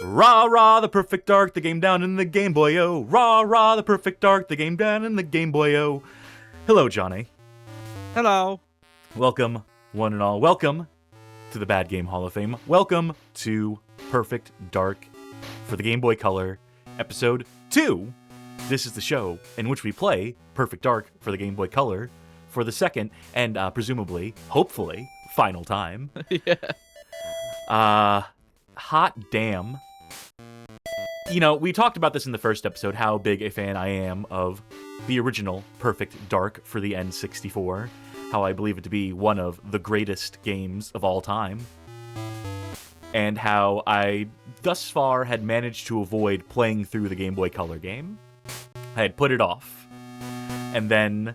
Rah, rah, the perfect dark, the game down in the Game Boy, oh. Rah, rah, the perfect dark, the game down in the Game Boy, oh. Hello, Johnny. Hello. Welcome, one and all. Welcome to the Bad Game Hall of Fame. Welcome to Perfect Dark for the Game Boy Color, Episode 2. This is the show in which we play Perfect Dark for the Game Boy Color for the second and presumably, hopefully, final time. Yeah. Hot damn. You know, we talked about this in the first episode, how big a fan I am of the original Perfect Dark for the N64, how I believe it to be one of the greatest games of all time, and how I thus far had managed to avoid playing through the Game Boy Color game. I had put it off. And then,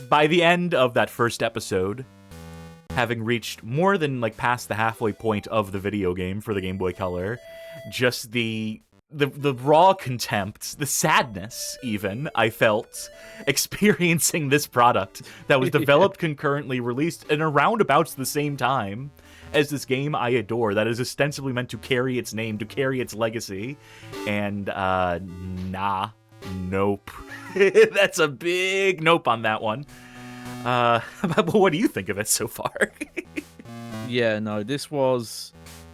by the end of that first episode, having reached more than past the halfway point of the video game for the Game Boy Color, just the raw contempt, the sadness even, I felt experiencing this product that was developed concurrently, released in around about the same time as this game I adore, that is ostensibly meant to carry its name, to carry its legacy, and nope. That's a big nope on that one. But what do you think of it so far? Yeah, no, this was...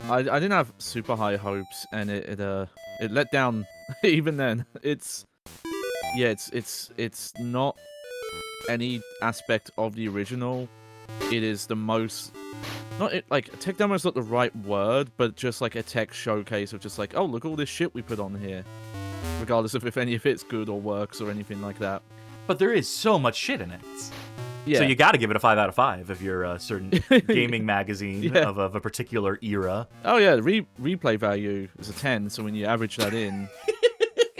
I didn't have super high hopes, and it let down even then. It's not any aspect of the original. It is the most... tech demo is not the right word, but just a tech showcase of just oh, look all this shit we put on here. Regardless of if any of it's good or works or anything like that. But there is so much shit in it. Yeah. So you got to give it a 5 out of 5 if you're a certain gaming magazine of a particular era. Oh yeah, replay value is a 10, so when you average that in,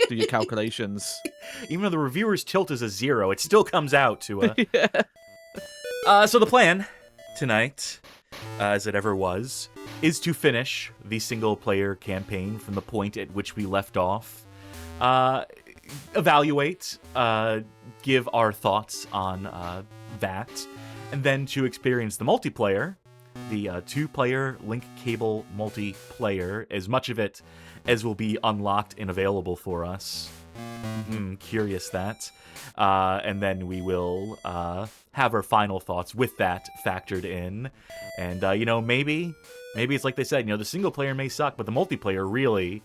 do your calculations. Even though the reviewer's tilt is a 0, it still comes out to a... Yeah. So the plan tonight, as it ever was, is to finish the single-player campaign from the point at which we left off. Evaluate, give our thoughts on that, and then to experience the multiplayer, the 2-player link cable multiplayer, as much of it as will be unlocked and available for us. Curious that. And then we will have our final thoughts with that factored in. And, maybe it's like they said, the single player may suck, but the multiplayer really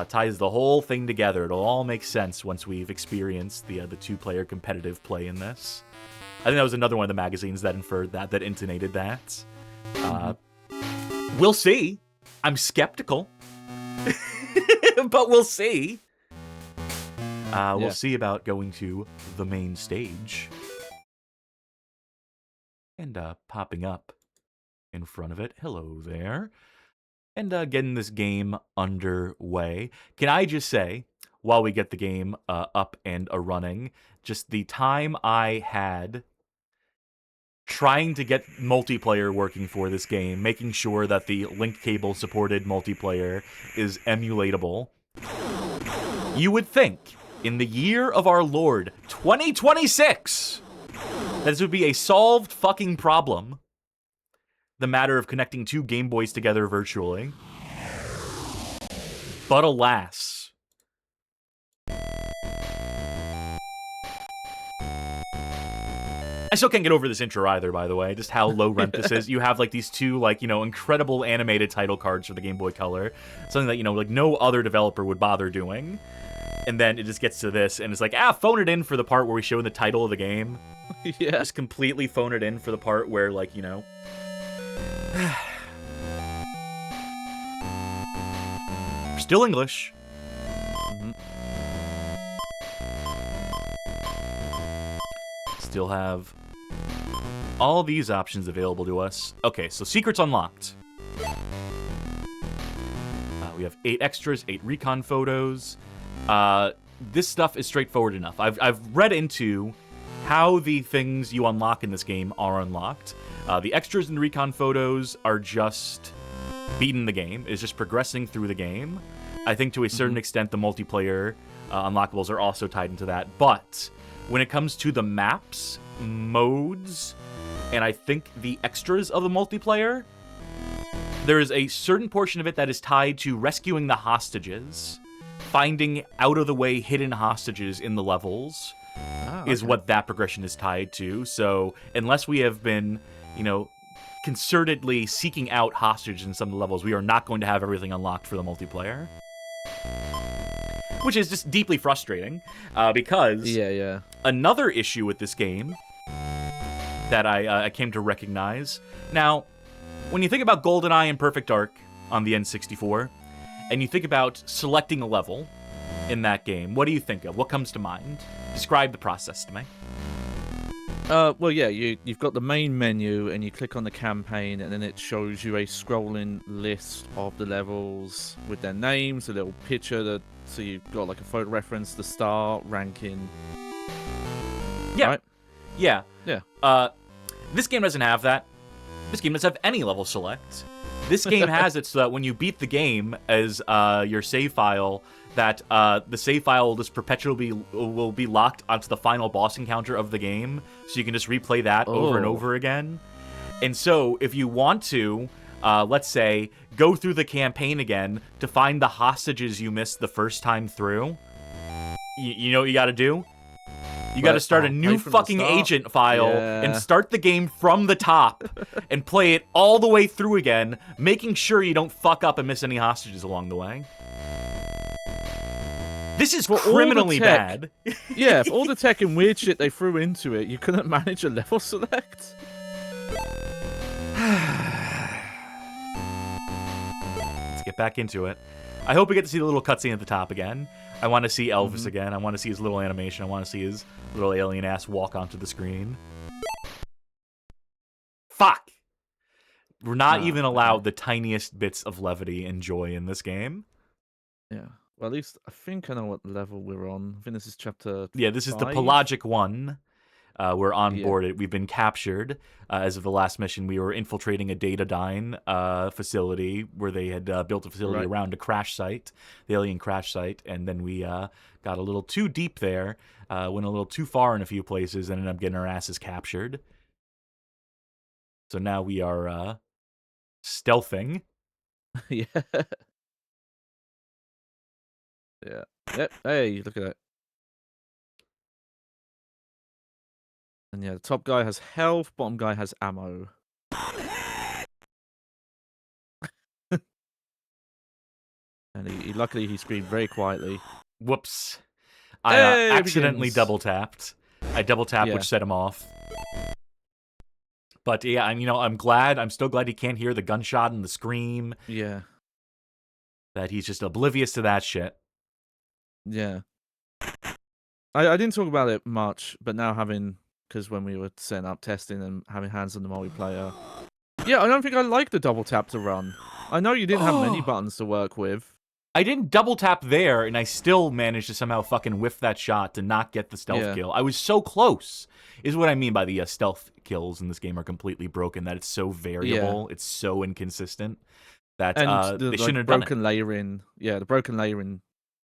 ties the whole thing together. It'll all make sense once we've experienced the 2-player competitive play in this. I think that was another one of the magazines that inferred that intonated that. We'll see. I'm skeptical. But we'll see. We'll see about going to the main stage. And popping up in front of it. Hello there. And getting this game underway. Can I just say, while we get the game up and running, just the time I had trying to get multiplayer working for this game, making sure that the link cable supported multiplayer is emulatable. You would think, in the year of our Lord, 2026, that this would be a solved fucking problem. The matter of connecting 2 Game Boys together virtually. But alas. I still can't get over this intro either, by the way, just how low rent this is. You have these 2 incredible animated title cards for the Game Boy Color. Something that, no other developer would bother doing. And then it just gets to this, and it's phone it in for the part where we show the title of the game. Yeah. Just completely phone it in for the part where, Still English. Still have all these options available to us. Okay, so secrets unlocked. We have 8 extras, 8 recon photos. This stuff is straightforward enough. I've read into how the things you unlock in this game are unlocked. The extras and recon photos are just beating the game, is just progressing through the game. I think to a certain extent the multiplayer unlockables are also tied into that, but when it comes to the maps, modes, and I think the extras of the multiplayer, there is a certain portion of it that is tied to rescuing the hostages, finding out-of-the-way hidden hostages in the levels is what that progression is tied to. So unless we have been, concertedly seeking out hostages in some of the levels, we are not going to have everything unlocked for the multiplayer. Which is just deeply frustrating, because another issue with this game that I came to recognize. Now, when you think about GoldenEye and Perfect Dark on the N64, and you think about selecting a level in that game, what do you think of? What comes to mind? Describe the process to me. Well, yeah, you've got the main menu, and you click on the campaign, and then it shows you a scrolling list of the levels with their names, a little picture, so you've got like a photo reference, the star, ranking. Yeah. Right? Yeah. Yeah. This game doesn't have that. This game doesn't have any level select. This game has it so that when you beat the game as your save file, that the save file will just perpetually will be locked onto the final boss encounter of the game, so you can just replay that over and over again. And so, if you want to, let's say, go through the campaign again to find the hostages you missed the first time through, you know what you got to do? You got to start a new fucking agent file and start the game from the top and play it all the way through again, making sure you don't fuck up and miss any hostages along the way. This is criminally bad. Yeah, for all the tech and weird shit they threw into it, you couldn't manage a level select? Let's get back into it. I hope we get to see the little cutscene at the top again. I want to see Elvis again. I want to see his little animation. I want to see his little alien ass walk onto the screen. Fuck! We're not even allowed the tiniest bits of levity and joy in this game. Yeah. Well, at least I think I know what level we're on. I think this is chapter Yeah, this is the 5? Pelagic I. We're onboarded. We've been captured. As of the last mission, we were infiltrating a Datadyne facility where they had built a facility around a crash site, the alien crash site, and then we got a little too deep there, went a little too far in a few places, and ended up getting our asses captured. So now we are stealthing. Yeah. Yeah. Yep. Hey, look at that. And yeah, the top guy has health, bottom guy has ammo. And he luckily he screamed very quietly. Whoops. I accidentally double-tapped. I double-tapped, which set him off. But yeah, I'm still glad he can't hear the gunshot and the scream. Yeah. That he's just oblivious to that shit. Yeah. I didn't talk about it much, but now because when we were setting up testing and having hands on the multiplayer. Yeah, I don't think I like the double tap to run. I know you didn't have many buttons to work with. I didn't double tap there, and I still managed to somehow fucking whiff that shot to not get the stealth kill. I was so close, is what I mean by the stealth kills in this game are completely broken, that it's so variable, it's so inconsistent, that they shouldn't have done it. Layering, the broken layering,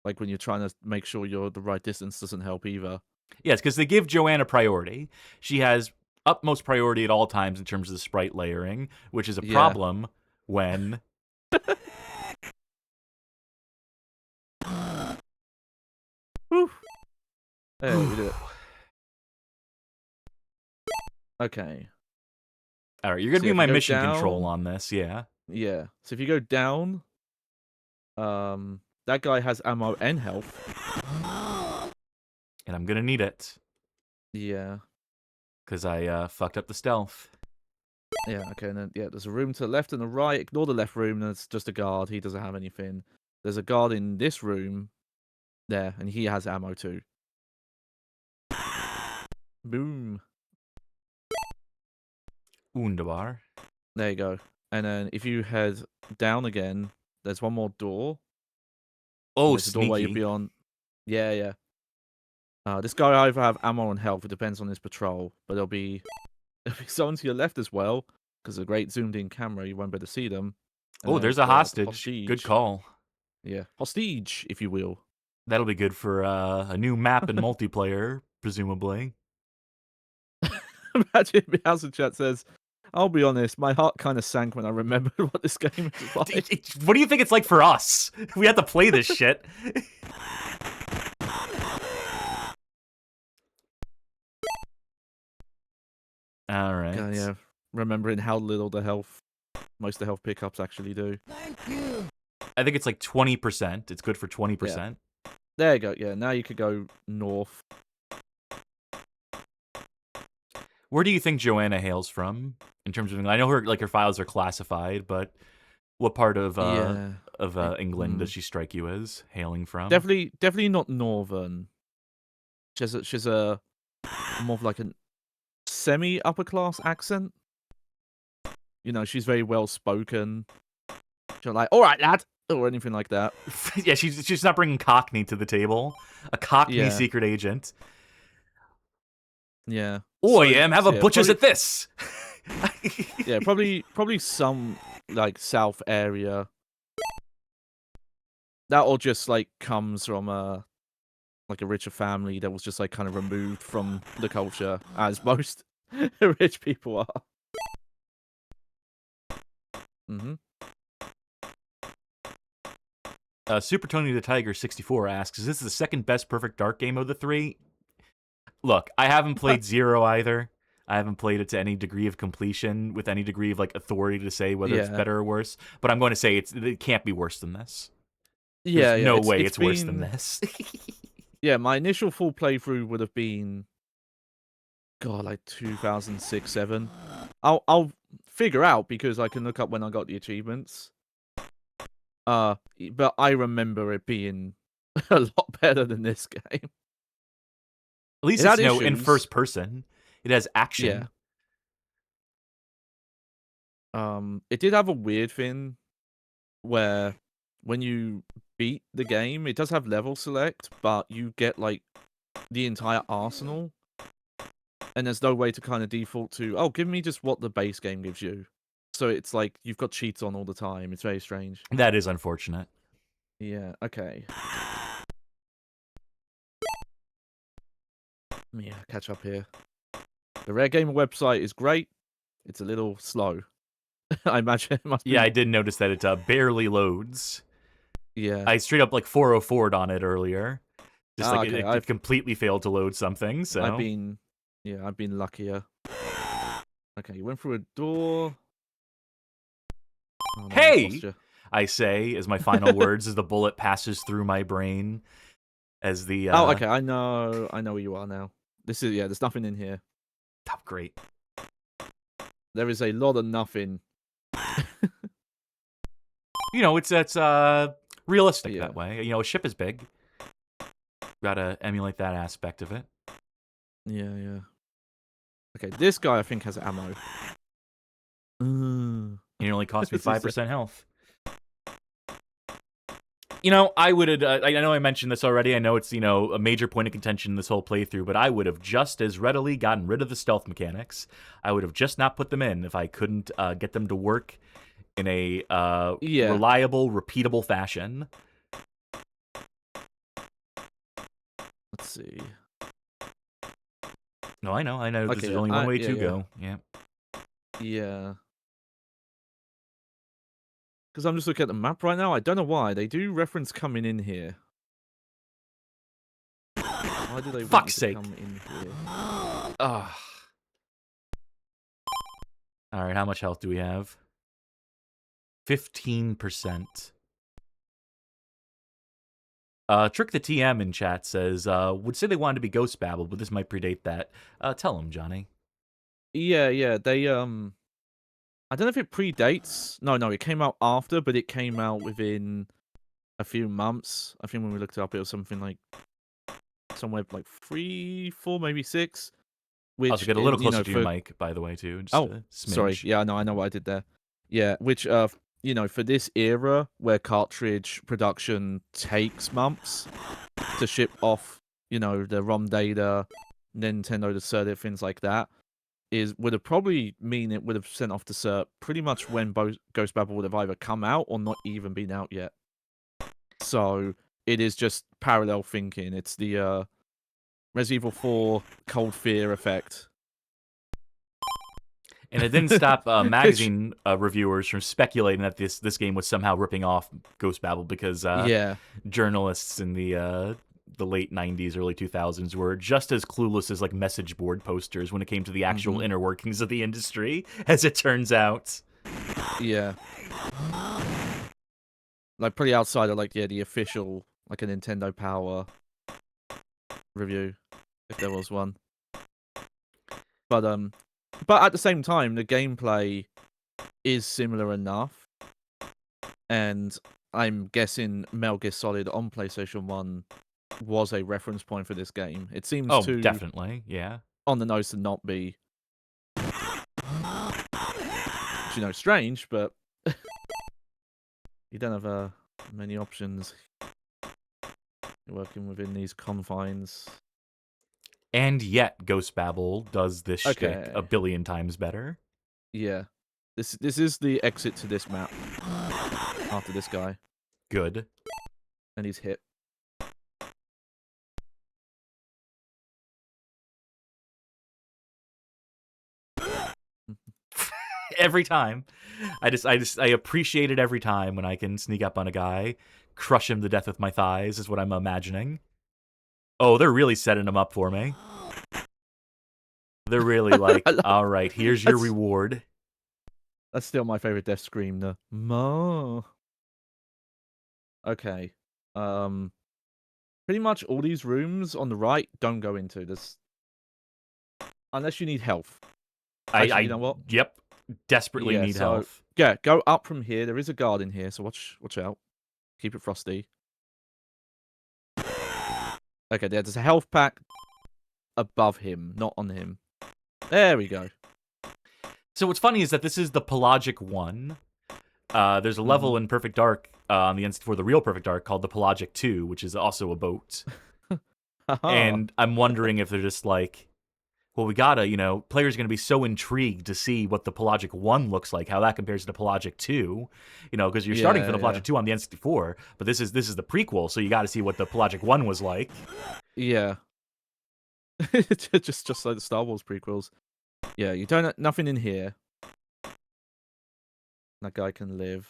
like when you're trying to make sure you're the right distance, doesn't help either. Yes, because they give Joanna priority. She has utmost priority at all times in terms of the sprite layering, which is a problem when... Whew. Hey, we did it. Okay. Alright, you're going to be my mission control on this, yeah. Yeah. So if you go down, that guy has ammo and health. And I'm going to need it. Yeah. Because I fucked up the stealth. Yeah, okay, and then, there's a room to the left and the right. Ignore the left room, there's just a guard. He doesn't have anything. There's a guard in this room there, and he has ammo too. Boom. Wunderbar. There you go. And then if you head down again, there's one more door. Oh, sneaky. The doorway you'll be on. Yeah. This guy either have ammo and health. It depends on his patrol. But there'll be someone to your left as well. Because a great zoomed-in camera, you won't be able to see them. And there's a hostage. Good call. Yeah. Hostage, if you will. That'll be good for a new map in multiplayer, presumably. Imagine House of Chat says, I'll be honest, my heart kind of sank when I remembered what this game is like. What do you think it's like for us? We had to play this shit. All right. Yeah, remembering how little most of the health pickups actually do. Thank you. I think it's like 20%. It's good for 20%. There you go. Yeah, now you could go north. Where do you think Joanna hails from? In terms of, I know her files are classified, but what part of England does she strike you as hailing from? Definitely not northern. She's a more of like a semi upper class accent. You know, she's very well spoken. She's like, "All right, lad," or anything like that. Yeah, she's not bringing Cockney to the table. A Cockney secret agent. Yeah. Oi, have a butcher's probably, at this. Yeah, probably some like south area. That all just like comes from like a richer family that was just like kind of removed from the culture, as most rich people are. Super Tony the Tiger 64 asks, "Is this the second best Perfect Dark game of the three?" Look, I haven't played Zero either. I haven't played it to any degree of completion with any degree of like authority to say whether it's better or worse. But I'm going to say it can't be worse than this. There's no way it's worse than this. Yeah, my initial full playthrough would have been, God, like 2006, 2007. I'll figure out because I can look up when I got the achievements. But I remember it being a lot better than this game. At least it's in first person. It has action. Yeah. It did have a weird thing where when you beat the game, it does have level select, but you get like the entire arsenal, and there's no way to kind of default to, oh, give me just what the base game gives you. So it's like you've got cheats on all the time. It's very strange. That is unfortunate. Yeah, okay. Yeah, catch up here. The Rare Gamer website is great. It's a little slow. I imagine it must be. Yeah, I did notice that it barely loads. Yeah. I straight up like 404'd on it earlier. Just like okay. it completely failed to load something, so... I've been luckier. Okay, you went through a door. Oh, no, hey! I say, as my final words, as the bullet passes through my brain. As the... Oh, okay, I know where you are now. There's nothing in here. Oh, great. There is a lot of nothing. You know, it's realistic that way. You know, a ship is big. Gotta emulate that aspect of it. Yeah. Okay, this guy I think has ammo. It only cost me 5% health. You know, I would. I know I mentioned this already. I know it's a major point of contention in this whole playthrough, but I would have just as readily gotten rid of the stealth mechanics. I would have just not put them in if I couldn't get them to work in a reliable, repeatable fashion. Let's see. No, I know. Okay, there's only one way to go. Yeah. Yeah. Because I'm just looking at the map right now. I don't know why. They do reference coming in here. Why do they want you to come in here? All right, how much health do we have? 15%. Trick the TM in chat says, would say they wanted to be Ghost Babble, but this might predate that. Tell them, Johnny. Yeah. They, I don't know if it predates. No, it came out after, but it came out within a few months. I think when we looked it up, it was something like somewhere like 3, 4, maybe 6. Which also get a little closer to your mic, by the way, too. Just sorry. Yeah, I know what I did there. Yeah, which for this era where cartridge production takes months to ship off, the ROM data, Nintendo to cert things like that, would have probably mean it would have sent off to cert pretty much when Ghost Babel would have either come out or not even been out yet. So it is just parallel thinking. It's the Resident Evil 4 Cold Fear effect. And it didn't stop magazine reviewers from speculating that this game was somehow ripping off Ghost Babel because Yeah. journalists in the late 90s, early 2000s were just as clueless as like message board posters when it came to the actual inner workings of the industry, as it turns out. Yeah. Like pretty outside of like the official like a Nintendo Power review, if there was one. But at the same time, the gameplay is similar enough, and I'm guessing Metal Gear Solid on PlayStation 1 was a reference point for this game. It seems too Definitely, yeah. on the nose to not be, strange, but you don't have many options working within these confines. And yet, Ghost Babel does this shtick Okay. a billion times better. Yeah. This is the exit to this map after this guy. Good. And he's hit. Every time. I appreciate it every time when I can sneak up on a guy, crush him to death with my thighs, is what I'm imagining. Oh, they're really setting him up for me. They're really like, all right, here's your reward. That's still my favorite death scream, the Ma. Okay. Pretty much all these rooms on the right don't go into this. Unless you need health. Actually, you know what? Yep. Desperately need health. Yeah, go up from here. There is a guard in here, so watch out. Keep it frosty. Okay, there's a health pack above him, not on him. There we go. So what's funny is that this is the Pelagic I. There's a level in Perfect Dark on the N64, the real Perfect Dark, called the Pelagic II, which is also a boat. And I'm wondering if they're just like, well, we gotta, players are gonna be so intrigued to see what the Pelagic I looks like, how that compares to the Pelagic II, because you're starting from the Pelagic II on the N64, but this is the prequel, so you gotta see what the Pelagic I was like. Yeah. just like the Star Wars prequels. Yeah, you don't nothing in here. That guy can live.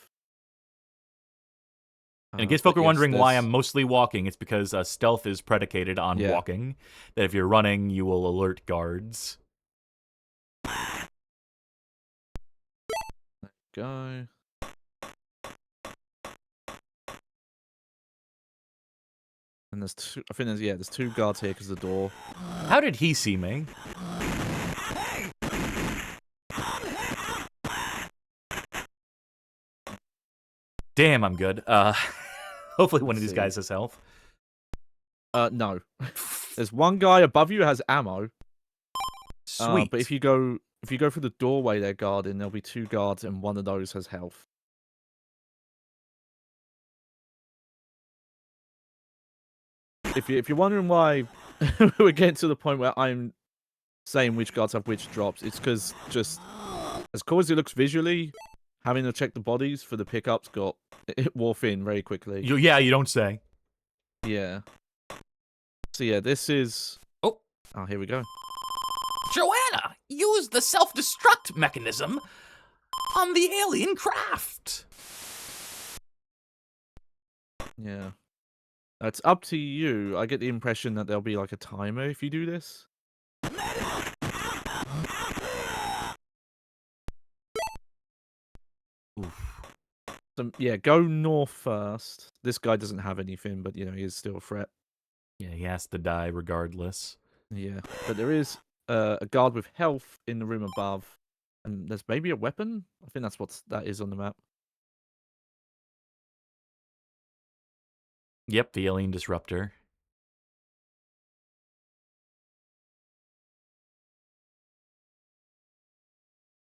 And in case folk are wondering why I'm mostly walking, it's because stealth is predicated on walking. That if you're running, you will alert guards. Go. And there's two. I think there's two guards here because the door. How did he see me? Damn, I'm good. Hopefully one of these guys has health. No. There's one guy above you who has ammo. Sweet. But if you go through the doorway they're guarding, there'll be two guards and one of those has health. If you're wondering why we're getting to the point where I'm saying which guards have which drops, it's because just as cool as it looks visually, having to check the bodies for the pickups it wore thin very quickly. You don't say. Yeah. So yeah, this is... Oh, here we go. Joanna, use the self-destruct mechanism on the alien craft. Yeah. It's up to you. I get the impression that there'll be like a timer if you do this. Oof. So, yeah, go north first. This guy doesn't have anything, but, he is still a threat. Yeah, he has to die regardless. Yeah, but there is a guard with health in the room above. And there's maybe a weapon? I think that's what that is on the map. Yep, the alien disruptor.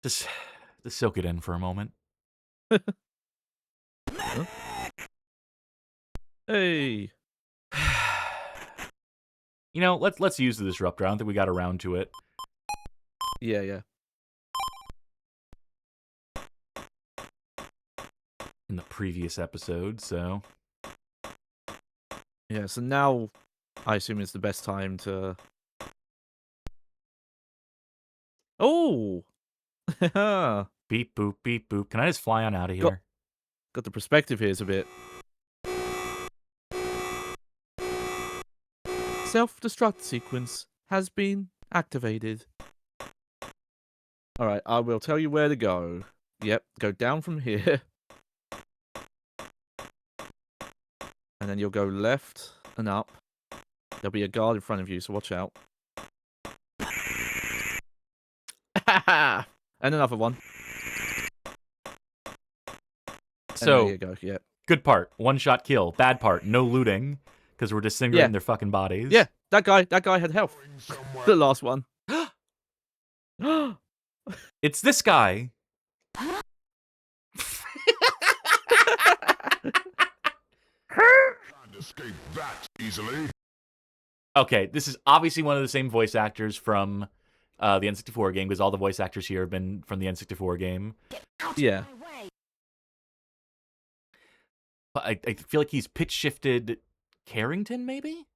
Just soak it in for a moment. Huh? Hey. Let's use the disruptor. I don't think we got around to it. Yeah. In the previous episode, so... Yeah, so now I assume it's the best time to... Oh! Beep boop, beep boop. Can I just fly on out of here? Got the perspective here is a bit. Self-destruct sequence has been activated. Alright, I will tell you where to go. Yep, go down from here. And then you'll go left and up. There'll be a guard in front of you, so watch out. And another one. So, and there you go, yeah. Good part, one-shot kill. Bad part, no looting, because we're disintegrating their fucking bodies. Yeah, that guy had health. The last one. It's this guy. Can't escape that easily. Okay, this is obviously one of the same voice actors from the N64 game, because all the voice actors here have been from the N64 game. Yeah. But I feel like he's pitch-shifted Carrington, maybe?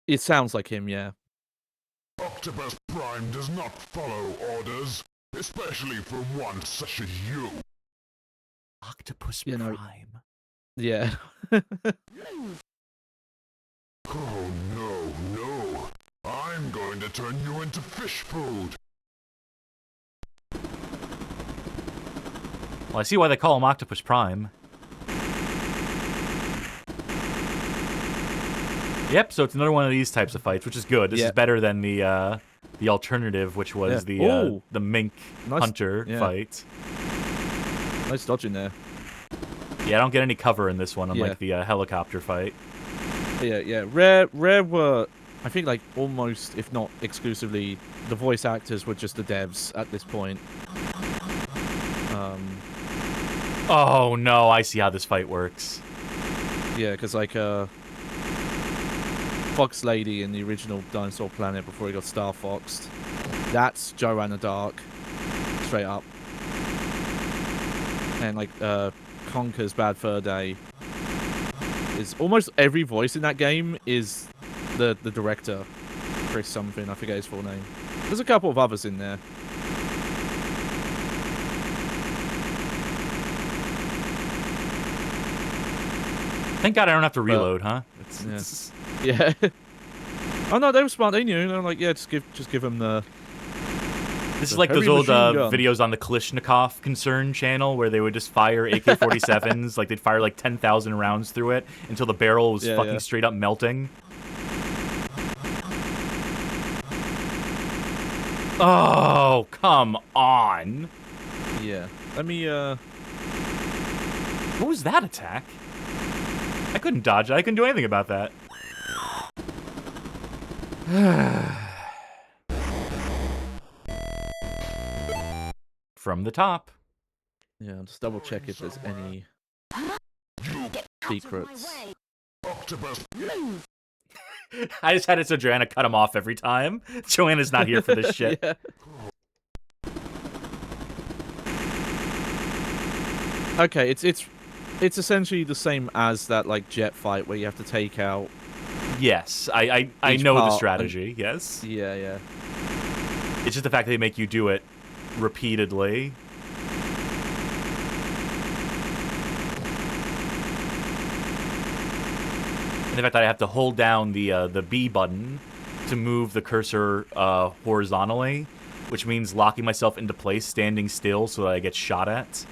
It sounds like him, yeah. Octopus Prime does not follow orders, especially from one such as you. Octopus You know- Prime. Yeah. Oh no. I'm going to turn you into fish food. Well, I see why they call him Octopus Prime. Yep, so it's another one of these types of fights, which is good. This is better than the alternative, which was the mink hunter fight. Nice dodging there. Yeah, I don't get any cover in this one, unlike the helicopter fight. Yeah. Rare were, I think, like almost, if not exclusively, the voice actors were just the devs at this point. Oh no, I see how this fight works. Yeah, because like Fox Lady in the original Dinosaur Planet before he got Star Foxed, that's Joanna Dark, straight up. And like Conker's Bad Fur Day is almost every voice in that game is the director, Chris something, I forget his full name. There's a couple of others in there. Thank God I don't have to reload, huh? Yeah. Oh no, they were smart. They knew. They're like, yeah, just give them the. This is like those old videos on the Kalishnikov Concern channel where they would just fire AK-47s, like they'd fire like 10,000 rounds through it until the barrel was fucking straight up melting. Oh, come on. Yeah. Let me, What was that attack? I couldn't dodge it. I couldn't do anything about that. From the top. Yeah, I'll just double check if there's any secrets. Octopus. I just had it so Joanna cut him off every time. Joanna's not here for this shit. Yeah. Okay, it's essentially the same as that like jet fight where you have to take out. Yes, I know the strategy. Yes. Yeah. It's just the fact that they make you do it repeatedly. And the fact that I have to hold down the B button to move the cursor horizontally, which means locking myself into place, standing still so that I get shot at.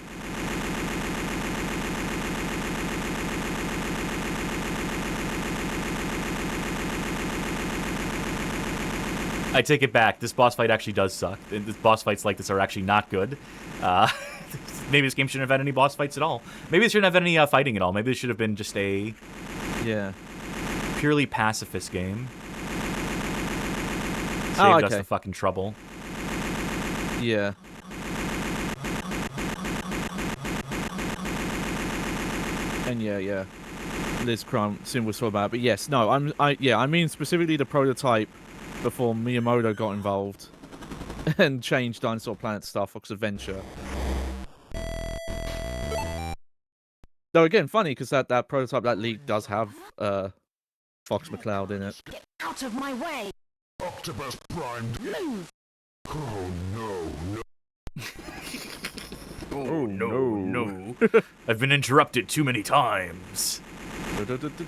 I take it back. This boss fight actually does suck. This boss fights like this are actually not good. Maybe this game shouldn't have had any boss fights at all. Maybe it shouldn't have had any fighting at all. Maybe it should have been just a purely pacifist game. Saved us the fucking trouble. Yeah. And yeah. Liz Crumb, Sim so bad, but yes, no, I mean specifically the prototype before Miyamoto got involved and changed Dinosaur Planet Star Fox Adventure. Though again, funny because that prototype, that leak does have Fox McCloud in it. Get out of my way! Octopus primed. Move! Oh no. I've been interrupted too many times.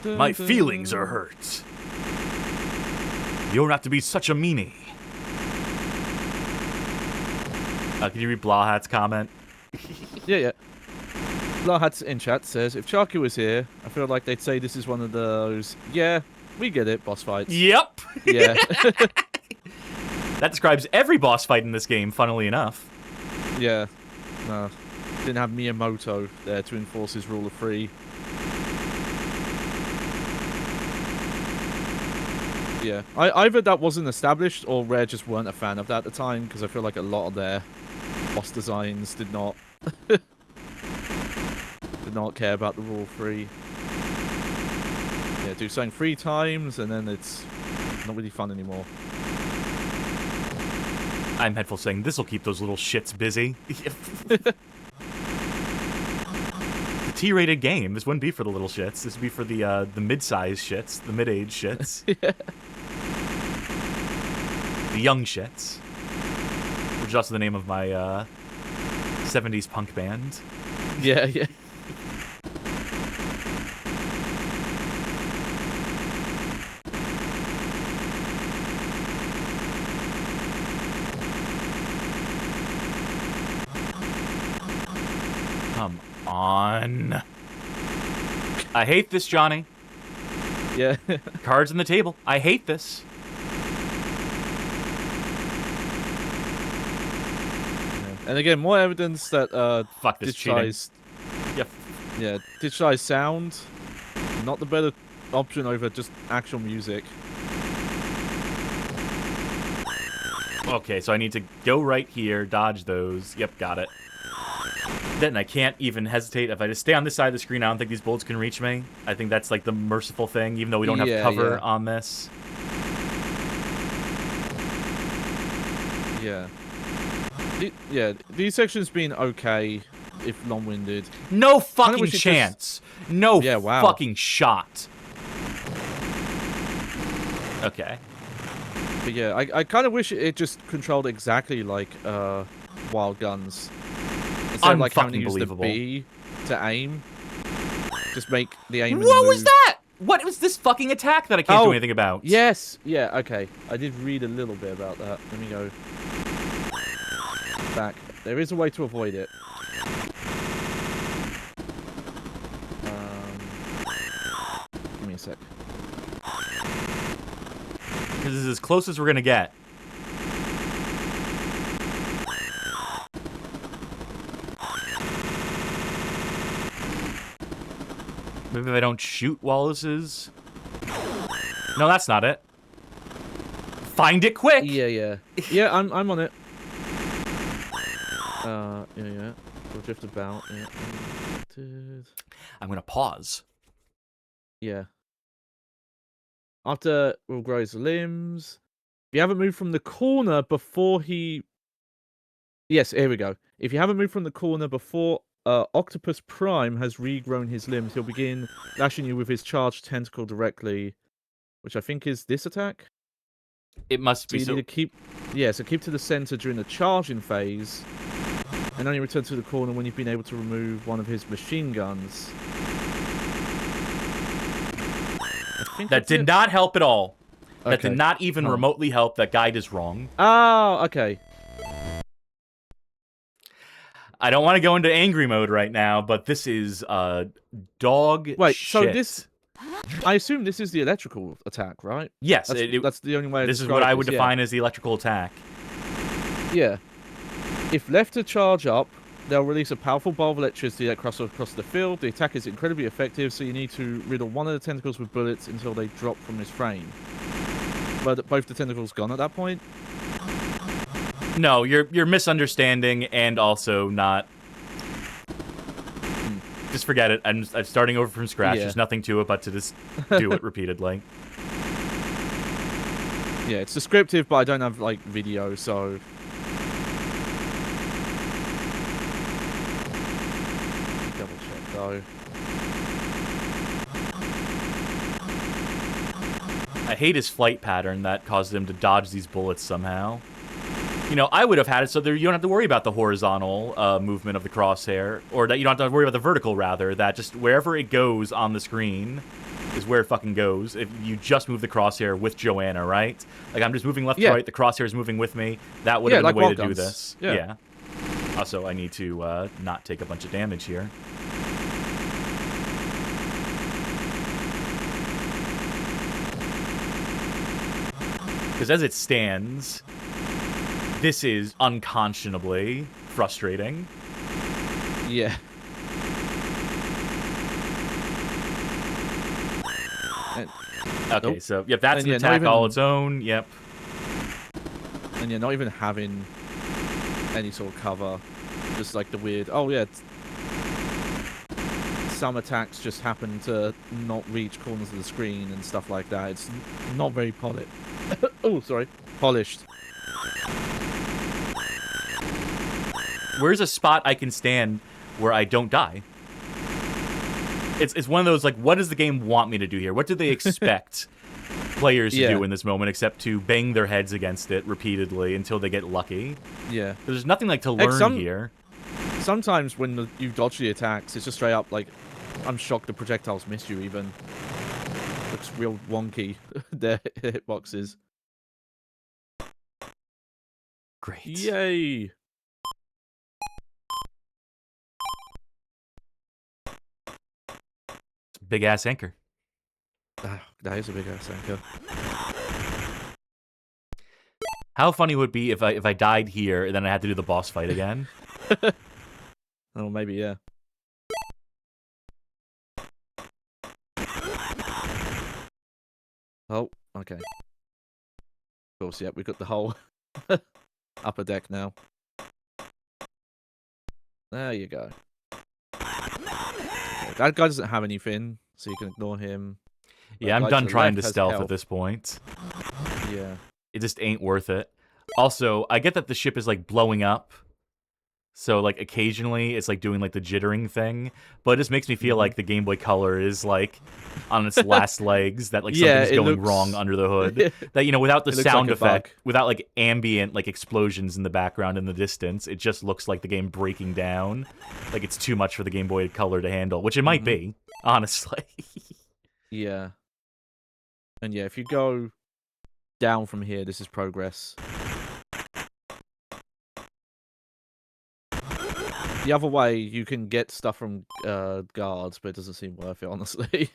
My feelings are hurt. You don't have to be such a meanie. Can you read Blahat's comment? Yeah. Lahat in chat says, if Sharky was here, I feel like they'd say this is one of those, yeah, we get it, boss fights. Yep. Yeah. That describes every boss fight in this game, funnily enough. Yeah. No. Didn't have Miyamoto there to enforce his rule of three. Yeah. Either that wasn't established or Rare just weren't a fan of that at the time, because I feel like a lot of their boss designs did not care about the rule of three. Yeah, do something 3 times and then it's not really fun anymore. I'm Headful saying this'll keep those little shits busy. The T-rated game. This wouldn't be for the little shits. This would be for the mid-sized shits, the mid-age shits, Yeah. the young shits, which is also the name of my 70s punk band. Yeah. Come on. I hate this, Johnny. Yeah. Cards on the table. I hate this. And again, more evidence that Fuck this cheating. Yep. Yeah, digitized sound, not the better option over just actual music. Okay, so I need to go right here, dodge those. Yep, got it. Then I can't even hesitate. If I just stay on this side of the screen, I don't think these bullets can reach me. I think that's like the merciful thing, even though we don't have cover on this. Yeah. These sections being okay, if long-winded. No fucking chance. No fucking shot. Okay. But yeah, I kind of wish it just controlled exactly like Wild Guns. Instead of like having to use the B to aim. Just make the aim. What was that? What was this fucking attack that I can't do anything about? Yes. Yeah, okay. I did read a little bit about that. Let me go back. There is a way to avoid it. Give me a sec. This is as close as we're gonna get. Maybe if I don't shoot Wallace's. No, that's not it. Find it quick. Yeah. Yeah, I'm on it. Yeah. We'll drift about. Yeah. I'm gonna pause. Yeah. After will grow his limbs. If you haven't moved from the corner before he. Yes, here we go. If you haven't moved from the corner before Octopus Prime has regrown his limbs, he'll begin lashing you with his charged tentacle directly, which I think is this attack. It must be. So you need to keep, so keep to the center during the charging phase, and only return to the corner when you've been able to remove one of his machine guns. That did not help at all. That did not even remotely help. That guide is wrong. Oh, okay. I don't want to go into angry mode right now, but this is dog Wait, shit. so this... I assume this is the electrical attack, right? Yes. That's the only way to This is what I would define as the electrical attack. Yeah. If left to charge up, they'll release a powerful ball of electricity that crosses across the field. The attack is incredibly effective, so you need to riddle one of the tentacles with bullets until they drop from his frame. But both the tentacles gone at that point? No, you're misunderstanding and also not. Just forget it. I'm starting over from scratch. Yeah. There's nothing to it but to just do it repeatedly. Yeah, it's descriptive, but I don't have like video, so. Double check though. I hate his flight pattern that caused him to dodge these bullets somehow. You know, I would have had it so that you don't have to worry about the horizontal movement of the crosshair, or that you don't have to worry about the vertical, rather, that just wherever it goes on the screen is where it fucking goes. If you just move the crosshair with Joanna, right? Like, I'm just moving left to right, the crosshair is moving with me. That would have been the way to do this. Yeah. Also, I need to not take a bunch of damage here. Because as it stands, this is unconscionably frustrating. Yeah. Okay, so, yep, that's an attack all its own, yep. And you're not even having any sort of cover. Just like the weird, some attacks just happen to not reach corners of the screen and stuff like that. It's not very polished. Polished. Where's a spot I can stand where I don't die? It's one of those, like, what does the game want me to do here? What do they expect players to do in this moment except to bang their heads against it repeatedly until they get lucky? Yeah. There's nothing, like, to learn here. Sometimes when you dodge the attacks, it's just straight up, like, I'm shocked the projectiles missed you even. Looks real wonky, their hitboxes. Great. Yay! Big ass anchor. That is a big ass anchor. How funny would it be if I died here and then I had to do the boss fight again? Oh, maybe, yeah. Oh, okay. Of course, yeah, we've got the whole upper deck now. There you go. Okay, that guy doesn't have anything, so you can ignore him. Yeah, I'm done trying to stealth at this point. Yeah. It just ain't worth it. Also, I get that the ship is, like, blowing up. So, like, occasionally it's, like, doing, like, the jittering thing. But it just makes me feel like the Game Boy Color is, like, on its last legs. That, like, something's going wrong under the hood. That, you know, without the sound effect, without, like, ambient, like, explosions in the background in the distance, it just looks like the game breaking down. Like, it's too much for the Game Boy Color to handle. Which it might be, honestly. Yeah. And yeah, if you go down from here, this is progress. The other way, you can get stuff from guards, but it doesn't seem worth it, honestly.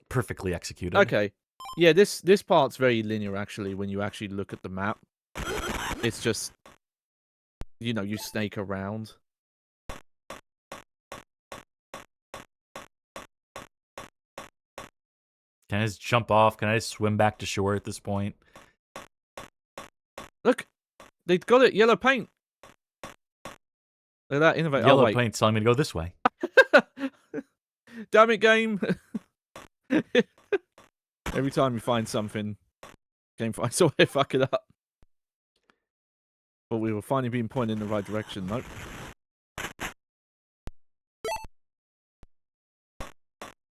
Perfectly executed. Okay. Yeah, this part's very linear, actually, when you actually look at the map. It's just, you know, you snake around. Can I just jump off? Can I just swim back to shore at this point? Look! They got it! Yellow paint! Look at that, innovate. Yellow paint's telling me to go this way. Damn it, game! Every time you find something, game finds a way to fuck it up. But we were finally being pointed in the right direction, nope.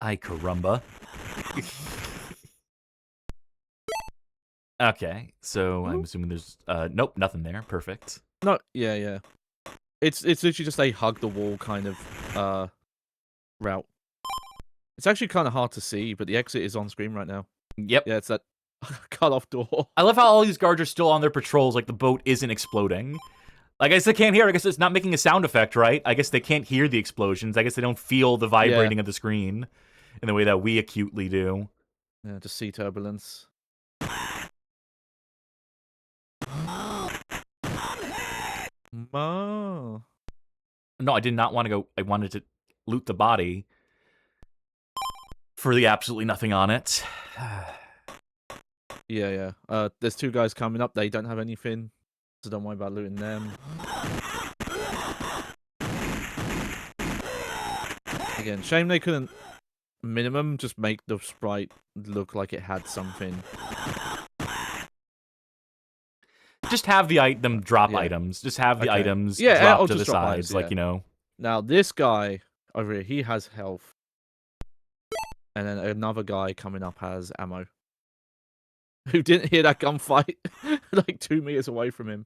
Ay caramba. Okay, so I'm assuming there's nope, nothing there. Perfect. No, yeah. It's literally just a hug the wall kind of route. It's actually kind of hard to see, but the exit is on screen right now. Yep. Yeah, it's that cut off door. I love how all these guards are still on their patrols, like the boat isn't exploding. I guess they can't hear. I guess it's not making a sound effect, right? I guess they can't hear the explosions. I guess they don't feel the vibrating of the screen in the way that we acutely do. Yeah, just sea turbulence. Oh. No, I did not want to go. I wanted to loot the body for the absolutely nothing on it. Yeah. There's two guys coming up. They don't have anything, so don't worry about looting them. Again, shame they couldn't minimum just make the sprite look like it had something. Just have them drop items. Just have the items drop to the sides, items, like, you know. Now, this guy over here, he has health. And then another guy coming up has ammo. who didn't hear that gunfight like 2 meters away from him.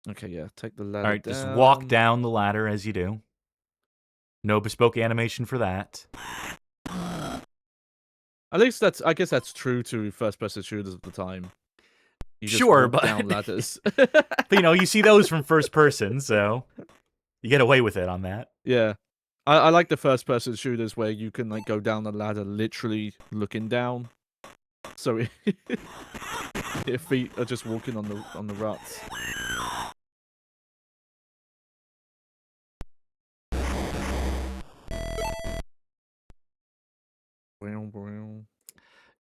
Okay, yeah, take the ladder All right, down. just walk down the ladder as you do. No bespoke animation for that. At least I guess that's true to first-person shooters at the time. You just Sure, walk but down ladders. but you see those from first person, so you get away with it on that. Yeah. I like the first-person shooters where you can like go down the ladder literally looking down. So your feet are just walking on the ruts.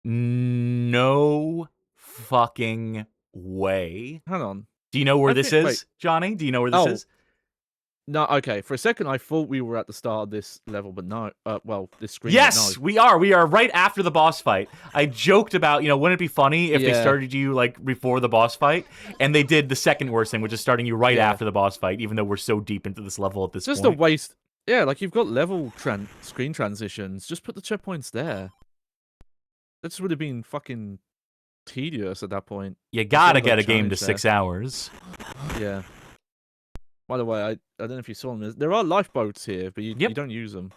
No fucking way. Hang on. Do you know where I this think- is, wait. Johnny? Do you know where this is? No, okay. For a second, I thought we were at the start of this level, but no. Well, this screen. Yes, but no. we are. We are right after the boss fight. I joked about, wouldn't it be funny if they Yeah. started you like before the boss fight, and they did the second worst thing, which is starting you right after the boss fight, even though we're so deep into this level at this Just point. a waste. Yeah, like you've got level screen transitions. Just put the checkpoints there. That just would have been fucking tedious at that point. You gotta Sort of get a a game to challenge there. 6 hours. Yeah. By the way, I don't know if you saw them. There are lifeboats here, but you don't use them.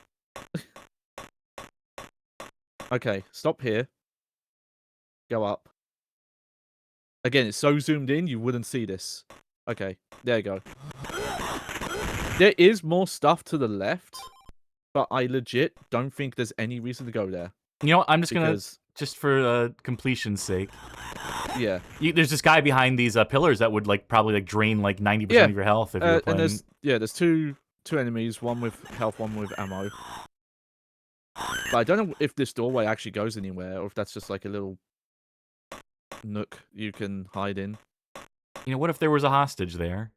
Okay, stop here. Go up. Again, it's so zoomed in, you wouldn't see this. Okay, there you go. There is more stuff to the left, but I legit don't think there's any reason to go there. You know what? I'm just gonna, Because, just for completion's sake. yeah. There's this guy behind these pillars that would probably drain 90% of your health if you're playing. And there's two enemies, one with health, one with ammo. But I don't know if this doorway actually goes anywhere, or if that's just like a little nook you can hide in. What if there was a hostage there?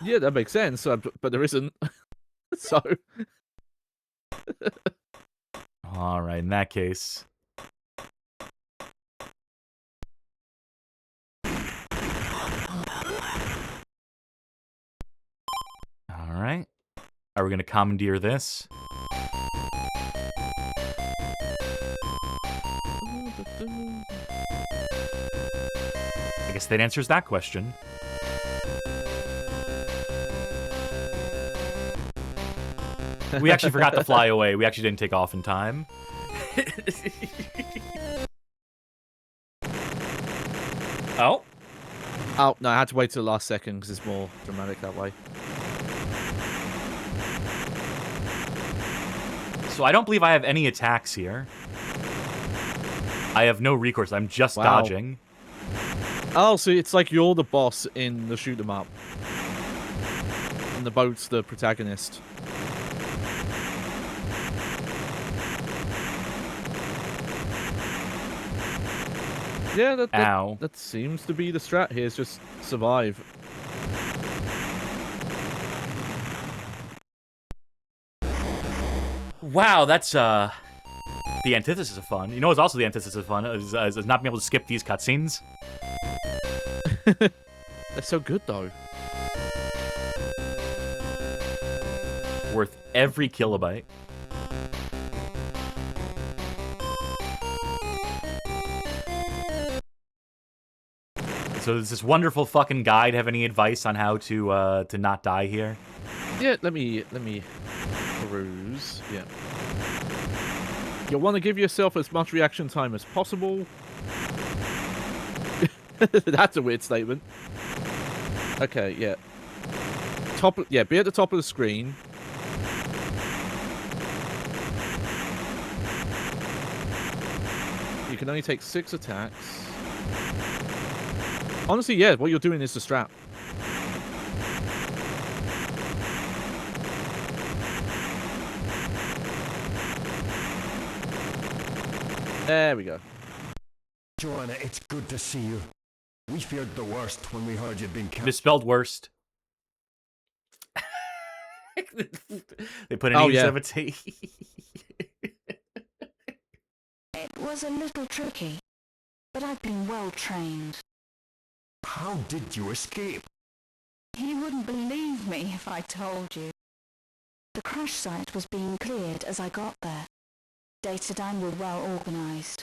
Yeah, that makes sense, but there isn't. So... Alright, in that case... Alright. Are we gonna commandeer this? I guess that answers that question. We actually forgot to fly away. We actually didn't take off in time. Oh. Oh, no, I had to wait till the last second because it's more dramatic that way. So I don't believe I have any attacks here. I have no recourse. I'm just Wow. dodging. Oh, so it's like you're the boss in the shoot 'em up. And the boat's the protagonist. Yeah, that seems to be the strat here, is just survive. Wow, that's the antithesis of fun. You know what's also the antithesis of fun is not being able to skip these cutscenes. They're so good though. Worth every kilobyte. So does this wonderful fucking guide have any advice on how to not die here? Yeah, let me peruse. Yeah. You'll want to give yourself as much reaction time as possible. That's a weird statement. Okay, yeah. Be at the top of the screen. You can only take 6 attacks. Honestly, yeah, what you're doing is the strat. There we go. Joanna, it's good to see you. We feared the worst when we heard you'd been captured. Misspelled worst. They put an Oh, E yeah. instead of a T. It was a little tricky, but I've been well trained. How did you escape? You wouldn't believe me if I told you. The crash site was being cleared as I got there. Datadyne were well organized.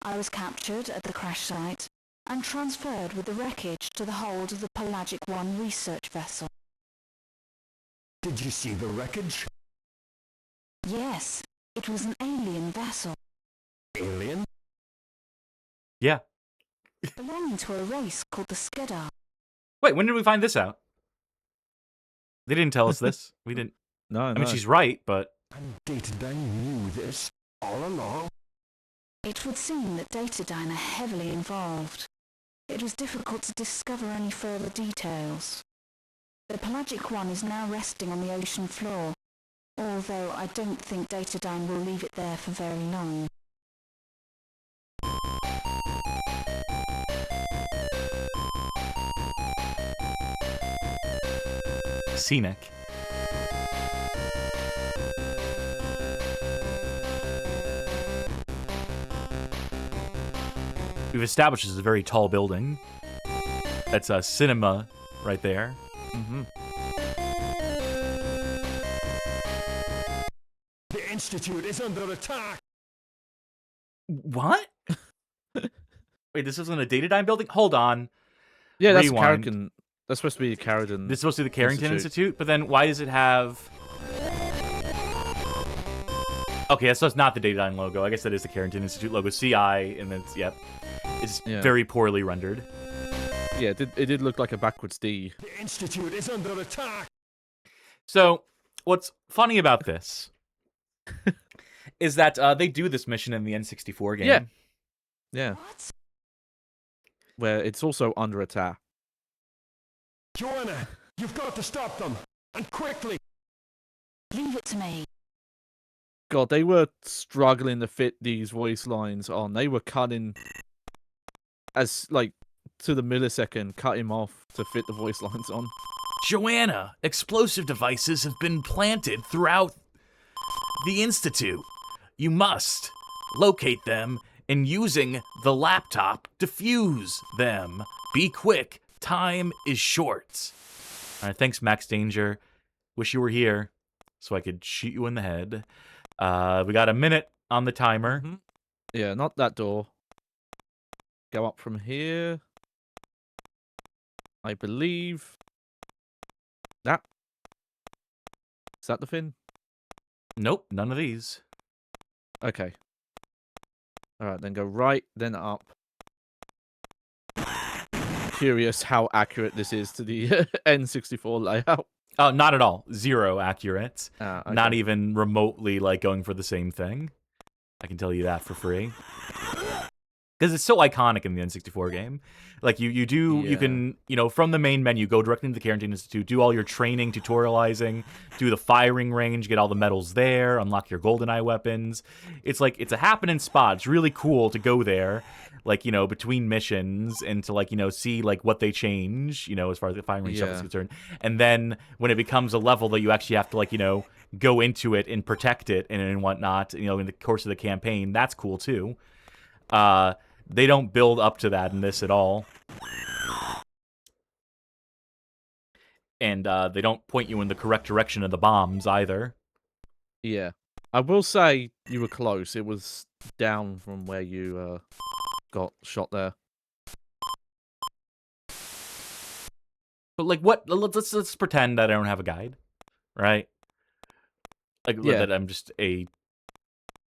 I was captured at the crash site and transferred with the wreckage to the hold of the Pelagic I research vessel. Did you see the wreckage? Yes, it was an alien vessel Alien? Yeah. belonging to a race called the Skedar. Wait, when did we find this out? They didn't tell us this. We didn't. No, I no. mean, she's right, but And Datadyne knew this all along? It would seem that Datadyne are heavily involved. It was difficult to discover any further details. The Pelagic I is now resting on the ocean floor, although I don't think Datadyne will leave it there for very long. scenic. We've established this is a very tall building. That's a cinema right there. Mm-hmm. The Institute is under attack! What? Wait, this isn't a Datadyne building? Hold on. Yeah, that's Rewind. Carrington. That's supposed to be Carrington. This is supposed to be the Carrington Institute. Institute, but then why does it have... Okay, so it's not the Datadyne logo. I guess that is the Carrington Institute logo. CI, and then, yep. It's very poorly rendered. Yeah, it did look like a backwards D. The Institute is under attack! So, what's funny about this is that they do this mission in the N64 game. Yeah. Yeah, What? where it's also under attack. Joanna, you've got to stop them! And quickly! Leave it to me. God, they were struggling to fit these voice lines on. They were cutting as, like, to the millisecond, cut him off to fit the voice lines on. Joanna, explosive devices have been planted throughout the Institute. You must locate them and using the laptop, defuse them. Be quick. Time is short. All right, thanks, Max Danger. Wish you were here so I could shoot you in the head. We got a minute on the timer. Mhm. Yeah, not that door. Go up from here. I believe that. Is that the fin? Nope, none of these. Okay. Alright, then go right, then up. Curious how accurate this is to the N64 layout. Oh, not at all. Zero accurate. Okay. Not even remotely like going for the same thing. I can tell you that for free. Because it's so iconic in the N64 game. Like, you can, from the main menu, go directly into the Carrington Institute, do all your training, tutorializing, do the firing range, get all the medals there, unlock your GoldenEye weapons. It's like, it's a happening spot. It's really cool to go there, like, between missions and to, like, see, like, what they change, as far as the firing range stuff is concerned. And then when it becomes a level that you actually have to, like, go into it and protect it and whatnot, in the course of the campaign, that's cool, too. They don't build up to that in this at all. And they don't point you in the correct direction of the bombs either. Yeah. I will say you were close. It was down from where you got shot there. But like, what? Let's pretend that I don't have a guide, right? Like that I'm just a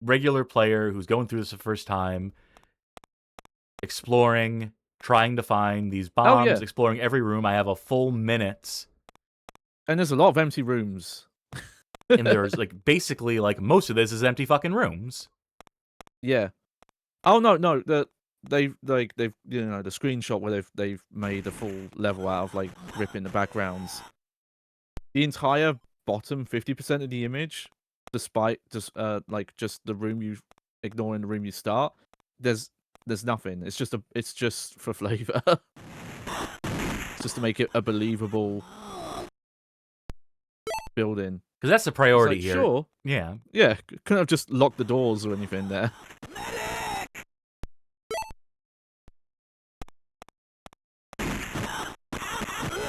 regular player who's going through this the first time, exploring, trying to find these bombs, exploring every room. I have a full minute. And there's a lot of empty rooms. And there's like basically like most of this is empty fucking rooms. Yeah. Oh no, they've the screenshot where they've made a full level out of like ripping the backgrounds. The entire bottom 50% of the image, despite just the room ignoring the room you start, there's nothing. It's just for flavor. Just to make it a believable building. Because that's the priority here. Sure. Yeah. Yeah. Couldn't have just locked the doors or anything there.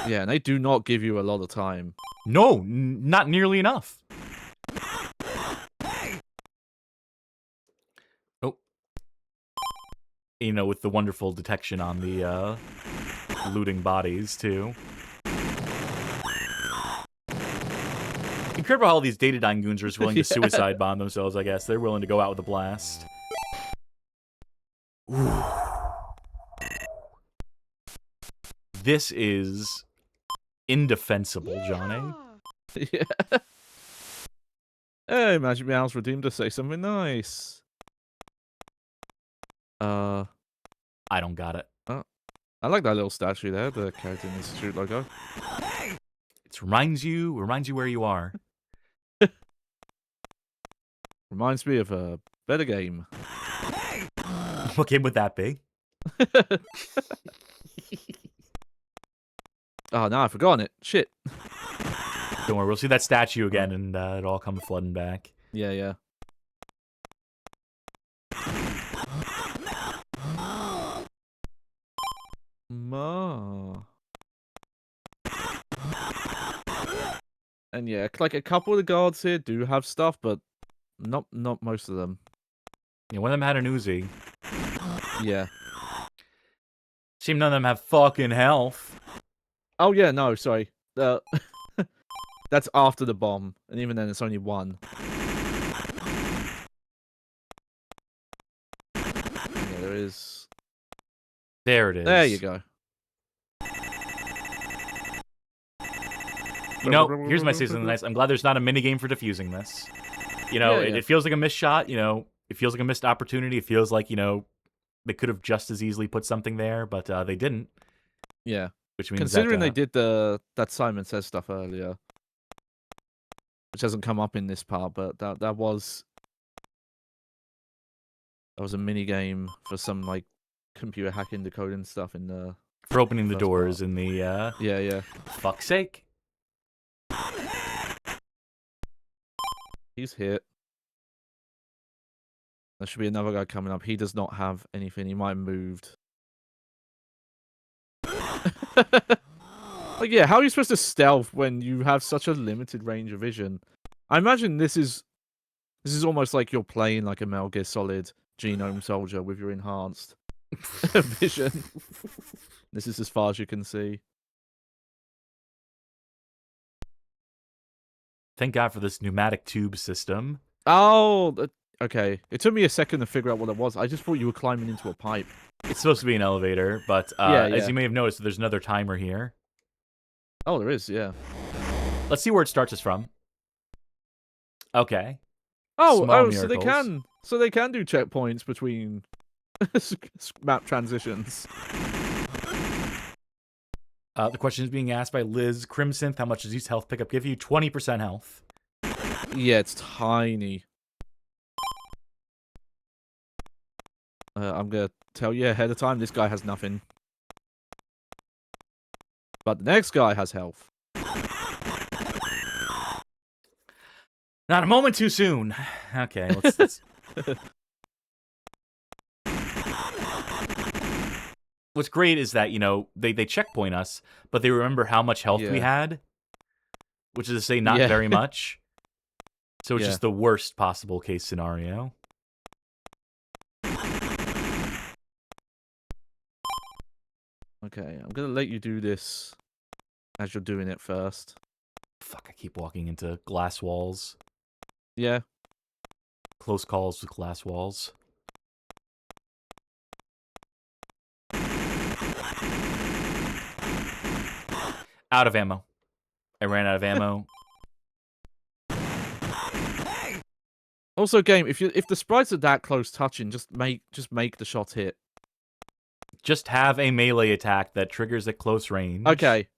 Yeah, and they do not give you a lot of time. No, not nearly enough. You know, with the wonderful detection on the looting bodies, too. Incredible how all these Datadyne goons are willing to suicide bomb themselves, I guess. They're willing to go out with a blast. Ooh. This is indefensible, Johnny. Yeah. Hey, Magic Meow's redeemed to say something nice. I don't got it. Oh, I like that little statue there, the Carrington Institute logo. It reminds you where you are. Reminds me of a better game. What game would that be? Oh, no, I've forgotten it. Shit. Don't worry, we'll see that statue again, and it'll all come flooding back. Yeah, yeah. Ma. And yeah, like a couple of the guards here do have stuff, but not most of them. Yeah, one of them had an Uzi. Yeah. Seem none of them have fucking health. Oh yeah, no, sorry. That's after the bomb, and even then, it's only one. Yeah, there is. There it is. There you go. You know, here's my say something nice. I'm glad there's not a minigame for defusing this. You know, Yeah, yeah. It feels like a missed shot. You know, it feels like a missed opportunity. It feels like, you know, they could have just as easily put something there, but they didn't. Yeah. Which means Considering that, they did that Simon Says stuff earlier, which hasn't come up in this part, but that was a mini game for some like computer hacking, decoding stuff in the for opening the first doors part. in the Yeah. fuck's sake. He's hit. There should be another guy coming up. He does not have anything. He might have moved. Like, yeah, how are you supposed to stealth when you have such a limited range of vision? I imagine this is almost like you're playing like a Metal Gear Solid Genome Soldier with your enhanced vision. This is as far as you can see. Thank God for this pneumatic tube system. Oh, okay. It took me a second to figure out what it was. I just thought you were climbing into a pipe. It's supposed to be an elevator, but Yeah. as you may have noticed, there's another timer here. Oh, there is, yeah. Let's see where it starts us from. Okay. Oh, Small so miracles. they can do checkpoints between map transitions. The question is being asked by Liz Crimsynth. How much does each health pickup give you? 20% health. Yeah, it's tiny. I'm gonna tell you ahead of time, this guy has nothing. But the next guy has health. Not a moment too soon. Okay, let's... What's great is that, you know, they checkpoint us, but they remember how much health we had, which is to say not very much. So it's just the worst possible case scenario. Okay, I'm gonna let you do this as you're doing it first. Fuck, I keep walking into glass walls. Yeah. Close calls with glass walls. Out of ammo. I ran out of ammo. Also, game, if the sprites are that close touching, just make the shot hit. Just have a melee attack that triggers at close range. Okay.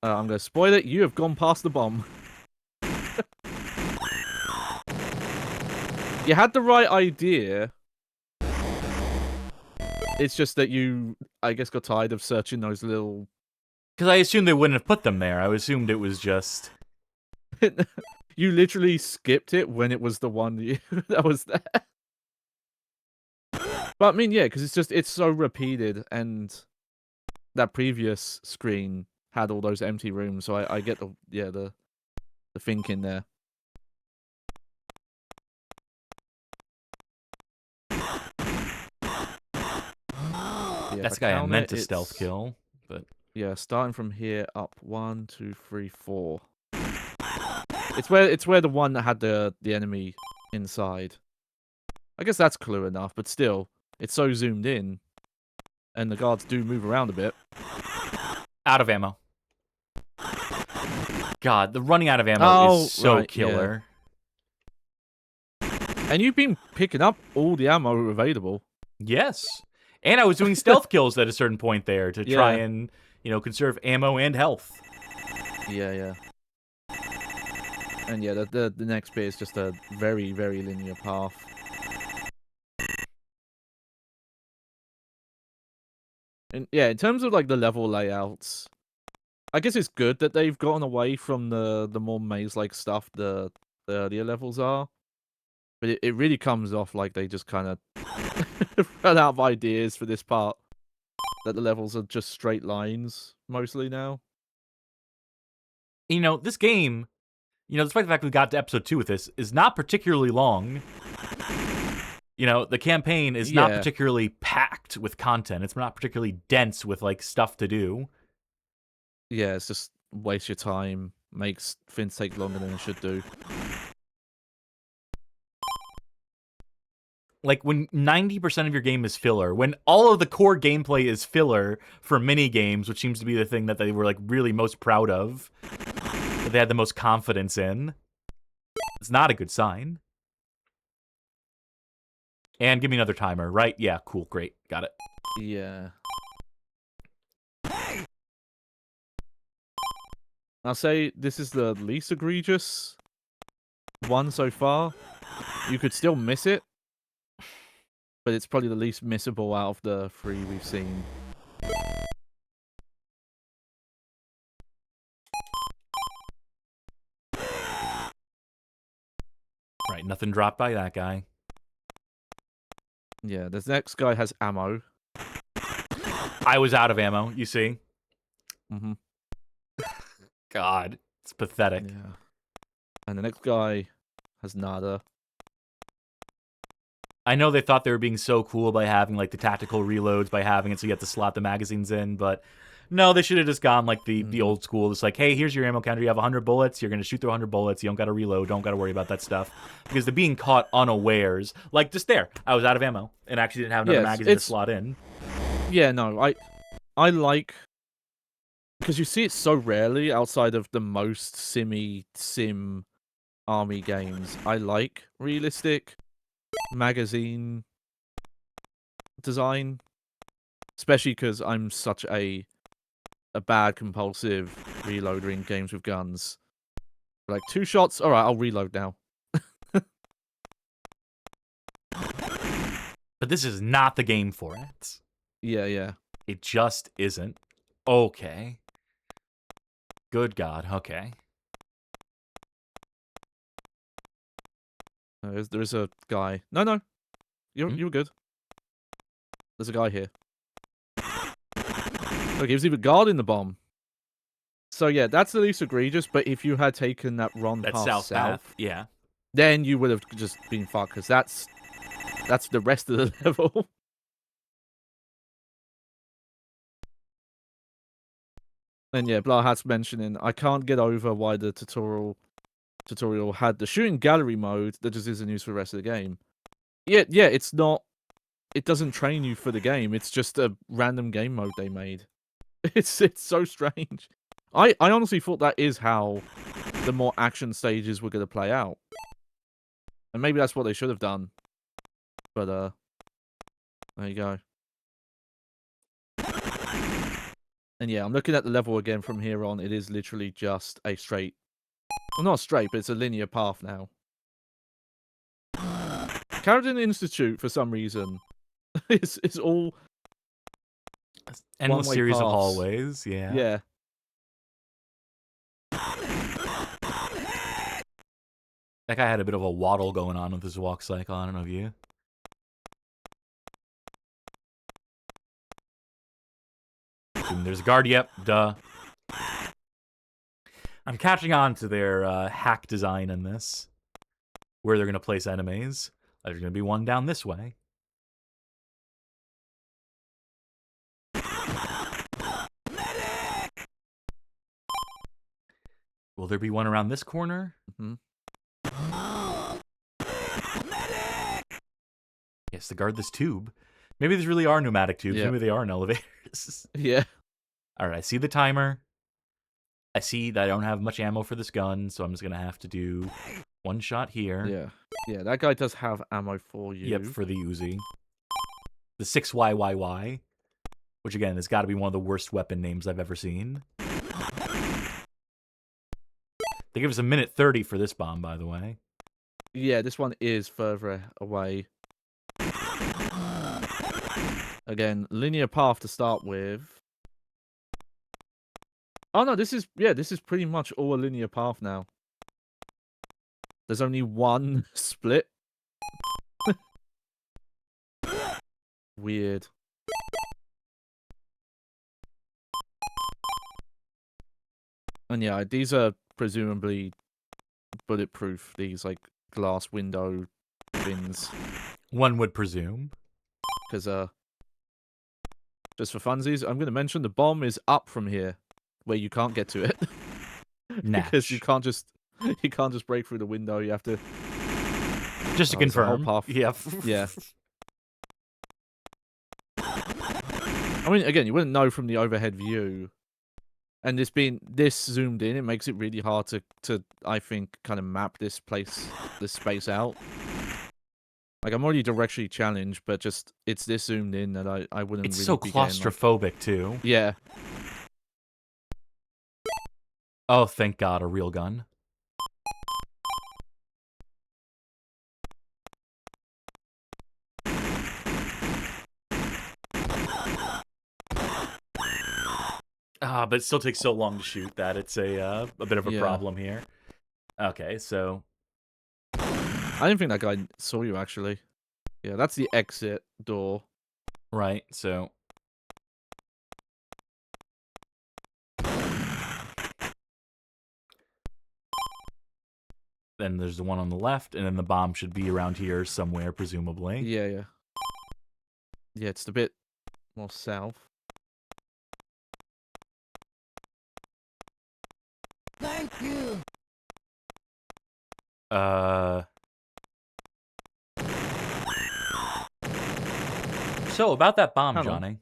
I'm gonna spoil it. You have gone past the bomb. You had the right idea. It's just that you, I guess, got tired of searching those little... Because I assumed they wouldn't have put them there. I assumed it was just... You literally skipped it when it was the one that was there. But I mean, yeah, because it's so repeated, and that previous screen had all those empty rooms, so I get the thinking there. Yeah, That's if the guy I count meant it, to stealth it's- kill, but Yeah, starting from here up 1, 2, 3, 4. It's where the one that had the enemy inside. I guess that's clue enough, but still, it's so zoomed in, and the guards do move around a bit. out of ammo. God, the running out of ammo is so right, killer. And you've been picking up all the ammo available. Yes. And I was doing stealth kills at a certain point there to try Yeah. and, conserve ammo and health. Yeah. And yeah, the next bit is just a very, very linear path. And yeah, in terms of like the level layouts, I guess it's good that they've gotten away from the more maze-like stuff the earlier levels are. But it really comes off like they just kind of run out of ideas for this part. That the levels are just straight lines mostly now. This game, despite the fact we got to episode 2 with this, is not particularly long. The campaign is not Yeah. particularly packed with content. It's not particularly dense with, stuff to do. Yeah, it's just waste your time, makes things take longer than it should do. Like, when 90% of your game is filler, when all of the core gameplay is filler for mini games, which seems to be the thing that they were, really most proud of, that they had the most confidence in, it's not a good sign. And give me another timer, right? Yeah, cool, great, got it. Yeah. I'll say this is the least egregious one so far. You could still miss it, but it's probably the least missable out of the 3 we've seen. Right, nothing dropped by that guy. Yeah, this next guy has ammo. I was out of ammo, you see? Mm-hmm. God, it's pathetic. Yeah. And the next guy has nada. I know they thought they were being so cool by having, the tactical reloads, by having it so you have to slot the magazines in, but no, they should have just gone, the old school. It's like, hey, here's your ammo counter. You have 100 bullets. You're going to shoot through 100 bullets. You don't got to reload. Don't got to worry about that stuff. Because they're being caught unawares. Like, just there. I was out of ammo and actually didn't have another magazine to slot in. Yeah, no, I like... Because you see it so rarely outside of the most sim army games. I like realistic magazine design, especially because I'm such a bad compulsive reloader in games with guns. Like 2 shots, all right, I'll reload now. But this is not the game for it. Yeah. It just isn't. Okay. Good God. Okay. There's a guy. No. You're good. There's a guy here. Look, he was even guarding the bomb. So yeah, that's the least egregious, but if you had taken that run That's past south path. Yeah. then you would have just been fucked, because that's the rest of the level. And yeah, Blahat's mentioning, I can't get over why the tutorial had the shooting gallery mode that just isn't used for the rest of the game. Yeah, it's not... It doesn't train you for the game, it's just a random game mode they made. It's so strange. I honestly thought that is how the more action stages were going to play out. And maybe that's what they should have done. But, there you go. And yeah, I'm looking at the level again from here on. It is literally just a straight... Well, not straight, but it's a linear path now. Carrington Institute, for some reason, is all... Endless one-way series of paths. hallways. Yeah. Yeah. That guy had a bit of a waddle going on with his walk cycle. I don't know if you... There's a guard, yep, duh. I'm catching on to their hack design in this. Where they're going to place enemies. There's going to be one down this way. Will there be one around this corner? Mm-hmm. Yes, to guard this tube. Maybe these really are pneumatic tubes. Yep. Maybe they are in elevators. Yeah. All right, I see the timer. I see that I don't have much ammo for this gun, so I'm just going to have to do one shot here. Yeah. Yeah, that guy does have ammo for you. Yep, for the Uzi. The 6YYY, which again has got to be one of the worst weapon names I've ever seen. They give us a minute 30 for this bomb, by the way. Yeah, this one is further away. Again, linear path to start with. Oh no, this is pretty much all a linear path now. There's only one split. Weird. And yeah, these are presumably bulletproof, these like glass window bins. One would presume. Because just for funsies, I'm going to mention the bomb is up from here, where you can't get to it. Because you can't just break through the window. You have to just to confirm. Path. Yeah. Yeah. I mean, again, you wouldn't know from the overhead view, and this zoomed in, it makes it really hard to I think kind of map this space out. Like, I'm already directionally challenged, but just it's this zoomed in that I wouldn't. It's really so be claustrophobic getting, too. Yeah. Oh, thank God, a real gun. But it still takes so long to shoot that it's a bit of a problem here. Okay, so I didn't think that guy saw you, actually. Yeah, that's the exit door. Right, so then there's the one on the left, and then the bomb should be around here somewhere, presumably. Yeah, yeah. Yeah, it's a bit more south. Thank you. So, about that bomb, Johnny.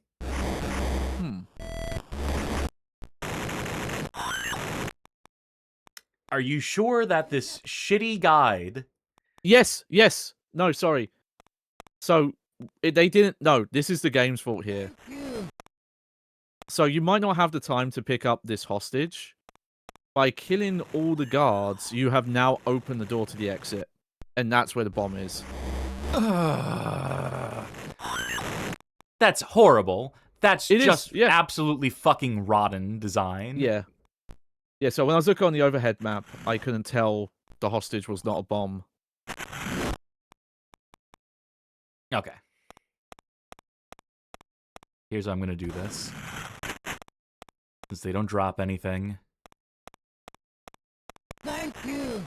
Are you sure that this shitty guide... Yes, yes. No, sorry. So, they didn't... No, this is the game's fault here. So, you might not have the time to pick up this hostage. By killing all the guards, you have now opened the door to the exit. And that's where the bomb is. That's horrible. That's just absolutely fucking rotten design. Yeah. Yeah, so when I was looking on the overhead map, I couldn't tell the hostage was not a bomb. Okay. Here's how I'm going to do this. Since they don't drop anything. Thank you.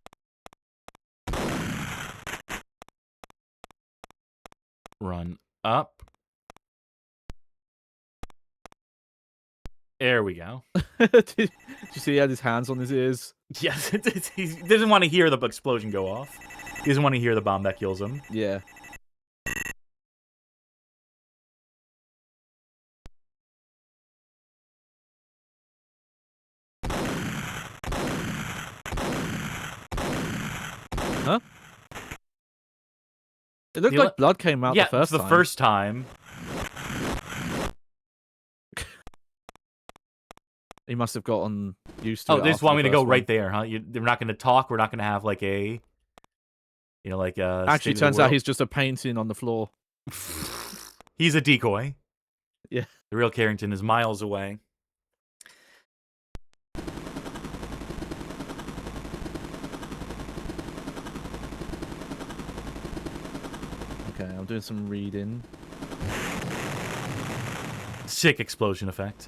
Run up. There we go. Did you see he had his hands on his ears? Yes, he doesn't want to hear the explosion go off. He doesn't want to hear the bomb that kills him. Yeah. Huh? It looked like blood came out the first time. Yeah, the first time. He must have gotten used to it. Oh, they just want me to go right there, huh? They're not going to talk. We're not going to have like a, like a. Actually, turns out he's just a painting on the floor. He's a decoy. Yeah. The real Carrington is miles away. Okay, I'm doing some reading. Sick explosion effect.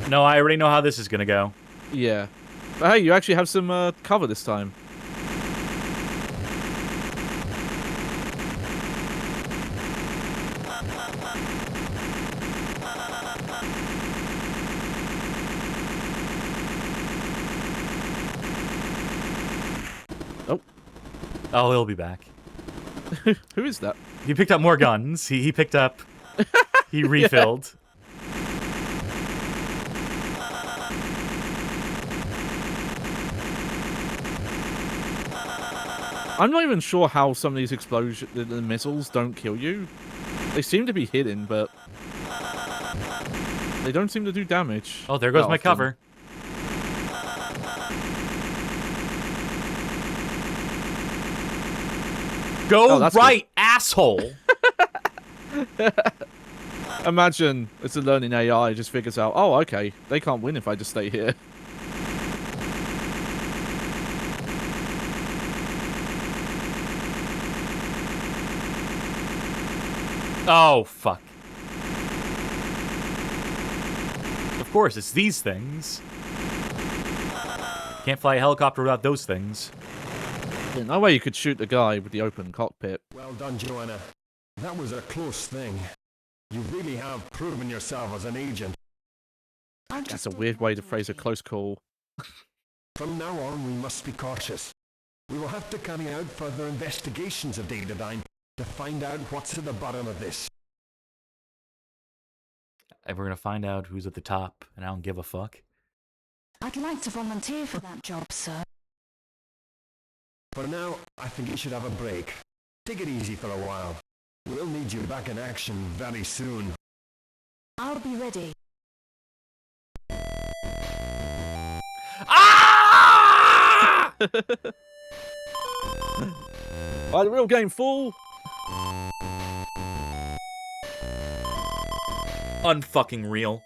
No, I already know how this is gonna go. Yeah. But hey, you actually have some cover this time. Oh, he'll be back. Who is that? He picked up more guns. He picked up... He refilled. I'm not even sure how some of these explosions, the missiles, don't kill you. They seem to be hidden, but they don't seem to do damage. Oh, there goes that my often. cover. Go that's right, asshole! Imagine it's a learning AI just figures out, oh, okay, they can't win if I just stay here. Oh, fuck. Of course, it's these things. Can't fly a helicopter without those things. Yeah, no way you could shoot the guy with the open cockpit. Well done, Joanna. That was a close thing. You really have proven yourself as an agent. That's a weird way to phrase a close call. From now on, we must be cautious. We will have to carry out further investigations of Datadyne to find out what's at the bottom of this. And we're gonna find out who's at the top, and I don't give a fuck. I'd like to volunteer for that job, sir. For now, I think you should have a break. Take it easy for a while. We'll need you back in action very soon. I'll be ready. Ah! Alright, the real game, fool! Unfucking real.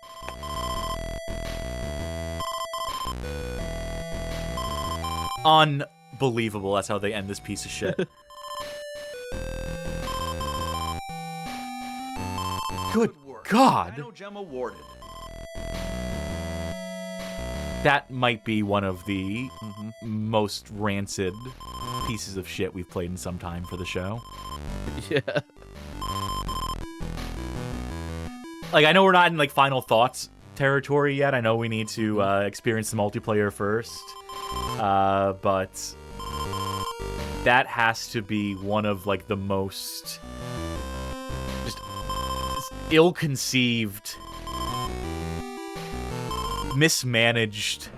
Unbelievable. That's how they end this piece of shit. Good God. Dino Gem awarded. That might be one of the most rancid pieces of shit we've played in some time for the show. Yeah. Like, I know we're not in, like, final thoughts territory yet. I know we need to experience the multiplayer first. But that has to be one of, like, the most just ill-conceived, mismanaged,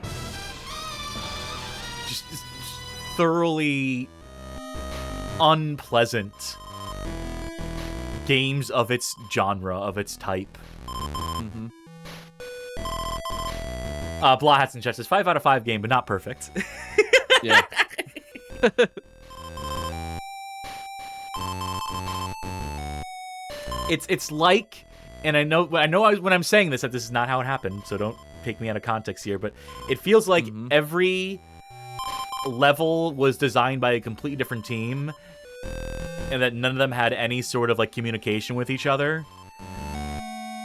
just thoroughly unpleasant games of its genre, of its type. Blah Hats and Chess is 5 out of 5 game, but not perfect. Yeah. It's like, and I know when I'm saying this that this is not how it happened, so don't take me out of context here, but it feels like every level was designed by a completely different team, and that none of them had any sort of, like, communication with each other.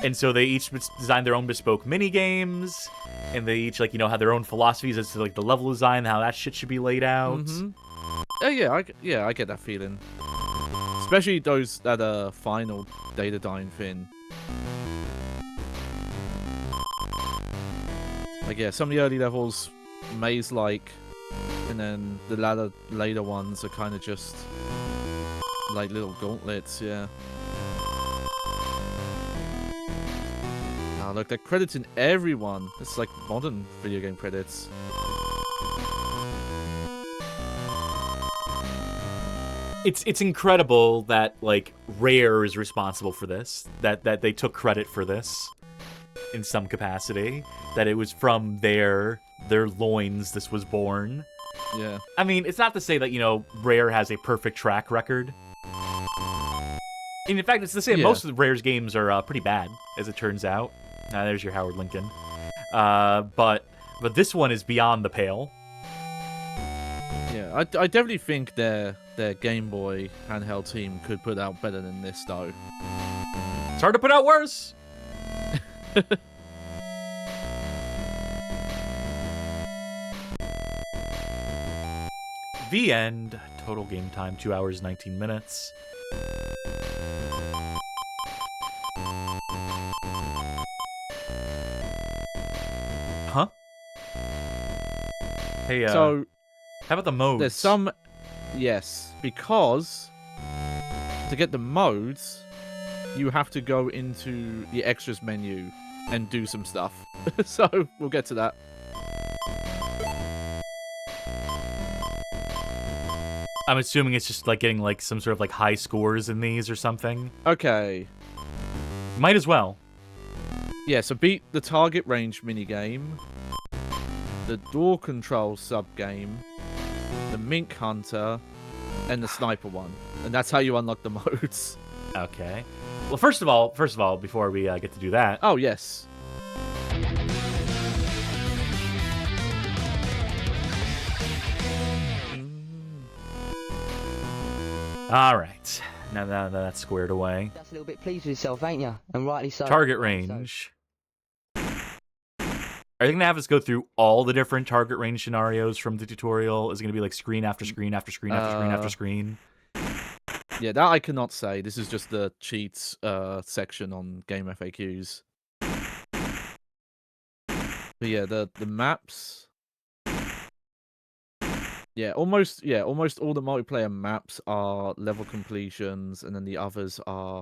And so they each designed their own bespoke mini games, and they each, like, you know, had their own philosophies as to, like, the level design, how that shit should be laid out. Oh yeah, I get that feeling. Especially those that final Datadyne thing. Like, yeah, some of the early levels maze-like, and then the later ones are kind of just like little gauntlets. Yeah. Oh, look, they're crediting everyone. It's like modern video game credits. It's incredible that, like, Rare is responsible for this, that they took credit for this in some capacity, that it was from their loins this was born. Yeah. I mean, it's not to say that, you know, Rare has a perfect track record. And in fact, it's to say most of Rare's games are pretty bad, as it turns out. There's your Howard Lincoln. But this one is beyond the pale. Yeah, I definitely think their Game Boy handheld team could put out better than this, though. It's hard to put out worse. The end. Total game time, 2 hours, 19 minutes. Huh? Hey, So, how about the modes? there's some Yes, because to get the modes, you have to go into the extras menu and do some stuff. So we'll get to that. I'm assuming it's just like getting like some sort of like high scores in these or something. Okay. Might as well. Yeah, so beat the target range minigame, the door control sub-game, the mink hunter, and the sniper one. And that's how you unlock the modes. Okay. Well, first of all, before we get to do that, Oh, yes. all right. Now that that's squared away. That's a little bit pleased with yourself, ain't you? And rightly so. Target Rightly so. range. Are you going to have us go through all the different target range scenarios from the tutorial? Is it going to be like screen after screen after screen after screen after screen? Yeah, that I cannot say. This is just the cheats section on Game FAQs. But yeah, the maps. Yeah, almost all the multiplayer maps are level completions, and then the others are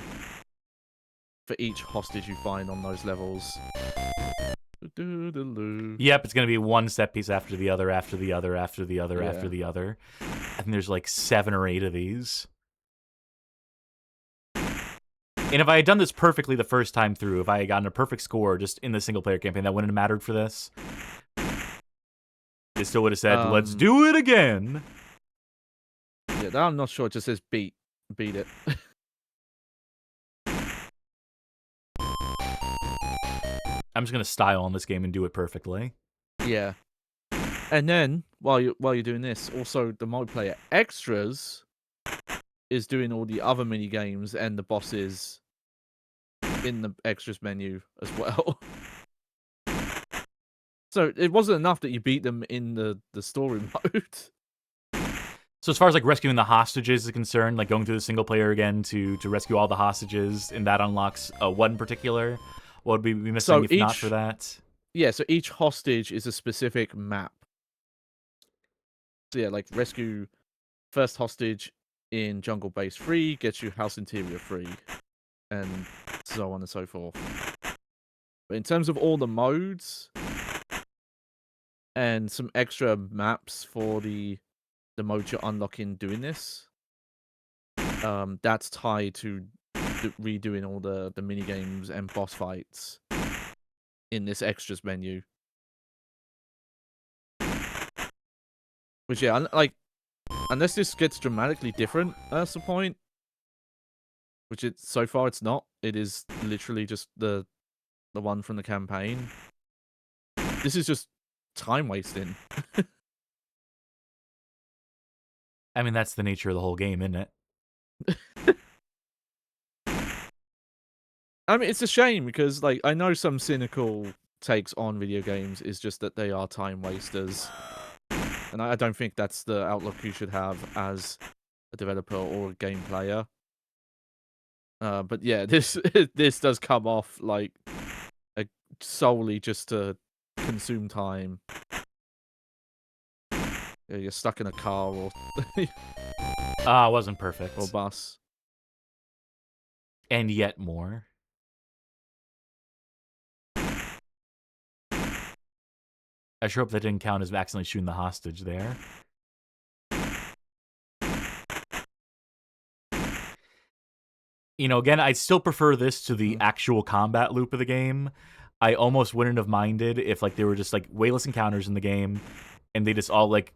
for each hostage you find on those levels. Yep, it's going to be one set piece after the other, after the other, after the other, Yeah. after the other. I think there's like 7 or 8 of these. And if I had done this perfectly the first time through, if I had gotten a perfect score just in the single-player campaign, that wouldn't have mattered for this. It still would have said, let's do it again. Yeah, that I'm not sure. It just says beat it. I'm just going to style on this game and do it perfectly. Yeah. And then while you're doing this, also the multiplayer extras is doing all the other mini games and the bosses in the extras menu as well. So it wasn't enough that you beat them in the story mode. So as far as like rescuing the hostages is concerned, like going through the single player again to rescue all the hostages, and that unlocks one in particular, what would we be missing if not for that? Yeah, so each hostage is a specific map. So yeah, like rescue first hostage in Jungle Base 3 gets you House Interior 3, and so on and so forth. But in terms of all the modes and some extra maps for the modes you're unlocking doing this, that's tied to redoing all the mini games and boss fights in this extras menu. Which yeah, like unless this gets dramatically different at some point, which so far it's not. It is literally just the one from the campaign. This is just time wasting. I mean, that's the nature of the whole game, isn't it? I mean, it's a shame because, like, I know some cynical takes on video games is just that they are time wasters. And I don't think that's the outlook you should have as a developer or a game player. But yeah, this does come off like solely just to consume time. Yeah, you're stuck in a car or It wasn't perfect. or bus. And yet more. I sure hope that didn't count as accidentally shooting the hostage there. You know, again, I still prefer this to the actual combat loop of the game. I almost wouldn't have minded if like there were just like wayless encounters in the game and they just all like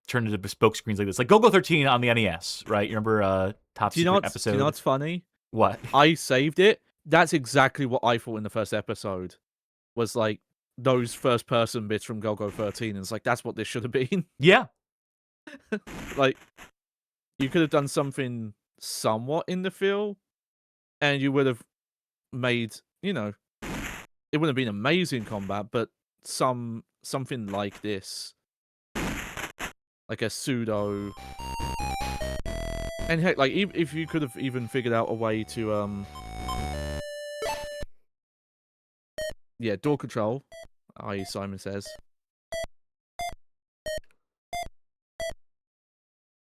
turned into bespoke screens like this. Like Go-Go 13 on the NES, right? You remember Top Secret episode? Do you know what's funny? What? I saved it. That's exactly what I thought in the first episode. Was like those first person bits from Go-Go 13. And it's like, that's what this should have been. Yeah. Like, you could have done something somewhat in the feel, and you would have made, you know, it wouldn't have been amazing combat, but something like this. Like a pseudo. And heck, like, if you could have even figured out a way to, yeah, door control, i.e. Simon says.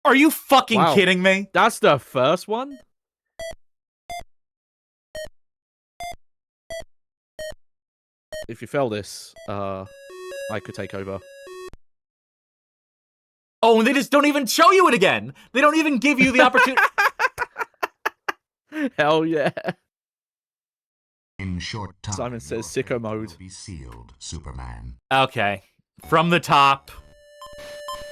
Are you fucking Wow. kidding me? That's the first one? If you fail this, I could take over. Oh, and they just don't even show you it again. They don't even give you the opportunity. Hell yeah. In short time, Simon says your sicko fate mode. will be sealed, Superman. Okay. From the top.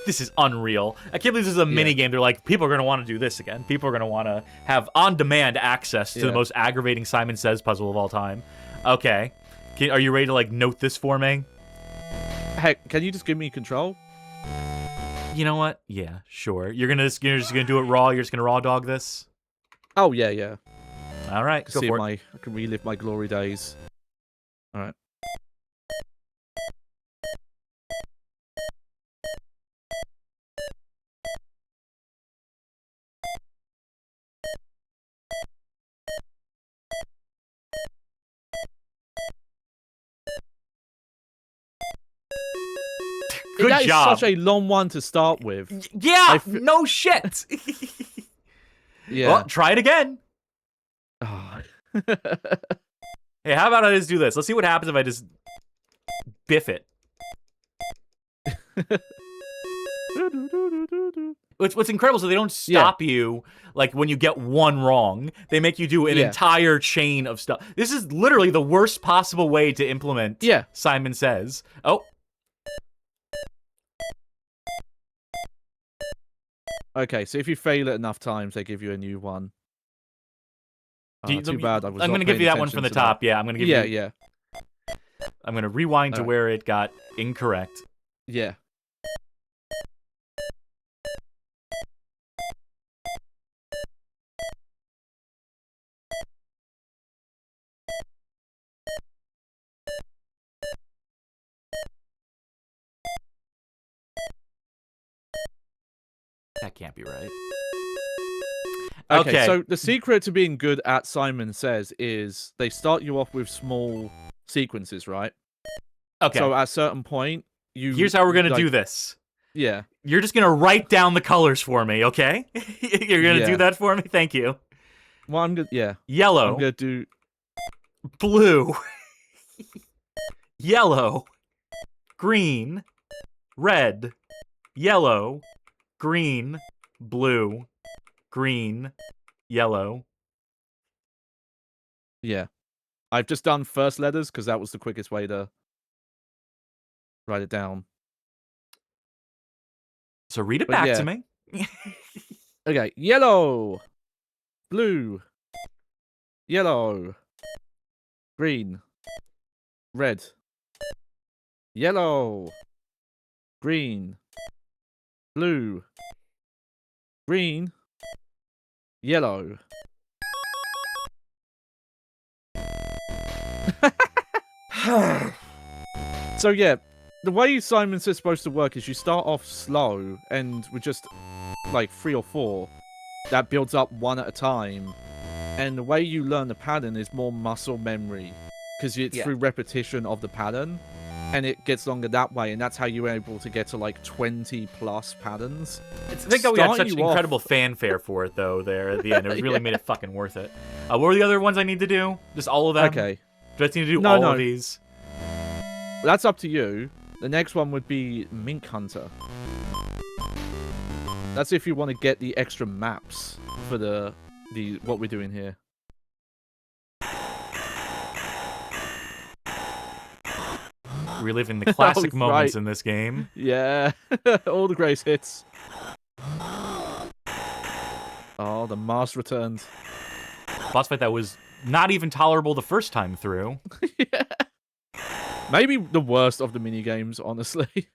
This is unreal. I can't believe this is a mini game. They're like, people are going to want to do this again. People are going to want to have on-demand access to the most aggravating Simon Says puzzle of all time. Okay. Are you ready to, like, note this for me? Heck, can you just give me control? You know what? Yeah, sure. You're just gonna do it raw? You're just gonna raw dog this? Oh, yeah, yeah. All right, go See for if it. I can relive my glory days. All right. Good that job. Is such a long one to start with. Yeah, no shit. Yeah. Well, try it again. Oh. Hey, how about I just do this? Let's see what happens if I just biff it. What's incredible, so they don't stop you, like, when you get one wrong. They make you do an entire chain of stuff. This is literally the worst possible way to implement Simon Says. Oh. Okay, so if you fail it enough times, they give you a new one. Too bad I was I'm going to give you that one from the top. Yeah, I'm going to give you... Yeah. I'm going to rewind to where it got incorrect. Yeah. That can't be right. Okay, so the secret to being good at Simon Says is they start you off with small sequences, right? Okay. So at a certain point, Here's how we're going to do this. Yeah. You're just going to write down the colors for me, okay? You're going to do that for me? Thank you. Well, I'm good. Yeah. Yellow. I'm going to do... Blue. Yellow. Green. Red. Yellow. Green. Blue. Green. Yellow. Yeah. I've just done first letters because that was the quickest way to write it down. So read it back to me. Okay. Yellow. Blue. Yellow. Green. Red. Yellow. Green. Blue. Green. Yellow. So yeah, the way Simon Says supposed to work is you start off slow and with just like 3 or 4 that builds up one at a time, and the way you learn the pattern is more muscle memory because it's through repetition of the pattern, and it gets longer that way, and that's how you're able to get to like 20 plus patterns. I think that we had such incredible fanfare for it though there at the end. It really made it fucking worth it. What were the other ones I need to do? Just all of them? Okay. Do I need to do all of these? That's up to you. The next one would be Mink Hunter. That's if you want to get the extra maps for the what we're doing here. Reliving the classic moments in this game. Yeah, all the grace hits. Oh, the mask returned. Boss fight that was not even tolerable the first time through. Yeah. Maybe the worst of the mini games, honestly.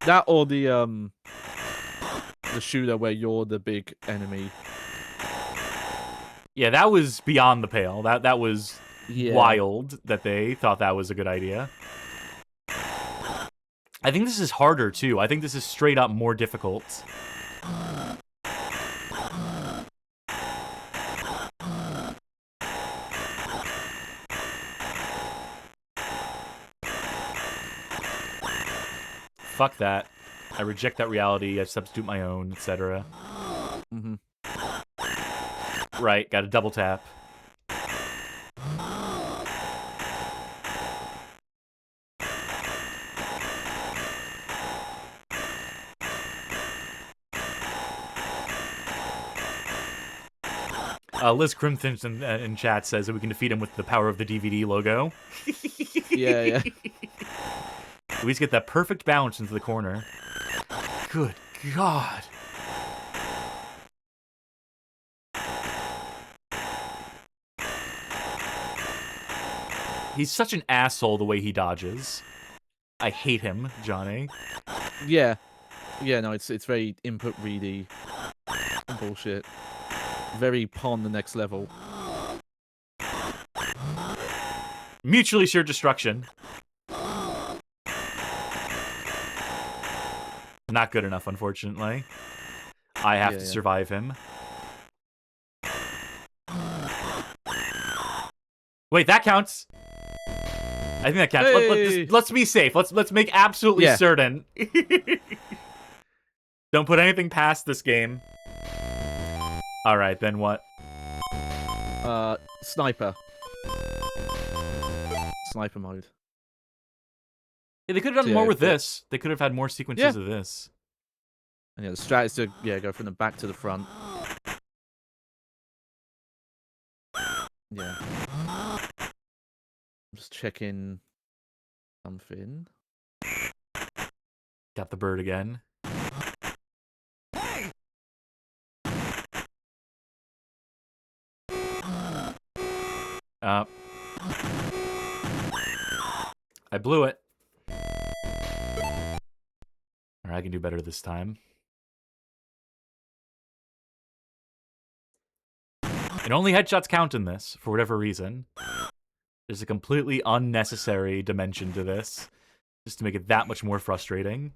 That or the shooter where you're the big enemy. Yeah, that was beyond the pale. That was wild that they thought that was a good idea. I think this is harder too. I think this is straight up more difficult. Fuck that. I reject that reality. I substitute my own, etc. Mm-hmm. Right, got a double tap. Liz Crimson in chat says that we can defeat him with the power of the DVD logo. Yeah. At least get that perfect bounce into the corner. Good God. He's such an asshole the way he dodges. I hate him, Johnny. Yeah. Yeah, no, it's very input ready bullshit. Very pawn the next level. Mutually assured destruction. Not good enough, unfortunately. I have to survive him. Wait, that counts. I think that counts. Hey! Let's be safe. Let's make absolutely certain. Don't put anything past this game. All right, then what? Sniper. Sniper mode. Yeah, they could have done more with this. They could have had more sequences of this. And yeah, the strat is to go from the back to the front. Yeah. I'm just checking something. Got the bird again. I blew it. Alright, I can do better this time. And only headshots count in this, for whatever reason. There's a completely unnecessary dimension to this, just to make it that much more frustrating.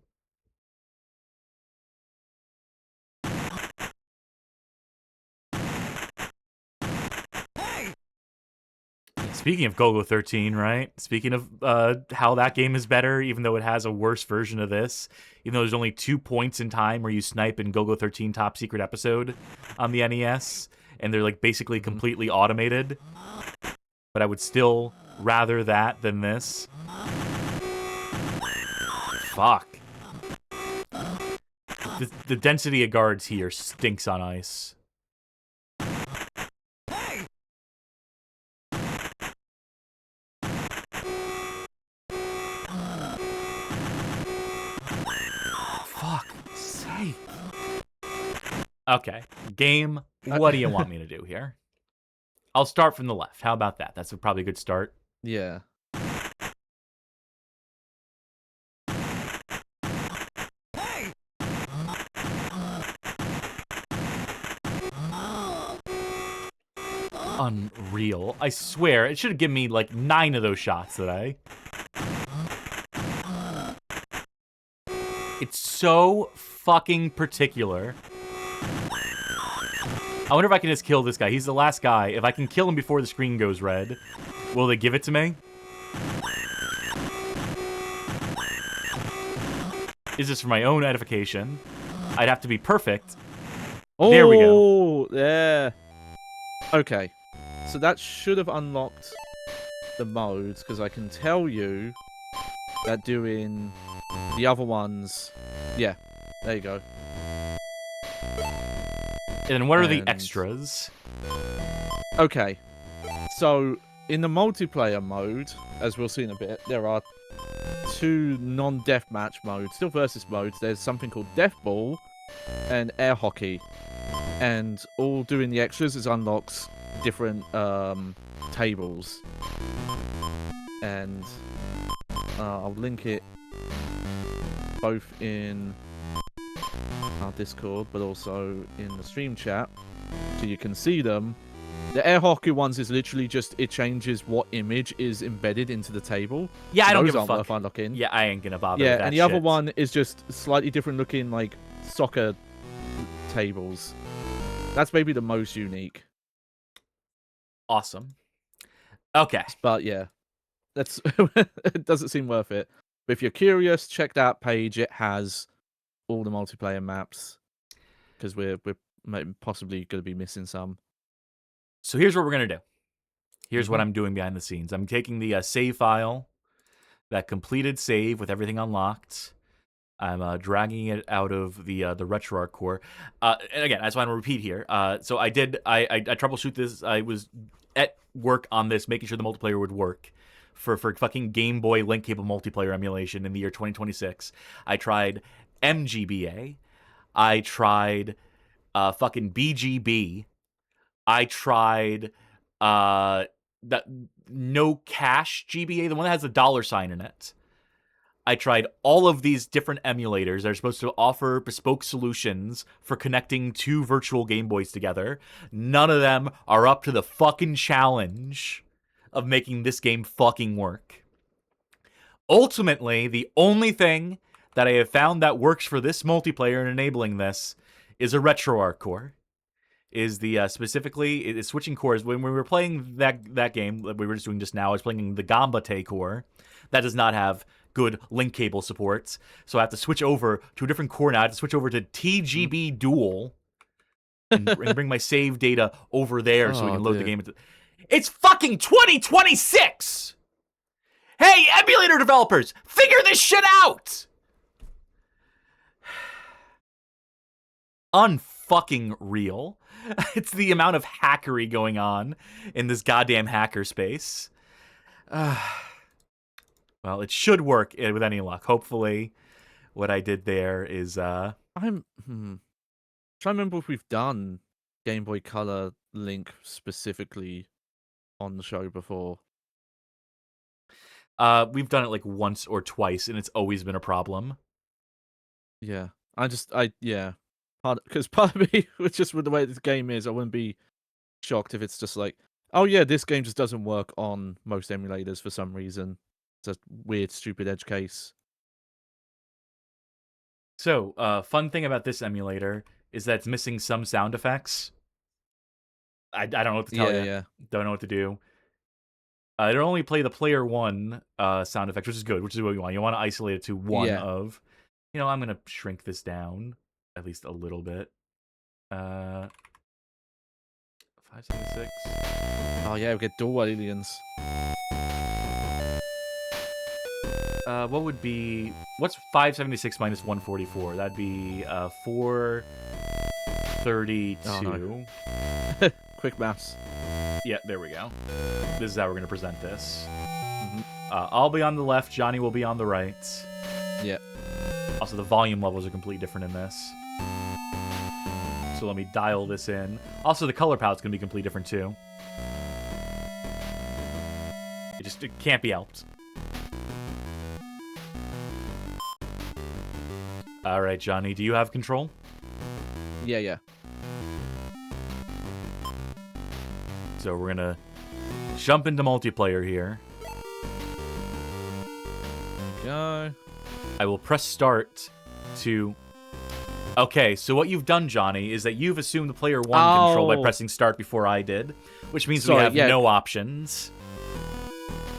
Speaking of Golgo 13, right? Speaking of how that game is better, even though it has a worse version of this, even though there's only 2 points in time where you snipe in Golgo 13 Top Secret Episode on the NES, and they're like basically completely automated. But I would still rather that than this. Fuck. The density of guards here stinks on ice. Fuck's sake. Okay, game, what do you want me to do here? I'll start from the left. How about that? That's probably a good start. Yeah. Unreal. I swear, it should have given me like 9 of those shots today. It's so fucking particular. I wonder if I can just kill this guy. He's the last guy. If I can kill him before the screen goes red, will they give it to me? Is this for my own edification? I'd have to be perfect. Oh, there we go. Yeah. Okay. So that should have unlocked the modes, because I can tell you that doing the other ones... Yeah, there you go. And what are the extras? Okay. So, in the multiplayer mode, as we'll see in a bit, there are 2 non-deathmatch modes, still versus modes. There's something called Death Ball and Air Hockey. And all doing the extras is unlocks different tables. And I'll link it both in our Discord, but also in the stream chat, so you can see them. The air hockey ones is literally just, it changes what image is embedded into the table. Yeah, I don't Those give a aren't fuck. worth unlocking. Yeah, I ain't gonna bother with Yeah, that and the shit. other one is just slightly different looking, like, soccer tables. That's maybe the most unique. Awesome. Okay. But yeah, that's it doesn't seem worth it. But if you're curious, check that page. It has all the multiplayer maps because we're possibly going to be missing some. So here's what we're going to do. Here's what I'm doing behind the scenes. I'm taking the save file, that completed save with everything unlocked. I'm dragging it out of the RetroArch core. And again, I just want to repeat here. So I troubleshoot this. I was at work on this, making sure the multiplayer would work for fucking Game Boy link cable multiplayer emulation in the year 2026. I tried MGBA. I tried fucking BGB. I tried that no cache GBA, the one that has a $sign in it. I tried all of these different emulators that are supposed to offer bespoke solutions for connecting two virtual Game Boys together. None of them are up to the fucking challenge of making this game fucking work. Ultimately, the only thing that I have found that works for this multiplayer and enabling this is a RetroArch core. Is the specifically switching cores. When we were playing that game that we were just doing just now, I was playing the Gambate core. That does not have good link cable supports, so I have to switch over to a different core now. I have to switch over to TGB Dual and bring my save data over there so we can load the game. It's fucking 2026! Hey, emulator developers, figure this shit out! Unfucking real. It's the amount of hackery going on in this goddamn hacker space. Well, it should work with any luck. Hopefully, what I did there is I'm trying to remember if we've done Game Boy Color Link specifically on the show before. We've done it like once or twice, and it's always been a problem. Yeah, because part of me, just with the way this game is, I wouldn't be shocked if it's just like, oh yeah, this game just doesn't work on most emulators for some reason. It's a weird, stupid edge case. So, fun thing about this emulator is that it's missing some sound effects. I don't know what to tell you. Yeah. Don't know what to do. It'll only play the player one sound effects, which is good, which is what you want. You want to isolate it to one of. I'm going to shrink this down at least a little bit. 576. Oh yeah, we get dual aliens. What's 576 minus 144? That'd be 432. Oh, no. Quick maths. Yeah, there we go. This is how we're going to present this. I'll be on the left, Johnny will be on the right. Yeah. Also, the volume levels are completely different in this. So let me dial this in. Also, the color palette's going to be completely different, too. It can't be helped. All right, Johnny, do you have control? Yeah. So we're going to jump into multiplayer here. Go. I will press start to... Okay, so what you've done, Johnny, is that you've assumed the player one control by pressing start before I did, which means we have no options.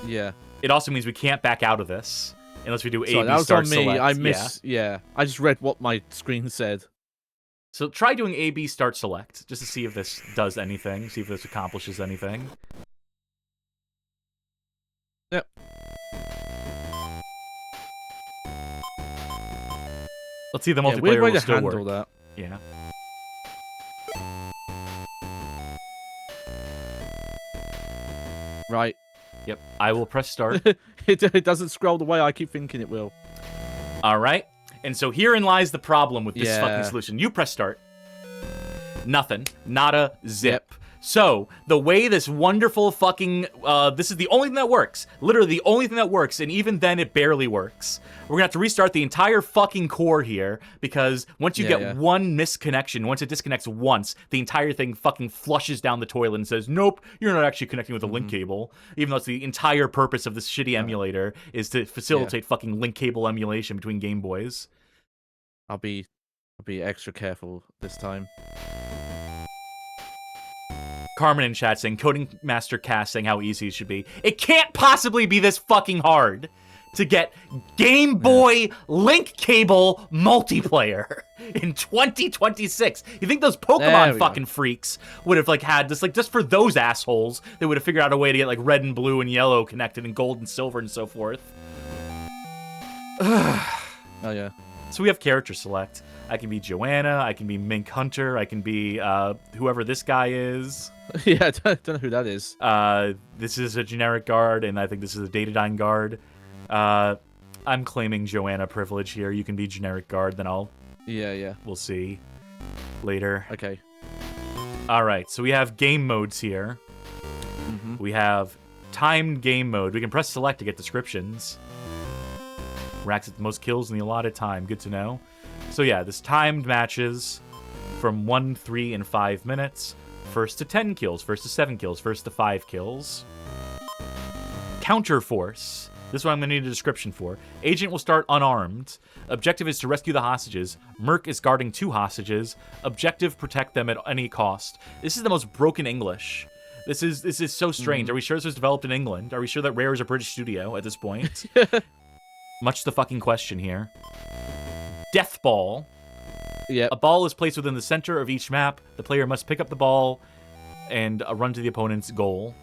Yeah. It also means we can't back out of this unless we do A, Sorry, B, that was start, on me. select. I missed. Yeah. I just read what my screen said. So try doing A, B, start, select, just to see if this does anything, see if this accomplishes anything. Yep. Let's see if the multiplayer weird way will to still handle work. that. Yeah. Right. Yep. I will press start. It doesn't scroll the way I keep thinking it will. All right. And so herein lies the problem with this fucking solution. You press start. Nothing. Nada. Zip. Yep. So, the way this wonderful fucking... this is the only thing that works. Literally the only thing that works, and even then it barely works. We're gonna have to restart the entire fucking core here, because once you get one misconnection, once it disconnects once, the entire thing fucking flushes down the toilet and says, nope, you're not actually connecting with a link cable. Even though it's the entire purpose of this shitty emulator is to facilitate fucking link cable emulation between Game Boys. I'll be extra careful this time. Carmen in chat saying, Coding Master Cast saying how easy it should be. It can't possibly be this fucking hard to get Game Boy link cable multiplayer in 2026. You think those Pokemon fucking freaks would have like had this, like, just for those assholes, they would have figured out a way to get like red and blue and yellow connected and gold and silver and so forth. Oh yeah. So we have character select. I can be Joanna, I can be Mink Hunter, I can be whoever this guy is. Yeah, I don't know who that is. This is a generic guard, and I think this is a Datadyne guard. I'm claiming Joanna privilege here. You can be generic guard, then we'll see later. Okay. All right, so we have game modes here. We have timed game mode. We can press select to get descriptions. Racks at the most kills in the allotted time. Good to know. So yeah, this timed matches from 1, 3, and 5 minutes. First to 10 kills, first to 7 kills, first to 5 kills. Counter Force. This one I'm going to need a description for. Agent will start unarmed. Objective is to rescue the hostages. Merc is guarding 2 hostages. Objective, protect them at any cost. This is the most broken English. This is so strange. Are we sure this was developed in England? Are we sure that Rare is a British studio at this point? Much the fucking question here. Death Ball. Yep. A ball is placed within the center of each map. The player must pick up the ball and run to the opponent's goal.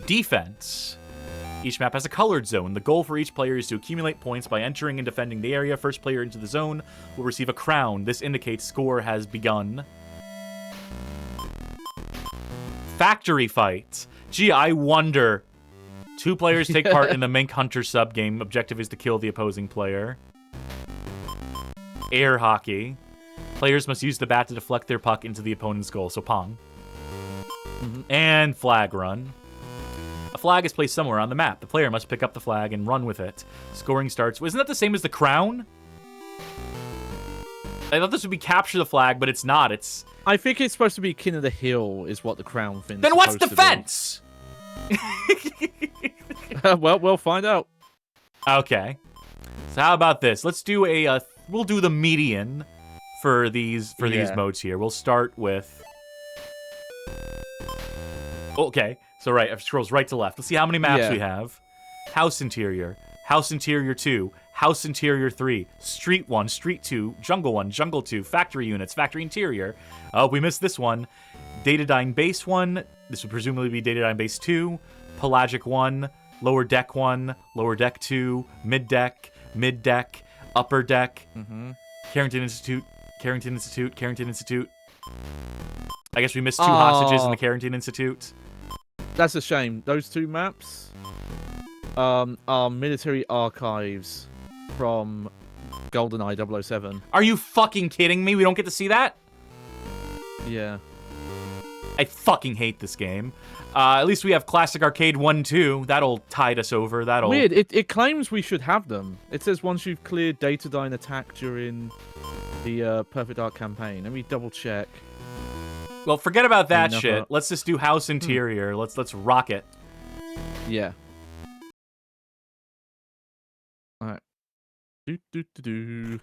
Defense. Each map has a colored zone. The goal for each player is to accumulate points by entering and defending the area. First player into the zone will receive a crown. This indicates score has begun. Factory Fight. Gee, I wonder. 2 players take part in the Mink Hunter subgame. Objective is to kill the opposing player. Air Hockey. Players must use the bat to deflect their puck into the opponent's goal, so pong. And Flag Run. A flag is placed somewhere on the map. The player must pick up the flag and run with it. Scoring starts... Isn't that the same as the crown? I thought this would be capture the flag, but it's not. It's... I think it's supposed to be King of the Hill is what the crown thing. Then what's defense? Well, we'll find out. Okay. So how about this? Let's do a... we'll do the median for these modes here. We'll start with... Okay. So right, it scrolls right to left. Let's see how many maps we have. House Interior. House Interior 2. House Interior 3. Street 1. Street 2. Jungle 1. Jungle 2. Factory Units. Factory Interior. Oh, we missed this one. Datadyne Base 1. This would presumably be Datadyne Base 2. Pelagic 1. Lower Deck 1. Lower Deck 2. Mid Deck. Mid Deck. Upper Deck. Carrington Institute. Carrington Institute. Carrington Institute. I guess we missed 2 hostages in the Carrington Institute. That's a shame. Those 2 maps are military archives from GoldenEye 007. Are you fucking kidding me? We don't get to see that? Yeah. I fucking hate this game. At least we have Classic Arcade 1, 2. That'll tide us over. That'll... Weird. It claims we should have them. It says once you've cleared Datadyne attack during the Perfect Dark campaign. Let me double check. Well, forget about that shit. Let's just do House Interior. Let's rock it. Yeah. All right. Do.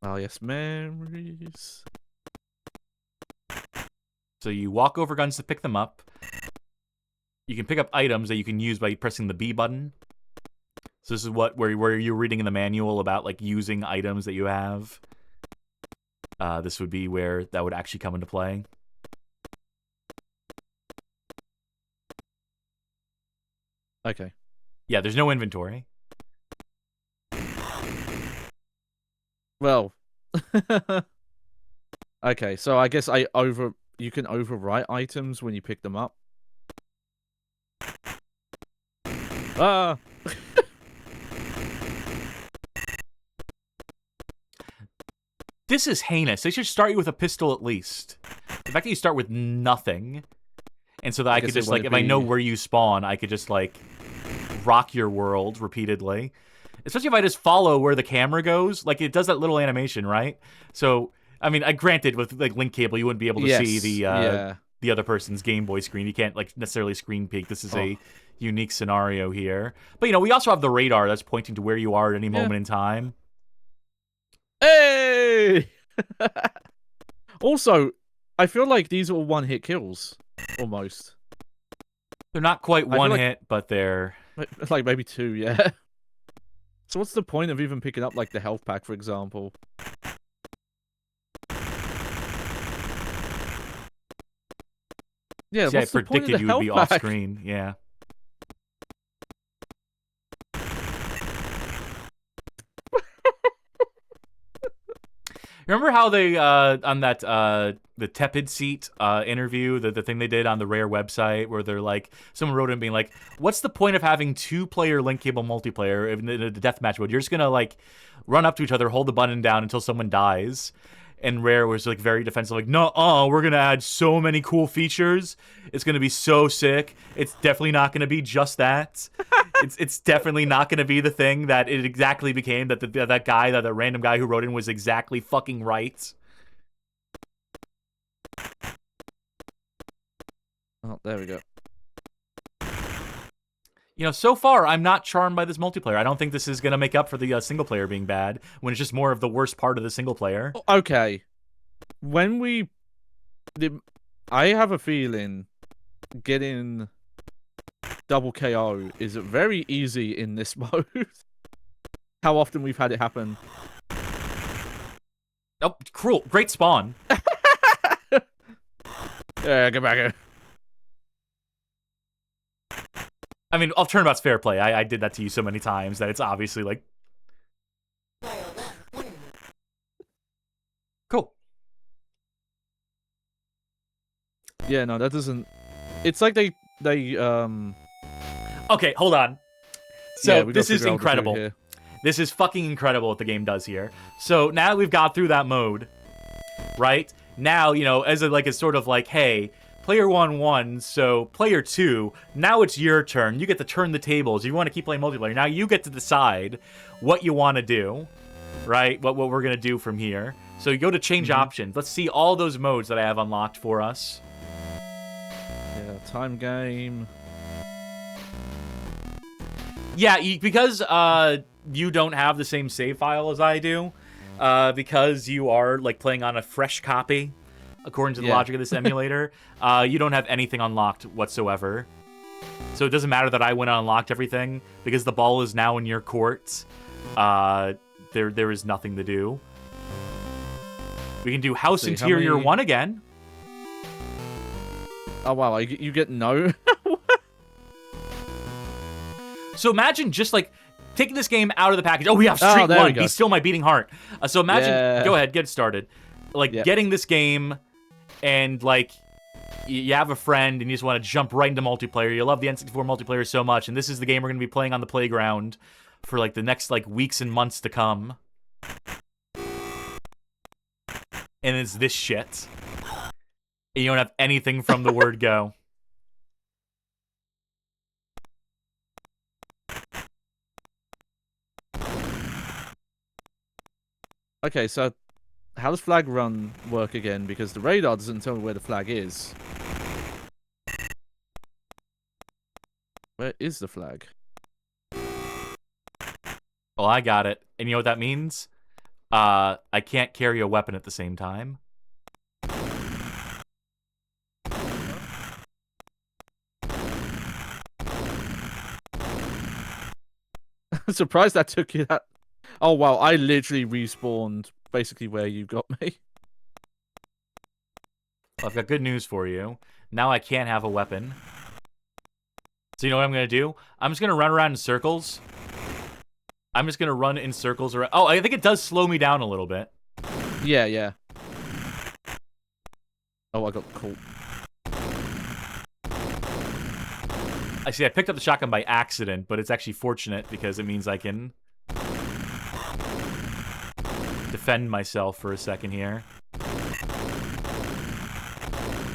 Oh yes, memories. So you walk over guns to pick them up. You can pick up items that you can use by pressing the B button. So this is where you're reading in the manual about like using items that you have. This would be where that would actually come into play. Okay. Yeah, there's no inventory. Well. Okay, so I guess you can overwrite items when you pick them up. Ah. This is heinous. They should start you with a pistol at least. The fact that you start with nothing, and so that I could just like, if I know where you spawn, I could just like rock your world repeatedly. Especially if I just follow where the camera goes, like it does that little animation, right? So, I mean, granted, with like link cable, you wouldn't be able to see the other person's Game Boy screen. You can't like necessarily screen peek. This is a unique scenario here. But you know, we also have the radar that's pointing to where you are at any moment in time. Hey! Also, I feel like these are all one-hit kills, almost. They're not quite I feel one like- hit, but they're... Like maybe 2, yeah. So what's the point of even picking up like the health pack, for example? Yeah, See, I what's the point of predicted the you would be health off pack? screen. Yeah. Remember how they on that the tepid seat interview, the thing they did on the Rare website, where they're like, someone wrote in being like, "What's the point of having 2-player link cable multiplayer in the deathmatch mode? You're just gonna like run up to each other, hold the button down until someone dies." And Rare was like very defensive, like, "No, we're gonna add so many cool features. It's gonna be so sick. It's definitely not gonna be just that. It's definitely not gonna be the thing that it exactly became. That that random guy who wrote in was exactly fucking right." Oh, there we go. You know, so far, I'm not charmed by this multiplayer. I don't think this is going to make up for the single player being bad, when it's just more of the worst part of the single player. Okay. I have a feeling getting double KO is very easy in this mode. How often we've had it happen. Oh, cruel. Great spawn. Yeah, get back here. I mean, turnabout's fair play. I did that to you so many times that it's obviously like... Cool. Yeah, no, that doesn't... It's like they Okay, hold on. So, yeah, we gotta this is figure out what to do incredible. here. This is fucking incredible what the game does here. So, now that we've got through that mode, right? Now, you know, as a sort of like, hey, player 1 won, so player 2, now it's your turn. You get to turn the tables. You want to keep playing multiplayer. Now you get to decide what you want to do, right? What we're going to do from here. So you go to change options. Let's see all those modes that I have unlocked for us. Yeah, time game. Yeah, because you don't have the same save file as I do, because you are like playing on a fresh copy, according to the logic of this emulator, you don't have anything unlocked whatsoever. So it doesn't matter that I went and unlocked everything, because the ball is now in your court. There is nothing to do. We can do House See, how Interior many- 1 again. Oh wow, you get no. So imagine just like taking this game out of the package. Oh, we have Street there we 1. go. Be Still My Beating Heart. So imagine, Yeah. go ahead, get it started. Like Yep. getting this game and like you have a friend and you just want to jump right into multiplayer. You love the N64 multiplayer so much, and this is the game we're going to be playing on the playground for like the next like weeks and months to come. And it's this shit. And you don't have anything from the word go. Okay, so how does flag run work again? Because the radar doesn't tell me where the flag is. Where is the flag? Well, I got it. And you know what that means? I can't carry a weapon at the same time. I'm surprised that took you that... Oh wow, I literally respawned basically where you got me. Well, I've got good news for you. Now I can't have a weapon. So you know what I'm going to do? I'm just going to run around in circles. I'm just going to run in circles around... Oh, I think it does slow me down a little bit. Yeah, yeah. Oh, I got caught. I see, I picked up the shotgun by accident, but it's actually fortunate because it means I can defend myself for a second here.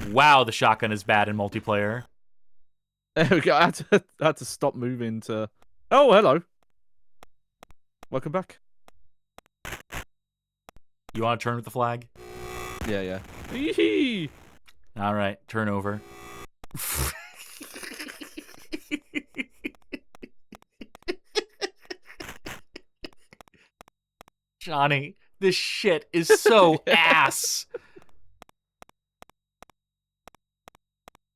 Wow, the shotgun is bad in multiplayer. There we go. I had to stop moving to... Oh, hello. Welcome back. You want to turn with the flag? Yeah, yeah. Yee-hee. All right, turn over. Johnny, this shit is so ass.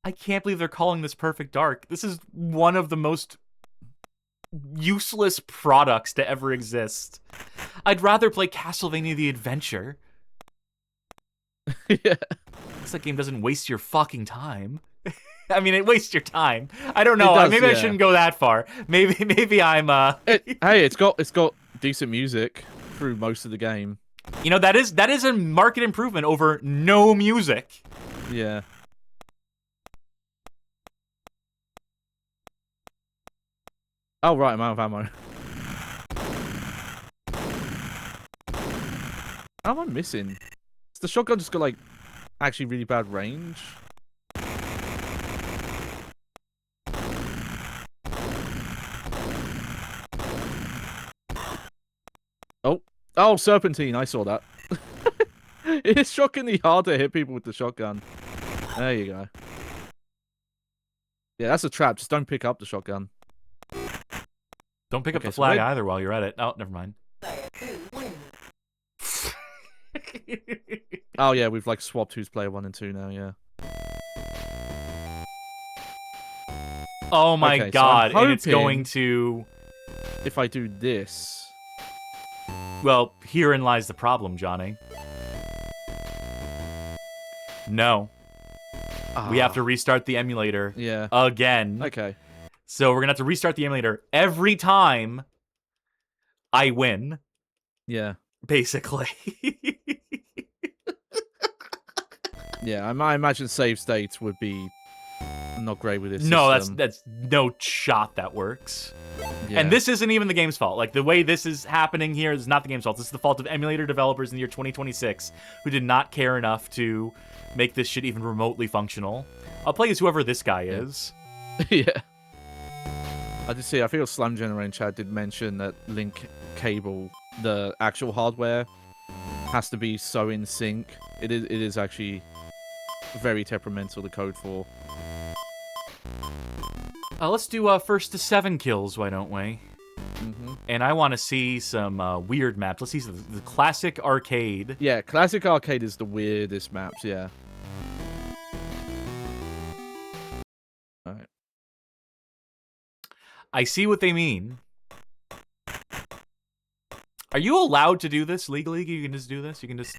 I can't believe they're calling this Perfect Dark. This is one of the most useless products to ever exist. I'd rather play Castlevania The Adventure. Yeah. This game doesn't waste your fucking time. I mean, it wastes your time. I don't know. Does, maybe yeah. I shouldn't go that far. Maybe I'm Hey, it's got decent music through most of the game. You know, that is a marked improvement over no music. Yeah. Oh right, I'm out of ammo. How am I missing? Has the shotgun just got like actually really bad range? Oh, Serpentine, I saw that. It's shockingly hard to hit people with the shotgun. There you go. Yeah, that's a trap. Just don't pick up the shotgun. Don't pick up the so flag either while you're at it. Oh, never mind. Oh yeah, we've like swapped who's player 1 and 2 now, yeah. Oh my Okay, so god, I'm and it's hoping going to... If I do this... Well, herein lies the problem, Johnny. No. We have to restart the emulator Yeah. again. Okay. So we're going to have to restart the emulator every time I win, Yeah. basically. Yeah, I imagine save states would be not great with this No, system. that's no shot that works. Yeah. And this isn't even the game's fault. Like, the way this is happening here is not the game's fault. This is the fault of emulator developers in the year 2026 who did not care enough to make this shit even remotely functional. I'll play as whoever this guy is. Yeah. I did see, I feel Slam Generator Chad did mention that link cable, the actual hardware, has to be so in sync. It is actually very temperamental, the code for. Let's do first to 7 kills, why don't we? Mm-hmm. And I want to see some weird maps. Let's see the classic arcade. Yeah, classic arcade is the weirdest maps, yeah. Alright. I see what they mean. Are you allowed to do this legally? You can just do this? You can just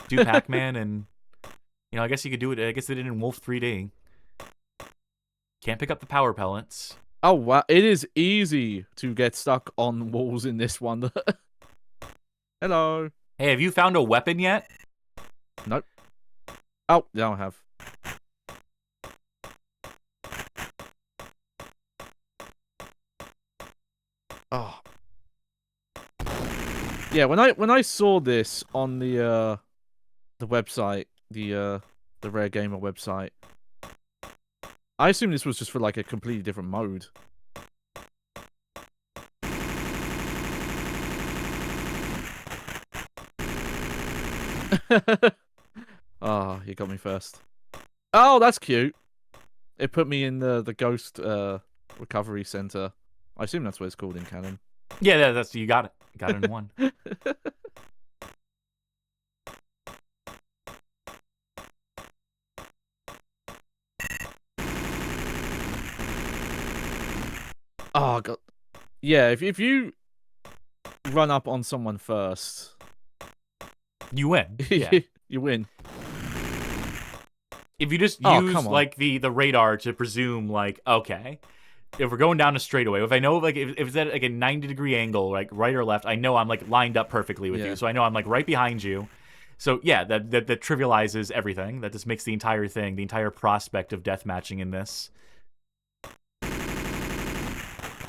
do Pac-Man and... You know, I guess you could do it. I guess they did it in Wolf 3D. Can't pick up the power pellets. Oh, wow. It is easy to get stuck on walls in this one. Hello. Hey, have you found a weapon yet? Nope. Oh, yeah, I have. Oh. Yeah, when I saw this on the website, the Rare Gamer website, I assumed this was just for like a completely different mode. Oh, you got me first. Oh, that's cute. It put me in the ghost recovery center. I assume that's what it's called in canon. Yeah, that's you got it. Got it in one. Oh god. Yeah, if you run up on someone first, You win. Yeah. you win. If you just Oh, use come on. like the radar to presume like, okay, if we're going down a straightaway, if I know like if it's at like a 90-degree angle, like right or left, I know I'm like lined up perfectly with Yeah. you. So I know I'm like right behind you. So yeah, that trivializes everything. That just makes the entire thing, the entire prospect of death matching in this.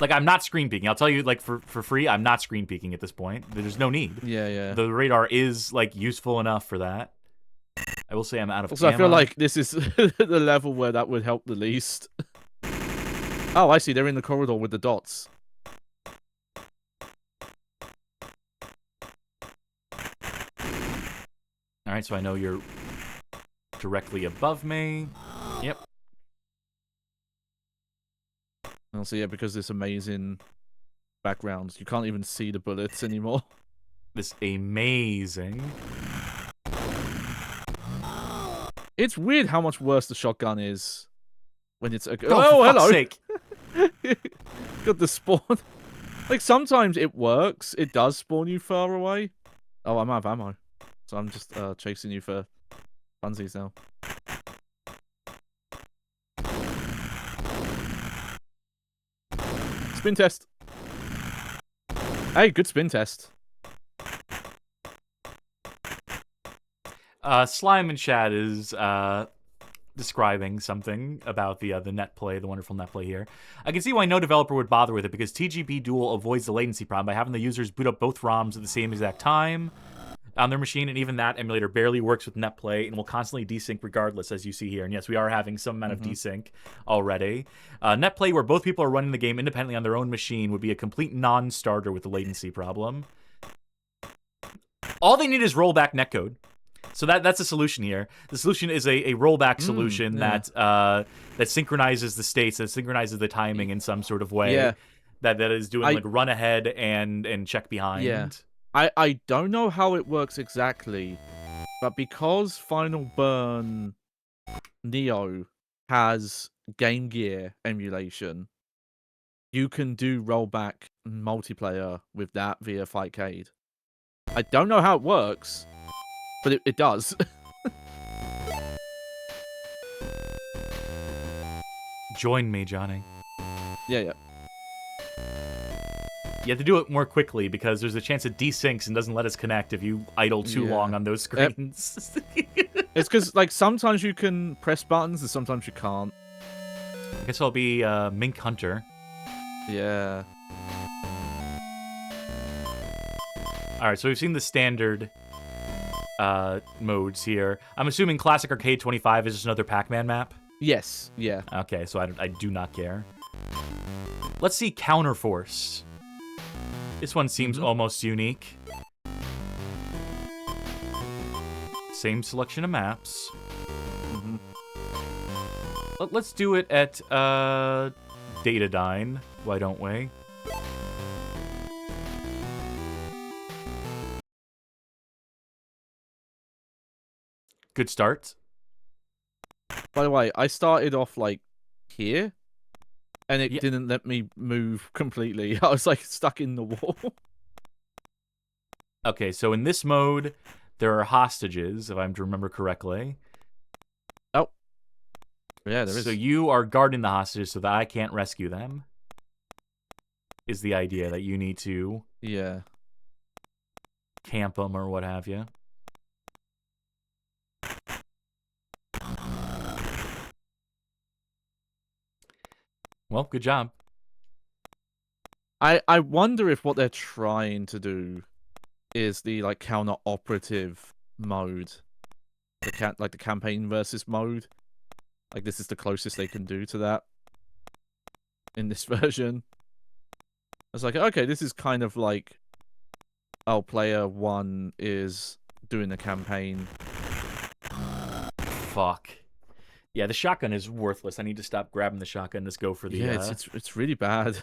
Like, I'm not screen peeking. I'll tell you, like, for free, I'm not screen peeking at this point. There's no need. Yeah, yeah. The radar is, like, useful enough for that. I will say I'm out of Also, I feel ammo. like this is the level where that would help the least. Oh, I see. They're in the corridor with the dots. Alright, so I know you're directly above me. Yep. And also, yeah, because this amazing background, you can't even see the bullets anymore. This amazing. It's weird how much worse the shotgun is when it's a... For Oh, fuck's hello! sake. Got the spawn. Like, sometimes it works. It does spawn you far away. Oh, I'm out of ammo. So I'm just chasing you for funsies now. Spin test. Hey, good spin test. Slime in chat is describing something about the net play, the wonderful net play here. I can see why no developer would bother with it, because TGP Dual avoids the latency problem by having the users boot up both ROMs at the same exact time on their machine, and even that emulator barely works with net play and will constantly desync regardless, as you see here. And yes, we are having some amount of desync already. Net play, where both people are running the game independently on their own machine, would be a complete non-starter with the latency problem. All they need is rollback netcode. So that's a solution here. The solution is a rollback solution that synchronizes the states, that synchronizes the timing in some sort of way. Yeah. That is doing like run ahead and check behind. Yeah. I don't know how it works exactly, but because Final Burn Neo has Game Gear emulation, you can do rollback multiplayer with that via Fightcade. I don't know how it works, but it does. Join me, Johnny. Yeah. You have to do it more quickly because there's a chance it desyncs and doesn't let us connect if you idle too long on those screens. It's because, like, sometimes you can press buttons and sometimes you can't. I guess I'll be Mink Hunter. Yeah. Alright, so we've seen the standard modes here. I'm assuming Classic Arcade 25 is just another Pac-Man map? Yes, yeah. Okay, so I do not care. Let's see Counterforce. This one seems almost unique. Same selection of maps. Let's do it at Datadyne. Why don't we? Good start. By the way, I started off, like, here, and it didn't let me move completely. I was, like, stuck in the wall. Okay, so in this mode, there are hostages, if I'm to remember correctly. Oh. Yeah, there is. So you are guarding the hostages so that I can't rescue them. Is the idea that you need to... Yeah. Camp them or what have you. Well, good job. I wonder if what they're trying to do is the, like, counter-operative mode. Like the campaign versus mode. Like, this is the closest they can do to that in this version. It's like, okay, this is kind of like, oh, player 1 is doing the campaign. Fuck. Yeah, the shotgun is worthless. I need to stop grabbing the shotgun. Just go for the... Yeah, it's really bad.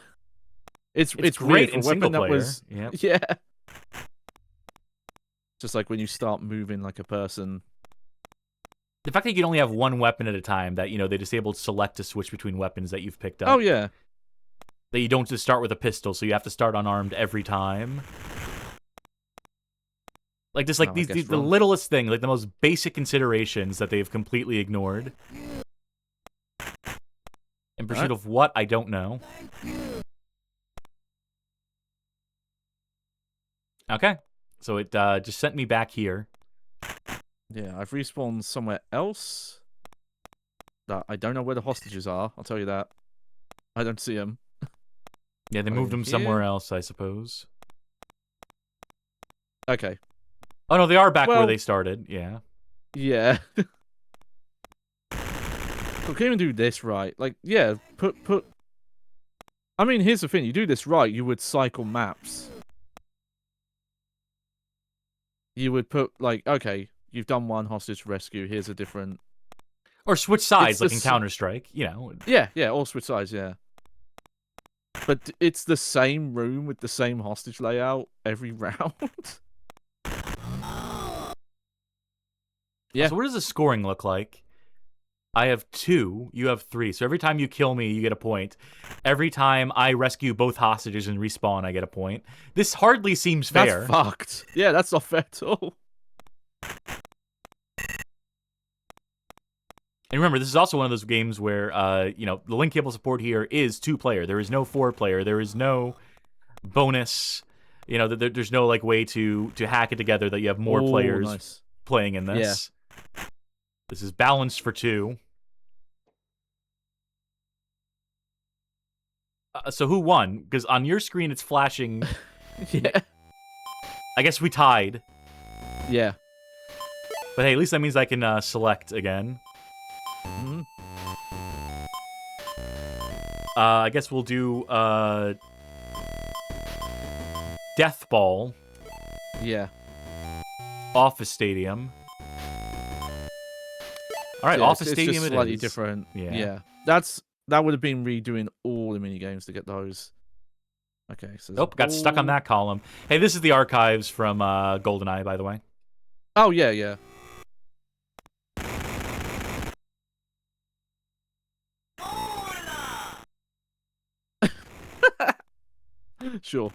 It's great weird. in A weapon single that player. was... Yep. Yeah. Just like when you start moving like a person. The fact that you can only have one weapon at a time, that, you know, they disabled select to switch between weapons that you've picked up. Oh, yeah. That you don't just start with a pistol, so you have to start unarmed every time. Like, just like the littlest thing, like the most basic considerations that they've completely ignored. In pursuit of what, I don't know. Okay. So it just sent me back here. Yeah, I've respawned somewhere else. That I don't know where the hostages are, I'll tell you that. I don't see them. Yeah, they moved them somewhere else, I suppose. Okay. Oh, no, they are back where they started, yeah. Yeah. We can't even do this right. Like, yeah, put... I mean, here's the thing. You do this right, you would cycle maps. You would put, like, okay, you've done one hostage rescue, here's a different... Or switch sides, like in Counter-Strike, you know. Yeah, or switch sides, yeah. But it's the same room with the same hostage layout every round. Yeah. So what does the scoring look like? I have 2. You have 3. So every time you kill me, you get a point. Every time I rescue both hostages and respawn, I get a point. This hardly seems fair. That's fucked. Yeah, that's not fair at all. And remember, this is also one of those games where, you know, the link cable support here is 2-player. There is no 4-player. There is no bonus. You know, there's no like way to hack it together that you have more players playing in this. Yeah. This is balanced for 2. So who won? Because on your screen it's flashing. Yeah. I guess we tied. Yeah. But hey, at least that means I can select again. Mm-hmm. I guess we'll do Death Ball. Yeah. Office Stadium. All right, yeah, Office it's Stadium. Just it slightly is. different. Yeah. That would have been redoing all the mini games to get those. Okay. So nope, got stuck on that column. Hey, this is the archives from GoldenEye, by the way. Oh yeah, yeah. Sure.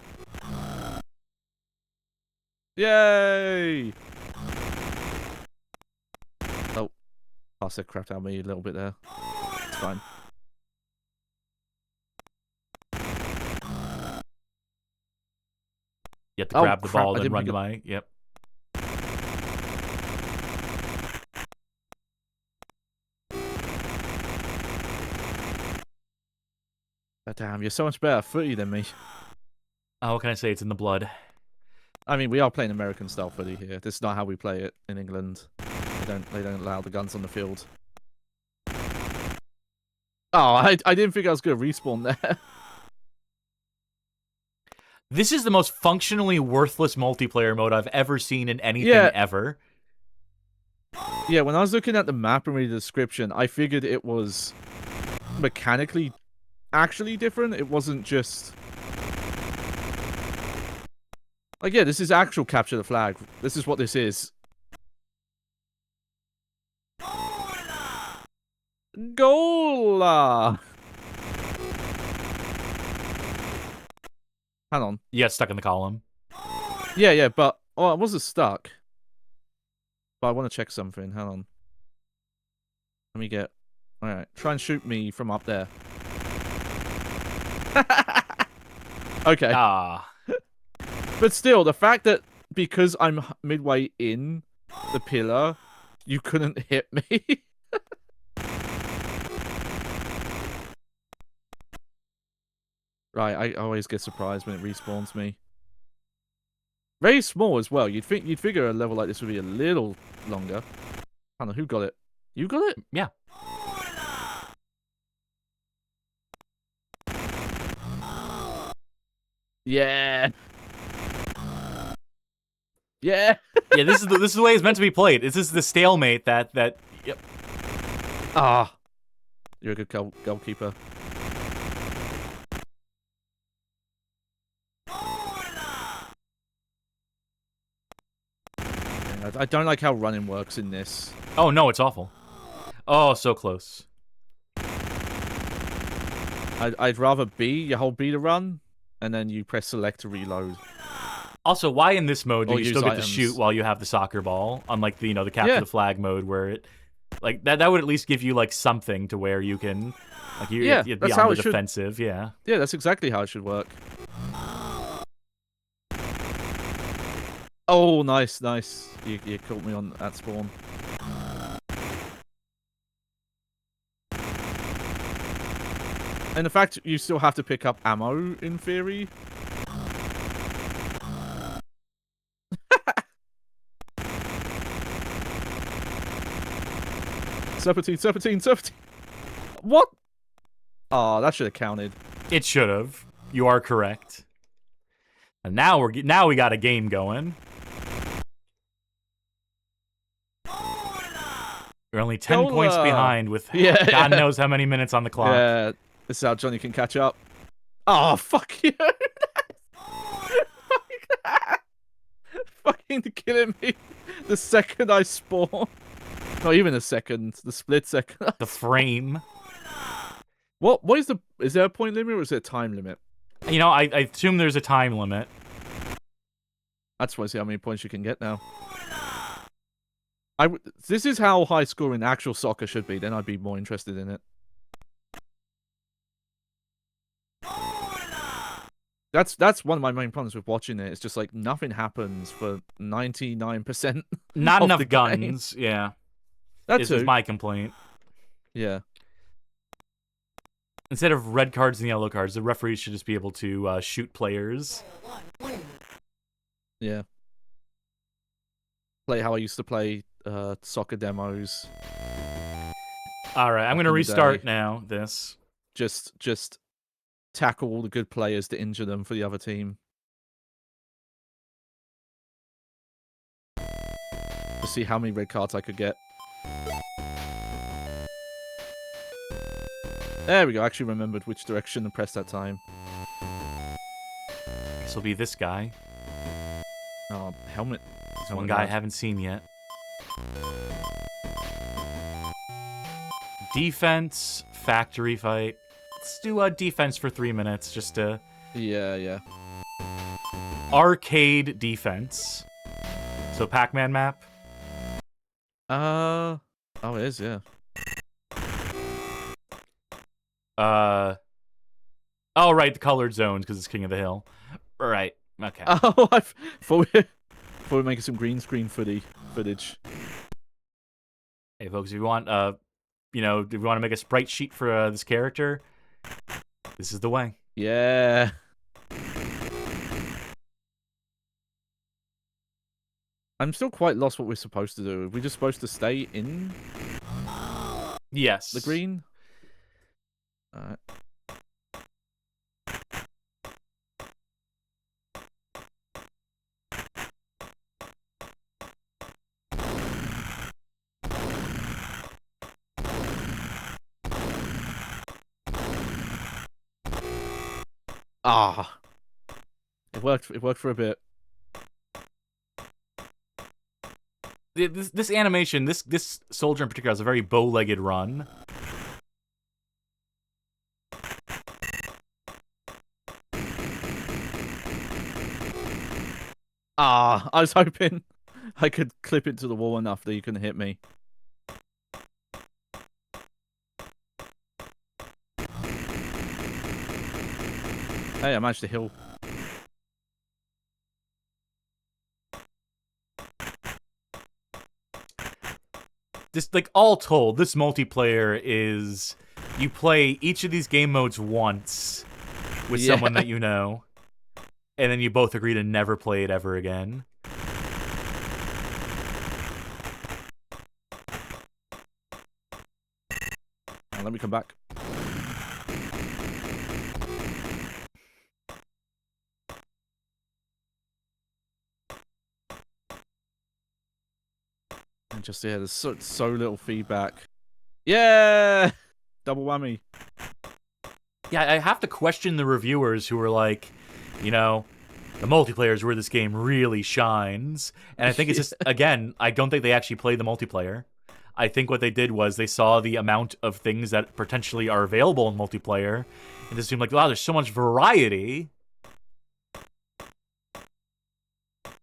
Yay! Oh, passed the crap out of me a little bit there. It's fine. You have to grab the ball and run to my... Yep. Oh, damn, you're so much better at footy than me. Oh, what can I say? It's in the blood. I mean, we are playing American style footy here. This is not how we play it in England. They don't allow the guns on the field. Oh, I didn't think I was gonna respawn there. This is the most functionally worthless multiplayer mode I've ever seen in anything ever. Yeah, when I was looking at the map and reading the description, I figured it was mechanically actually different. It wasn't just... Like, yeah, this is actual capture the flag. This is what this is. Gola! Hang on. You got stuck in the column. Yeah, yeah, but... Oh, I wasn't stuck. But I want to check something. Hang on. Let me get... Alright, try and shoot me from up there. Okay. Ah. But still, the fact that because I'm midway in the pillar, you couldn't hit me. Right, I always get surprised when it respawns me. Very small as well. You'd figure a level like this would be a little longer. I don't know, who got it? You got it? Yeah. Yeah. Yeah. Yeah, this is the way it's meant to be played. This is the stalemate that yep. Ah. You're a good goalkeeper. I don't like how running works in this. Oh no, it's awful. Oh, so close. I'd rather you hold B to run, and then you press select to reload. Also, why in this mode do Or you use still get items. to shoot while you have the soccer ball? Unlike the the capture the flag mode where it like that would at least give you like something to where you can like you'd be that's on how the it should- defensive, yeah. Yeah, that's exactly how it should work. Oh, nice, nice. You caught me on at spawn. And the fact you still have to pick up ammo, in theory. Serpentine. What? Oh, that should have counted. It should have. You are correct. And now we got a game going. We're only 10 points behind with God knows how many minutes on the clock. Yeah, this is how Johnny can catch up. Oh, fuck you. Fucking killing me the second I spawn. Not even a second. The split second. The frame. What is there a point limit or is there a time limit? You know, I assume there's a time limit. I just want to see how many points you can get now. This is how high scoring actual soccer should be. Then I'd be more interested in it. That's one of my main problems with watching it. It's just like nothing happens for 99%. Not of enough the game. guns. Yeah, That's is my complaint. Yeah. Instead of red cards and yellow cards, the referees should just be able to shoot players. Yeah. Play how I used to play soccer demos. All right, I'm going to restart now. Just tackle all the good players to injure them for the other team. To see how many red cards I could get. There we go. I actually remembered which direction to press that time. This will be this guy. Oh, helmet. There's one guy I haven't seen yet. Defense, factory fight. Let's do a defense for 3 minutes, just to... Yeah. Arcade defense. So Pac-Man map. Oh, it is, yeah. Oh, right, the colored zones, because it's King of the Hill. Right, okay. Oh, I thought we were making some green screen footage. Hey, folks, if you want, if you want to make a sprite sheet for this character, this is the way. Yeah. I'm still quite lost what we're supposed to do. Are we just supposed to stay in? Yes. The green? Alright. Ah. It worked for a bit. This animation, this soldier in particular has a very bow-legged run. Ah, I was hoping I could clip it to the wall enough that you couldn't hit me. Hey, I managed to heal. This, like, all told, this multiplayer is... You play each of these game modes once with someone that you know, and then you both agree to never play it ever again. Let me come back. And just, yeah, there's so little feedback. Yeah! Double whammy. Yeah, I have to question the reviewers who were like, the multiplayer is where this game really shines. And I think it's just, again, I don't think they actually played the multiplayer. I think what they did was they saw the amount of things that potentially are available in multiplayer and just seemed like, wow, there's so much variety.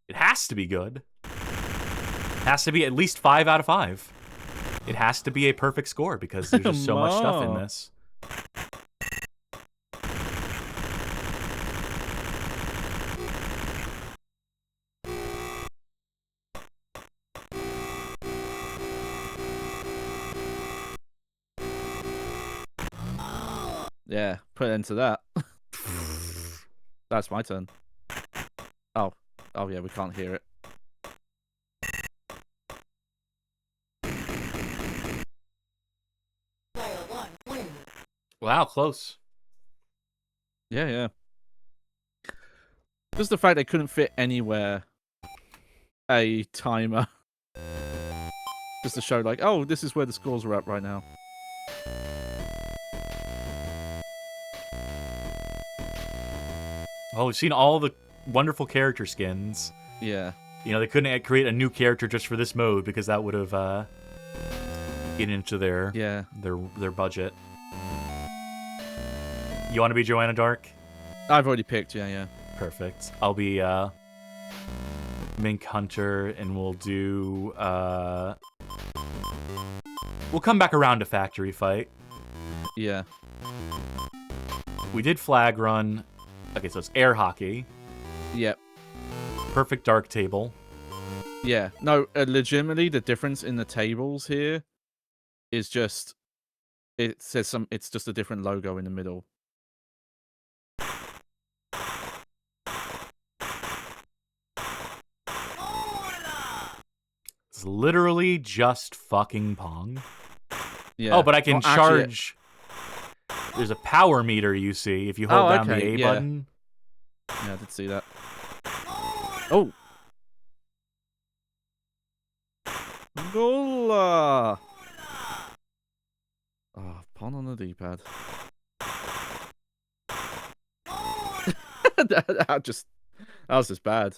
It has to be good. It has to be at least 5 out of 5. It has to be a perfect score because there's just so much stuff in this. Yeah, put an end to that. That's my turn. Oh yeah, we can't hear it. Wow, close. Yeah. Just the fact they couldn't fit anywhere a timer. Just to show, like, oh, this is where the scores are at right now. Oh, we've seen all the wonderful character skins. Yeah. They couldn't create a new character just for this mode because that would have get into their Yeah. their budget. You want to be Joanna Dark? I've already picked, yeah. Perfect. I'll be Mink Hunter, and we'll do we'll come back around to Factory Fight. Yeah. We did Flag Run. Okay, so it's Air Hockey. Yep. Perfect Dark Table. Yeah. No, legitimately, the difference in the tables here is just it's just a different logo in the middle. It's literally just fucking Pong. Yeah. Oh, but I can Well, actually, charge. There's a power meter, you see, if you hold down the A button. Yeah, I did see that. Oh! Gola! Oh, pawn on the D-pad. that was just bad.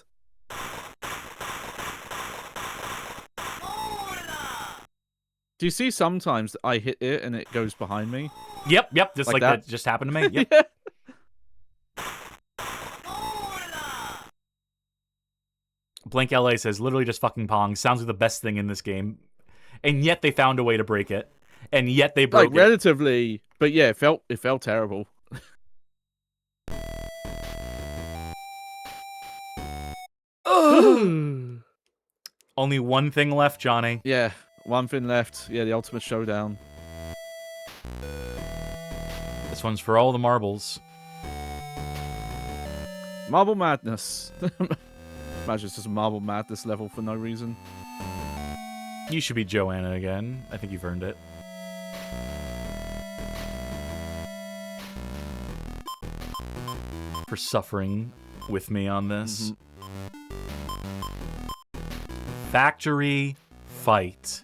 Do you see sometimes I hit it and it goes behind me? Yep, just like that just happened to me. Yep. Yeah. Blank LA says, literally just fucking Pong. Sounds like the best thing in this game. And yet they found a way to break it. And yet they broke it. Relatively, but yeah, it felt terrible. Only one thing left, Johnny. Yeah, one thing left. Yeah, the ultimate showdown. This one's for all the marbles. Marble Madness. Imagine it's just a Marble Madness level for no reason. You should be Joanna again. I think you've earned it. For suffering with me on this. Factory Fight.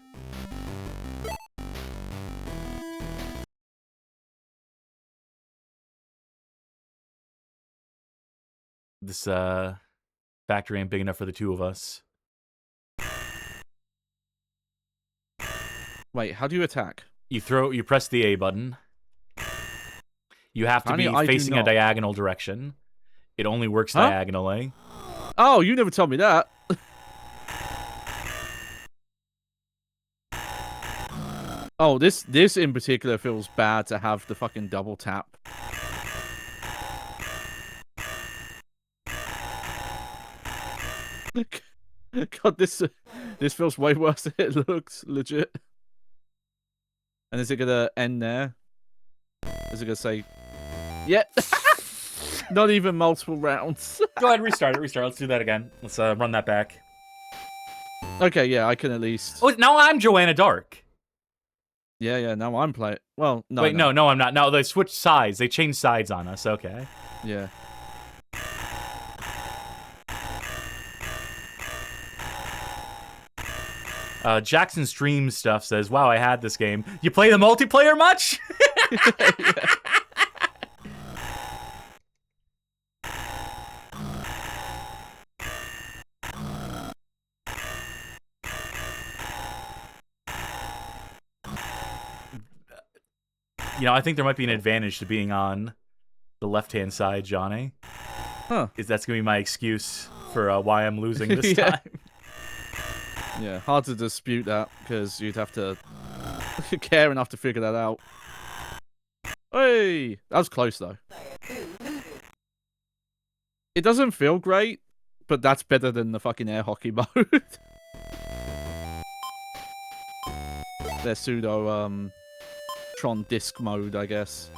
This factory ain't big enough for the two of us. Wait, how do you attack? You press the A button. You have to be facing a diagonal direction. It only works diagonally. Oh, you never told me that. Oh, this in particular feels bad to have the fucking double tap. God, this feels way worse than it looks, legit. And is it gonna end there? Is it gonna say, yeah? Not even multiple rounds. Go ahead, restart it. Let's do that again. Let's run that back. Okay, yeah, I can at least. Oh, now I'm Joanna Dark. Yeah, now I'm playing. Well, no. Wait, no, I'm not. No, they switched sides. They changed sides on us. Okay. Yeah. Jackson Stream stuff says, wow, I had this game. You play the multiplayer much? You know, I think there might be an advantage to being on the left-hand side, Johnny. Huh. Because that's going to be my excuse for why I'm losing this time. Yeah, hard to dispute that, because you'd have to care enough to figure that out. Hey! That was close, though. It doesn't feel great, but that's better than the fucking air hockey mode. Their pseudo, Tron disc mode, I guess.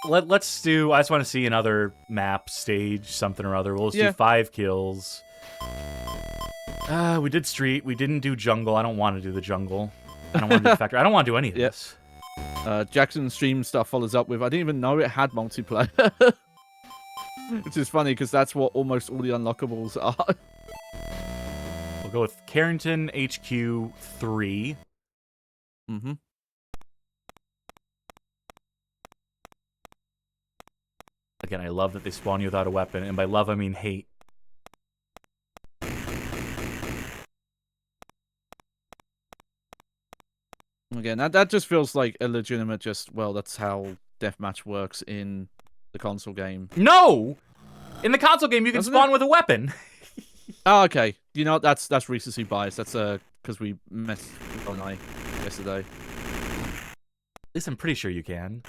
Let's do... I just want to see another map, stage, something or other. We'll just do 5 kills. We did street. We didn't do jungle. I don't want to do the jungle. I don't want to do the factory. I don't want to do any of this. Jackson Stream stuff follows up with, I didn't even know it had multiplayer. Which is funny, because that's what almost all the unlockables are. We'll go with Carrington HQ 3. Mm-hmm. Again, I love that they spawn you without a weapon, and by love, I mean hate. Again, that just feels like a legitimate well, that's how deathmatch works in the console game. No! In the console game, you can Doesn't spawn it? with a weapon. Oh, okay. You know, that's recency bias. That's because we messed with online yesterday. At least I'm pretty sure you can.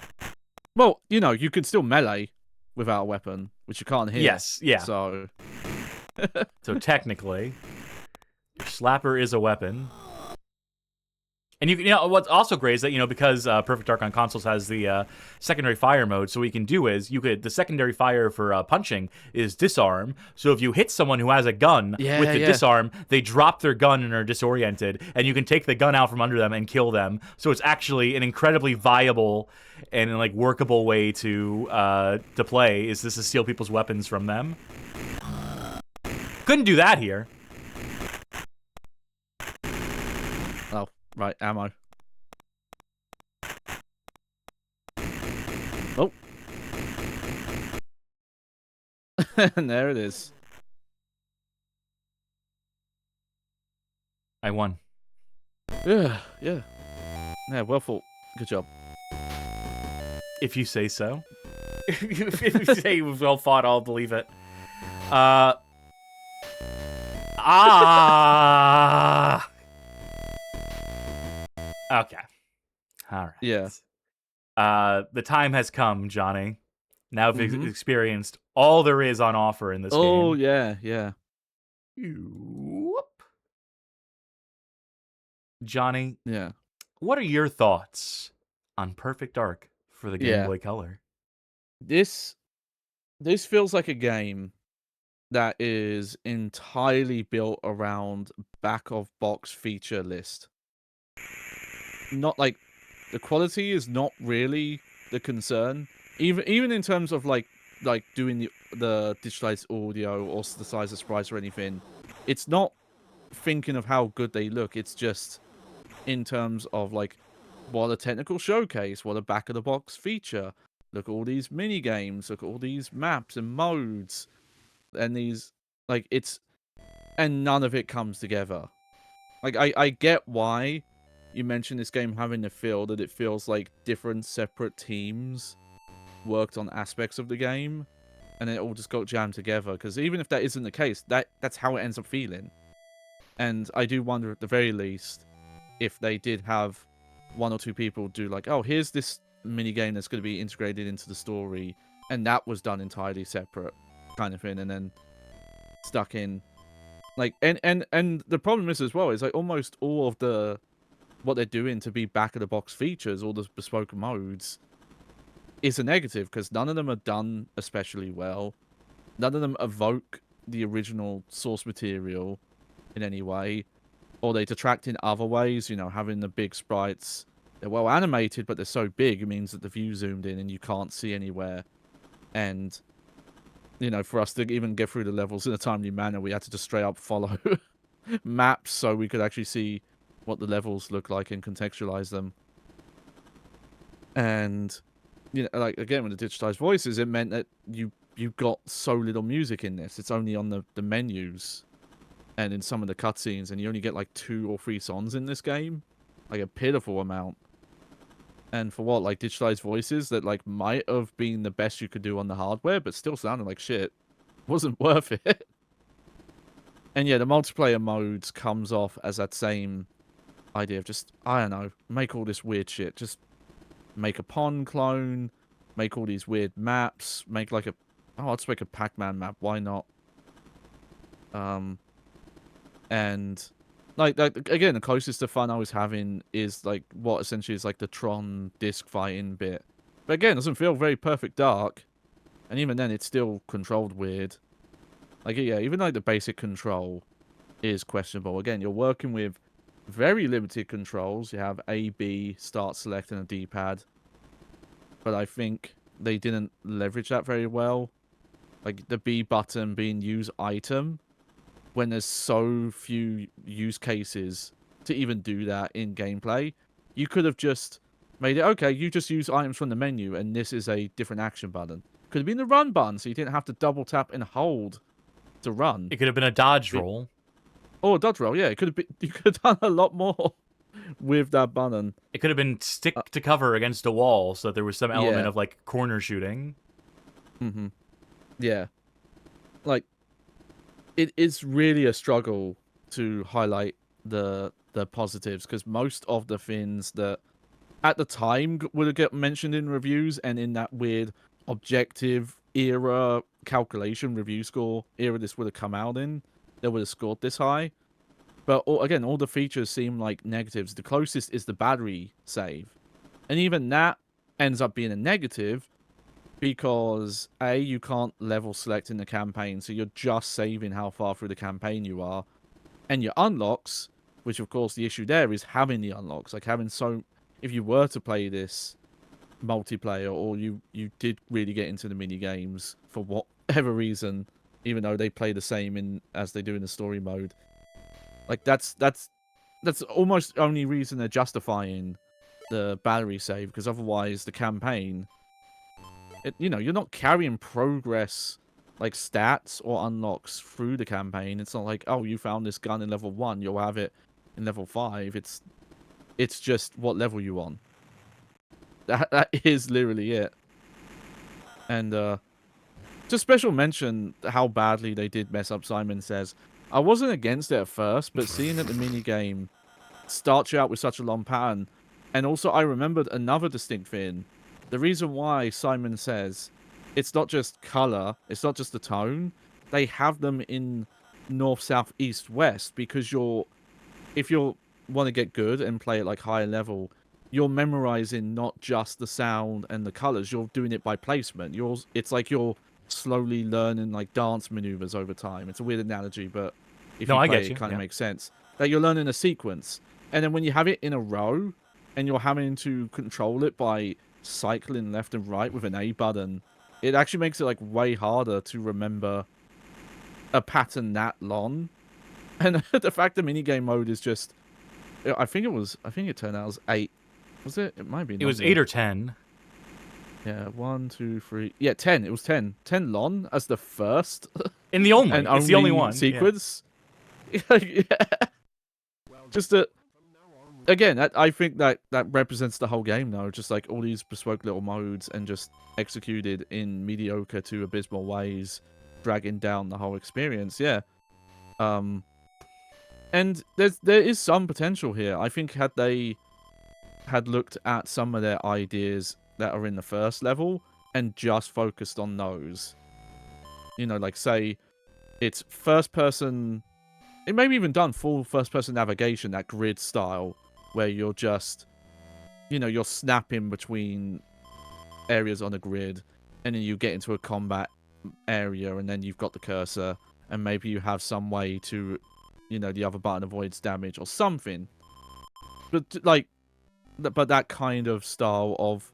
Well, you know, you can still melee without a weapon, which you can't hit. Yes, yeah. So, So technically, your slapper is a weapon. And you know what's also great is that, you know, because Perfect Dark on consoles has the secondary fire mode, so what you can do is the secondary fire for punching is disarm. So if you hit someone who has a gun with the disarm, they drop their gun and are disoriented, and you can take the gun out from under them and kill them. So it's actually an incredibly viable and like workable way to play. Is this to steal people's weapons from them? Couldn't do that here. oh, right, ammo. Oh. And there it is. I won. Yeah. Yeah, well fought. Good job. If you say so. If you say it was well fought, I'll believe it. Okay. All right. Yeah. The time has come, Johnny. Now we've experienced all there is on offer in this game. Oh, yeah, yeah. Whoop. Johnny, Yeah. what are your thoughts on Perfect Dark for the Game Boy Color? This feels like a game that is entirely built around back of box feature list. Not like the quality is not really the concern. Even in terms of like doing the digitalized audio or the size of sprites or anything, it's not thinking of how good they look. It's just in terms of like what a technical showcase, what a back of the box feature. Look at all these mini games. Look at all these maps and modes, and these and none of it comes together. Like I get why you mentioned this game having the feel that it feels like different separate teams worked on aspects of the game, and it all just got jammed together. Because even if that isn't the case, that's how it ends up feeling. And I do wonder, at the very least, if they did have one or two people do like, oh, here's this mini game that's going to be integrated into the story, and that was done entirely separate, kind of thing, and then stuck in. Like, and the problem is as well is like almost all of the what they're doing to be back of the box features, all the bespoke modes, is a negative because none of them are done especially well. None of them evoke the original source material in any way, or they detract in other ways. You know, having the big sprites, they're well animated, but they're so big it means that the view zoomed in and you can't see anywhere. And you know, for us to even get through the levels in a timely manner, we had to just straight up follow maps so we could actually see what the levels look like and contextualize them. And you know, like again with the digitized voices, it meant that you got so little music in this. It's only on the menus and in some of the cutscenes, and you only get like 2 or 3 songs in this game, like a pitiful amount. And for what, like digitized voices that like might have been the best you could do on the hardware, but still sounded like shit. Wasn't worth it. And yeah, the multiplayer modes comes off as that same idea of just, I don't know, make all this weird shit. Just make a Pond clone, make all these weird maps, make like I'll just make a Pac-Man map, why not? And like again, the closest to fun I was having is like what essentially is like the Tron disc fighting bit. But again, it doesn't feel very Perfect Dark. And even then, it's still controlled weird. Like, yeah, even like the basic control is questionable. Again, you're working with very limited controls. You have A, B, start, select, and a D-pad. But I think they didn't leverage that very well. Like, the B button being use item, when there's so few use cases to even do that in gameplay, you could have just made it, okay, you just use items from the menu, and this is a different action button. Could have been the run button, so you didn't have to double tap and hold to run. It could have been a dodge roll. Oh, a dodge roll, yeah. It could have been. You could have done a lot more with that button. It could have been stick to cover against a wall, so there was some element Yeah. of like corner shooting. Mm-hmm. Yeah. Like, it is really a struggle to highlight the positives, because most of the things that at the time would have get mentioned in reviews and in that weird objective era calculation review score era this would have come out in, they would have scored this high. But again, all the features seem like negatives. The closest is the battery save, and even that ends up being a negative because A, you can't level select in the campaign, so you're just saving how far through the campaign you are. And your unlocks, which of course the issue there is having the unlocks, like having if you were to play this multiplayer, or you did really get into the mini games for whatever reason, even though they play the same as they do in the story mode, like that's almost the only reason they're justifying the battery save, because otherwise the campaign, you're not carrying progress like stats or unlocks through the campaign. It's not like, oh, you found this gun in level 1, you'll have it in level 5. It's just what level you on. That is literally it. And just special mention how badly they did mess up. Simon Says, I wasn't against it at first, but seeing that the minigame starts you out with such a long pattern, and also I remembered another distinct thing. The reason why Simon Says it's not just color, it's not just the tone, they have them in north, south, east, west, because if you want to get good and play at like higher level, you're memorizing not just the sound and the colors, you're doing it by placement. It's like you're slowly learning like dance maneuvers over time. It's a weird analogy, but if you play it, it kind of makes sense. That you're learning a sequence, and then when you have it in a row and you're having to control it by cycling left and right with an A button, it actually makes it like way harder to remember a pattern that long. And the fact the minigame mode is just, I think it turned out as 8. Was it? It might be. It was 8 or 10. Yeah, 1, 2, 3. Yeah, 10. It was 10. 10 long as the first. In the only. It's the only one. Sequence. Yeah. Just again, I think that represents the whole game, though. Just like all these bespoke little modes and just executed in mediocre to abysmal ways, dragging down the whole experience. Yeah. And there is some potential here. I think had they had looked at some of their ideas that are in the first level and just focused on those, like say it's first person, it maybe even done full first person navigation, that grid style where you're just, you're snapping between areas on a grid, and then you get into a combat area, and then you've got the cursor, and maybe you have some way to, the other button avoids damage or something. But that kind of style of,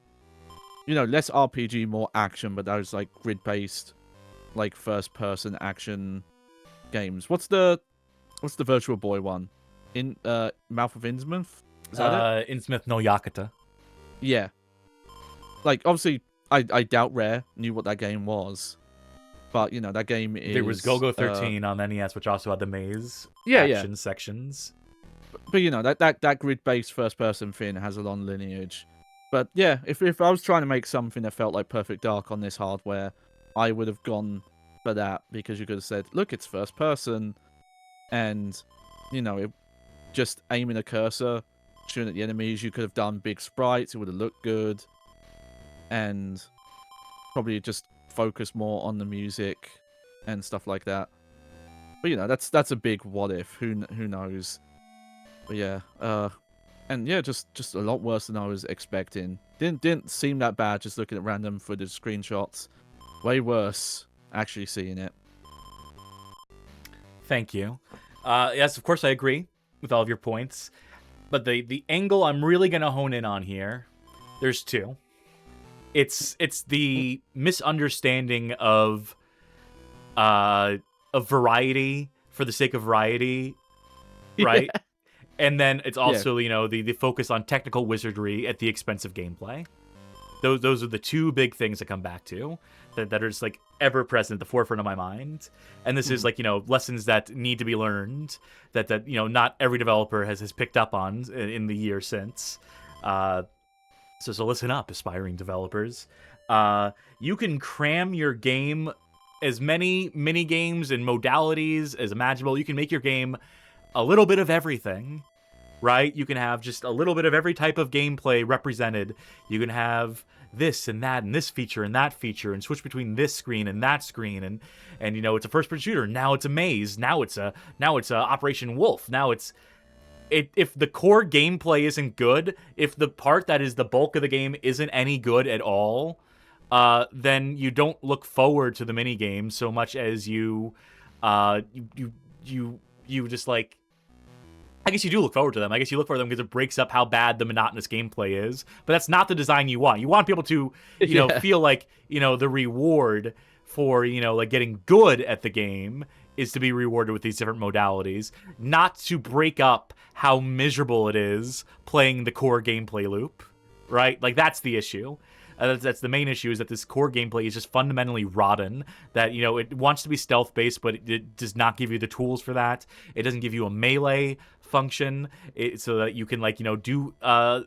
less RPG, more action, but those like grid-based, like first-person action games. What's the Virtual Boy one? In Mouth of Innsmouth? Is that it? Innsmouth no Yakata. Yeah. Like, obviously, I doubt Rare knew what that game was. But, that game is... There was Go-Go 13 on NES, which also had the maze action sections. But, that grid-based first-person thing has a long lineage. But, yeah, if I was trying to make something that felt like Perfect Dark on this hardware, I would have gone for that, because you could have said, look, it's first-person, and, just aiming a cursor, shooting at the enemies, you could have done big sprites, it would have looked good, and probably just focus more on the music and stuff like that. But that's a big what if. Who knows? But yeah, and yeah, just a lot worse than I was expecting. Didn't seem that bad just looking at random footage screenshots. Way worse actually seeing it. Thank you. Yes, of course I agree with all of your points. But the angle I'm really gonna hone in on here, there's two. It's the misunderstanding of variety for the sake of variety, right? Yeah. And then it's also, the focus on technical wizardry at the expense of gameplay. those are the two big things that come back to that are just like ever present at the forefront of my mind. And this is like, lessons that need to be learned that not every developer has picked up on in the year since. So listen up, aspiring developers. You can cram your game as many mini games and modalities as imaginable. You can make your game a little bit of everything, right? You can have just a little bit of every type of gameplay represented. You can have this and that and this feature and that feature and switch between this screen and that screen and it's a first-person shooter. Now it's a maze. Now it's a Operation Wolf. Now if the core gameplay isn't good, if the part that is the bulk of the game isn't any good at all, then you don't look forward to the mini game so much as you just like. I guess you do look forward to them. I guess you look for them because it breaks up how bad the monotonous gameplay is. But that's not the design you want. You want people to, feel like, the reward for, like getting good at the game is to be rewarded with these different modalities, not to break up how miserable it is playing the core gameplay loop, right? Like, that's the issue. That's the main issue, is that this core gameplay is just fundamentally rotten, that, it wants to be stealth-based, but it does not give you the tools for that. It doesn't give you a melee function so that you can, do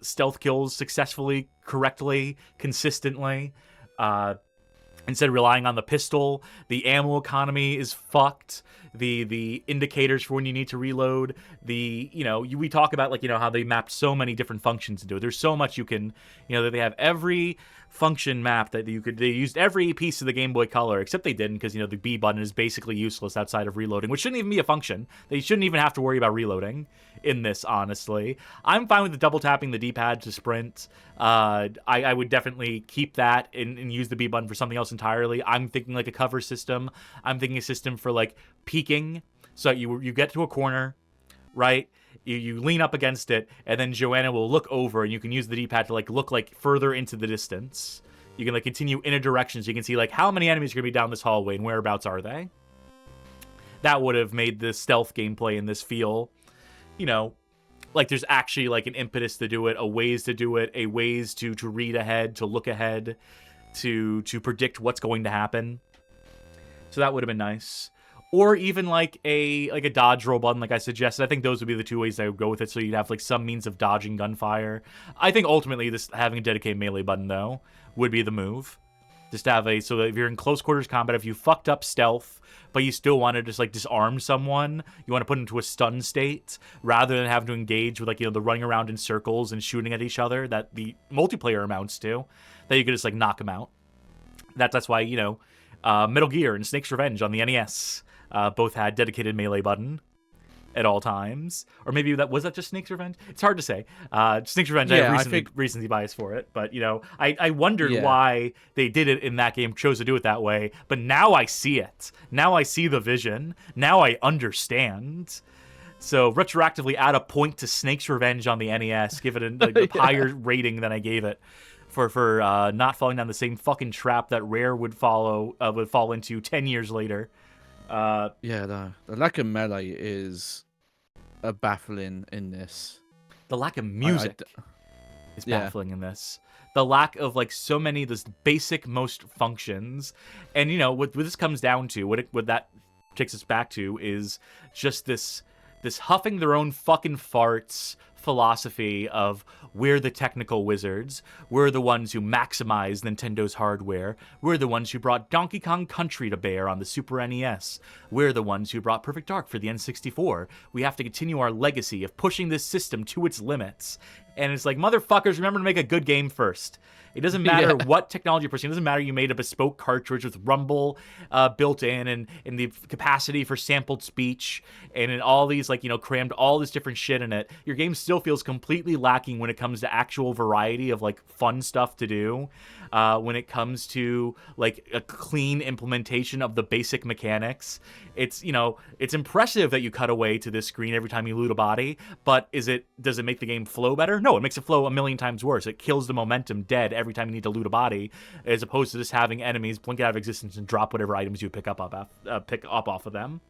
stealth kills successfully, correctly, consistently. Instead of relying on the pistol, the ammo economy is fucked. The indicators for when you need to reload, we talk about how they mapped so many different functions into it. There's so much you can, that they have every function map that they used every piece of the Game Boy Color, except they didn't, because the B button is basically useless outside of reloading, which shouldn't even be a function. They shouldn't even have to worry about reloading in this, honestly. I'm fine with the double tapping the D-pad to sprint. I would definitely keep that and use the B button for something else entirely. I'm thinking like a cover system. I'm thinking a system for peeking, so you get to a corner, right? You lean up against it, and then Joanna will look over, and you can use the D-pad to look further into the distance. You can continue in a direction, so you can see how many enemies are gonna be down this hallway and whereabouts are they. That would have made the stealth gameplay in this feel, there's actually an impetus to do it, a ways to do it, a ways to read ahead, to look ahead, to predict what's going to happen. So that would have been nice. Or even a dodge roll button, like I suggested. I think those would be the two ways I would go with it, so you'd have some means of dodging gunfire. I think ultimately having a dedicated melee button, though, would be the move. Just have so that if you're in close quarters combat, if you fucked up stealth, but you still want to just disarm someone, you want to put them into a stun state, rather than having to engage with the running around in circles and shooting at each other that the multiplayer amounts to, that you could just knock them out. That's why, Metal Gear and Snake's Revenge on the NES both had dedicated melee button at all times. Or maybe was that just Snake's Revenge? It's hard to say. Snake's Revenge, Yeah, I have recency bias for it. But, I wondered why they did it in that game, chose to do it that way. But now I see it. Now I see the vision. Now I understand. So retroactively add a point to Snake's Revenge on the NES, give it a higher rating than I gave it. For not falling down the same fucking trap that Rare would fall into 10 years later. The lack of melee is baffling in this. The lack of music is baffling in this. The lack of so many of the basic most functions, and what this comes down to, what that takes us back to, is just this huffing their own fucking farts philosophy of we're the technical wizards, we're the ones who maximize Nintendo's hardware, we're the ones who brought Donkey Kong Country to bear on the Super NES, we're the ones who brought Perfect Dark for the N64, we have to continue our legacy of pushing this system to its limits. And it's motherfuckers, remember to make a good game first. It doesn't matter what technology you're pursuing. It doesn't matter you made a bespoke cartridge with Rumble built in and the capacity for sampled speech and in all these, crammed all this different shit in it. Your game still feels completely lacking when it comes to actual variety of, fun stuff to do. When it comes to, a clean implementation of the basic mechanics. It's, it's impressive that you cut away to this screen every time you loot a body, but does it make the game flow better? No, it makes it flow a million times worse. It kills the momentum dead every time you need to loot a body, as opposed to just having enemies blink out of existence and drop whatever items you pick up off of them.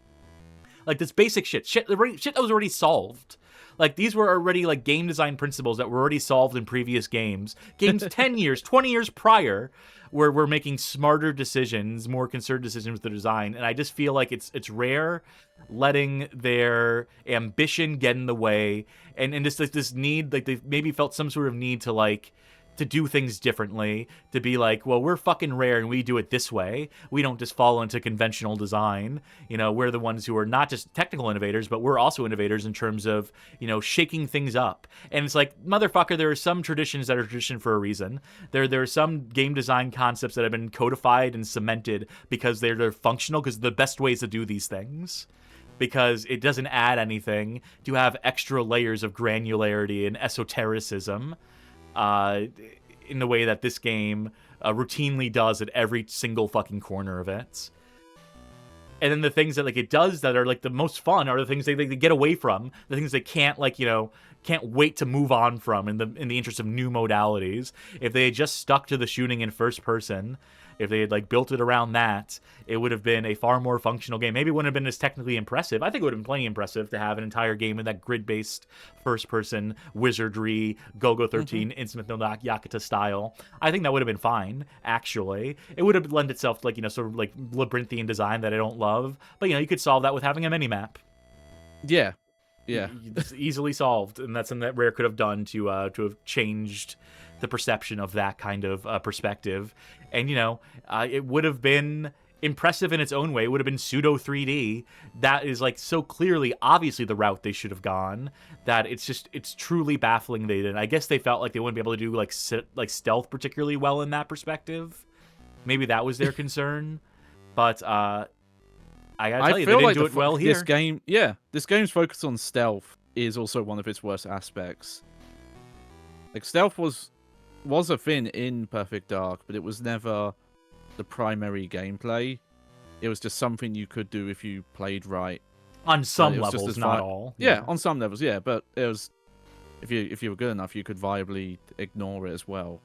This basic shit that was already solved. Like, these were already, like, game design principles that were already solved in previous games. Games 10 years, 20 years prior, where we're making smarter decisions, more concerted decisions with the design. And I just feel like it's Rare letting their ambition get in the way, and just like this need, like they maybe felt some sort of need to like to do things differently, to be like, well, we're fucking Rare and we do it this way. We don't just follow into conventional design. You know, we're the ones who are not just technical innovators, but we're also innovators in terms of, you know, shaking things up. And it's like, motherfucker, there are some traditions that are tradition for a reason. There are some game design concepts that have been codified and cemented because they're functional, because the best ways to do these things. Because it doesn't add anything to have extra layers of granularity and esotericism. In the way that this game routinely does at every single fucking corner of it. And then the things that like it does that are like the most fun are the things they get away from, the things they can't like, you know, can't wait to move on from in the interest of new modalities. If they had just stuck to the shooting in first person, if they had like built it around that, it would have been a far more functional game. Maybe it wouldn't have been as technically impressive. I think it would have been plenty impressive to have an entire game in that grid-based first-person wizardry, Go-Go 13, Instrument no Yakuta style. I think that would have been fine, actually. It would have lent itself to like, you know, sort of like labyrinthian design that I don't love. But, you know, you could solve that with having a mini-map. Yeah. It's easily solved, and that's something that Rare could have done to have changed the perception of that kind of perspective. And, you know, it would have been impressive in its own way. It would have been pseudo 3D. That is like so clearly, obviously the route they should have gone, that it's truly baffling they didn't. I guess they felt like they wouldn't be able to do like stealth particularly well in that perspective. Maybe that was their concern. But I gotta tell you, they didn't do it well here. This game's focus on stealth is also one of its worst aspects. Like, stealth was a thing in Perfect Dark, but it was never the primary gameplay. It was just something you could do if you played right. On some levels, not all. Yeah, on some levels, yeah. But it was, if you were good enough, you could viably ignore it as well,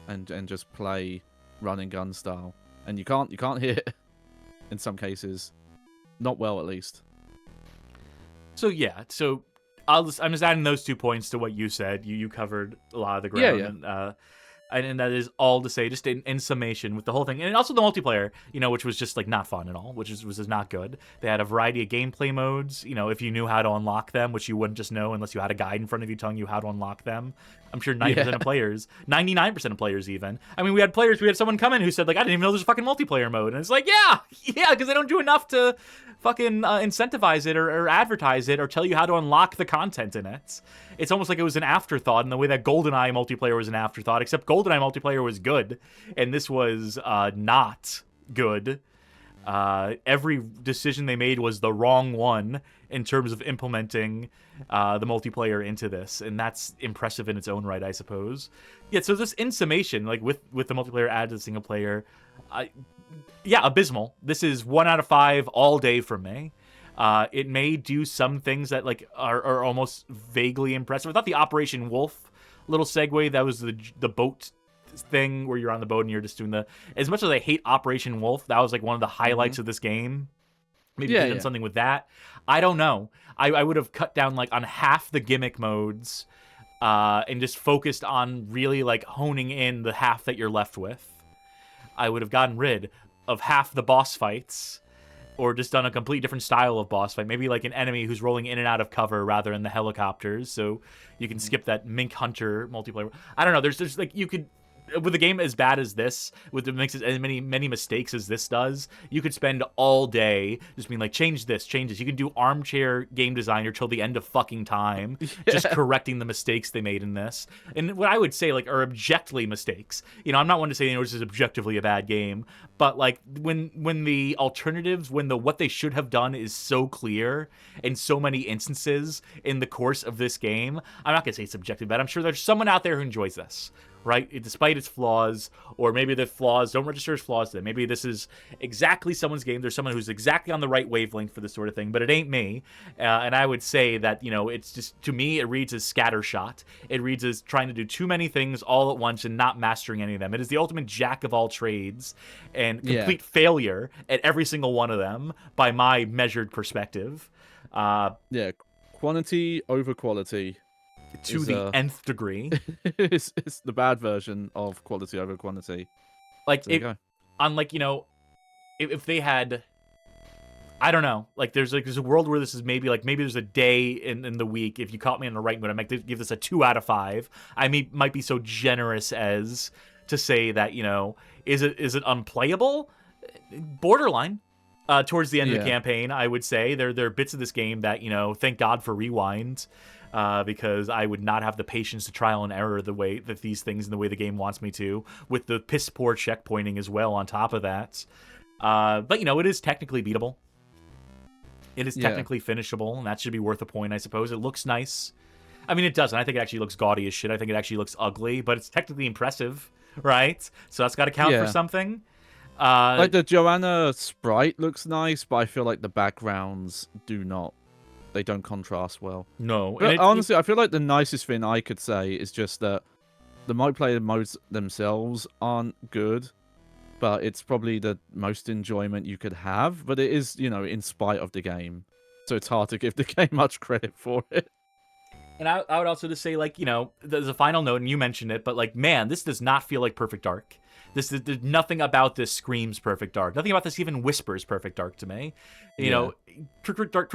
and just play run and gun style. And you can't hit in some cases, not well at least. So yeah, I'm just adding those 2 points to what you said. You covered a lot of the ground. Yeah. And that is all to say, just in summation with the whole thing. And also the multiplayer, you know, which was just, like, not fun at all, which was just not good. They had a variety of gameplay modes, you know, if you knew how to unlock them, which you wouldn't just know unless you had a guide in front of you telling you how to unlock them. I'm sure 90% of players, 99% of players even. I mean, we had someone come in who said, like, I didn't even know there's a fucking multiplayer mode. And it's like, yeah, because they don't do enough to fucking incentivize it or advertise it or tell you how to unlock the content in it. It's almost like it was an afterthought in the way that GoldenEye multiplayer was an afterthought, except GoldenEye multiplayer was good, and this was not good. Every decision they made was the wrong one in terms of implementing the multiplayer into this, and that's impressive in its own right, I suppose. Yeah, so just in summation, like with the multiplayer added to the single player, abysmal. This is 1 out of 5 all day from me. It may do some things that like are almost vaguely impressive. I thought the Operation Wolf little segue, that was the boat thing where you're on the boat and you're just doing as much as I hate Operation Wolf, that was like one of the highlights of this game. Maybe done something with that. I don't know. I would have cut down like on half the gimmick modes and just focused on really like honing in the half that you're left with. I would have gotten rid of half the boss fights, or just done a complete different style of boss fight. Maybe like an enemy who's rolling in and out of cover rather than the helicopters, so you can skip that Mink Hunter multiplayer. I don't know. There's like, you could, with a game as bad as this, with makes as many mistakes as this does, you could spend all day just being like, change this. You can do armchair game designer till the end of fucking time, just correcting the mistakes they made in this. And what I would say like are objectively mistakes. You know, I'm not one to say, you know, this is objectively a bad game, but like when the alternatives, what they should have done is so clear in so many instances in the course of this game, I'm not gonna say it's objective bad. I'm sure there's someone out there who enjoys this, right? Despite its flaws, or maybe the flaws don't register as flaws to them. Maybe this is exactly someone's game. There's someone who's exactly on the right wavelength for this sort of thing, but it ain't me. And I would say that, you know, it's just, to me, it reads as scattershot. It reads as trying to do too many things all at once and not mastering any of them. It is the ultimate jack of all trades and complete failure at every single one of them by my measured perspective. quantity over quality. To Is, the nth degree. it's the bad version of quality over quantity. Like, So there you go. unlike, if they had, I don't know, like there's a world where this is maybe there's a day in the week, if you caught me in the right mood, I might give this a 2 out of 5. I might be so generous as to say that, is it unplayable? Borderline. Towards the end of the campaign, I would say there are bits of this game that, thank God for Rewind, because I would not have the patience to trial and error the way that these things in the way the game wants me to, with the piss poor checkpointing as well on top of that. But it is technically beatable. It is technically finishable, and that should be worth a point, I suppose. It looks nice. I mean, it doesn't. I think it actually looks gaudy as shit. I think it actually looks ugly, but it's technically impressive, right? So that's got to count for something. Like the Joanna sprite looks nice, but I feel like the backgrounds do not. They don't contrast well. No. But honestly, I feel like the nicest thing I could say is just that the multiplayer modes themselves aren't good, but it's probably the most enjoyment you could have. But it is, in spite of the game. So it's hard to give the game much credit for it. And I would also just say, there's a final note, and you mentioned it, but, man, this does not feel like Perfect Dark. There's nothing about this screams Perfect Dark. Nothing about this even whispers Perfect Dark to me. Perfect Dark.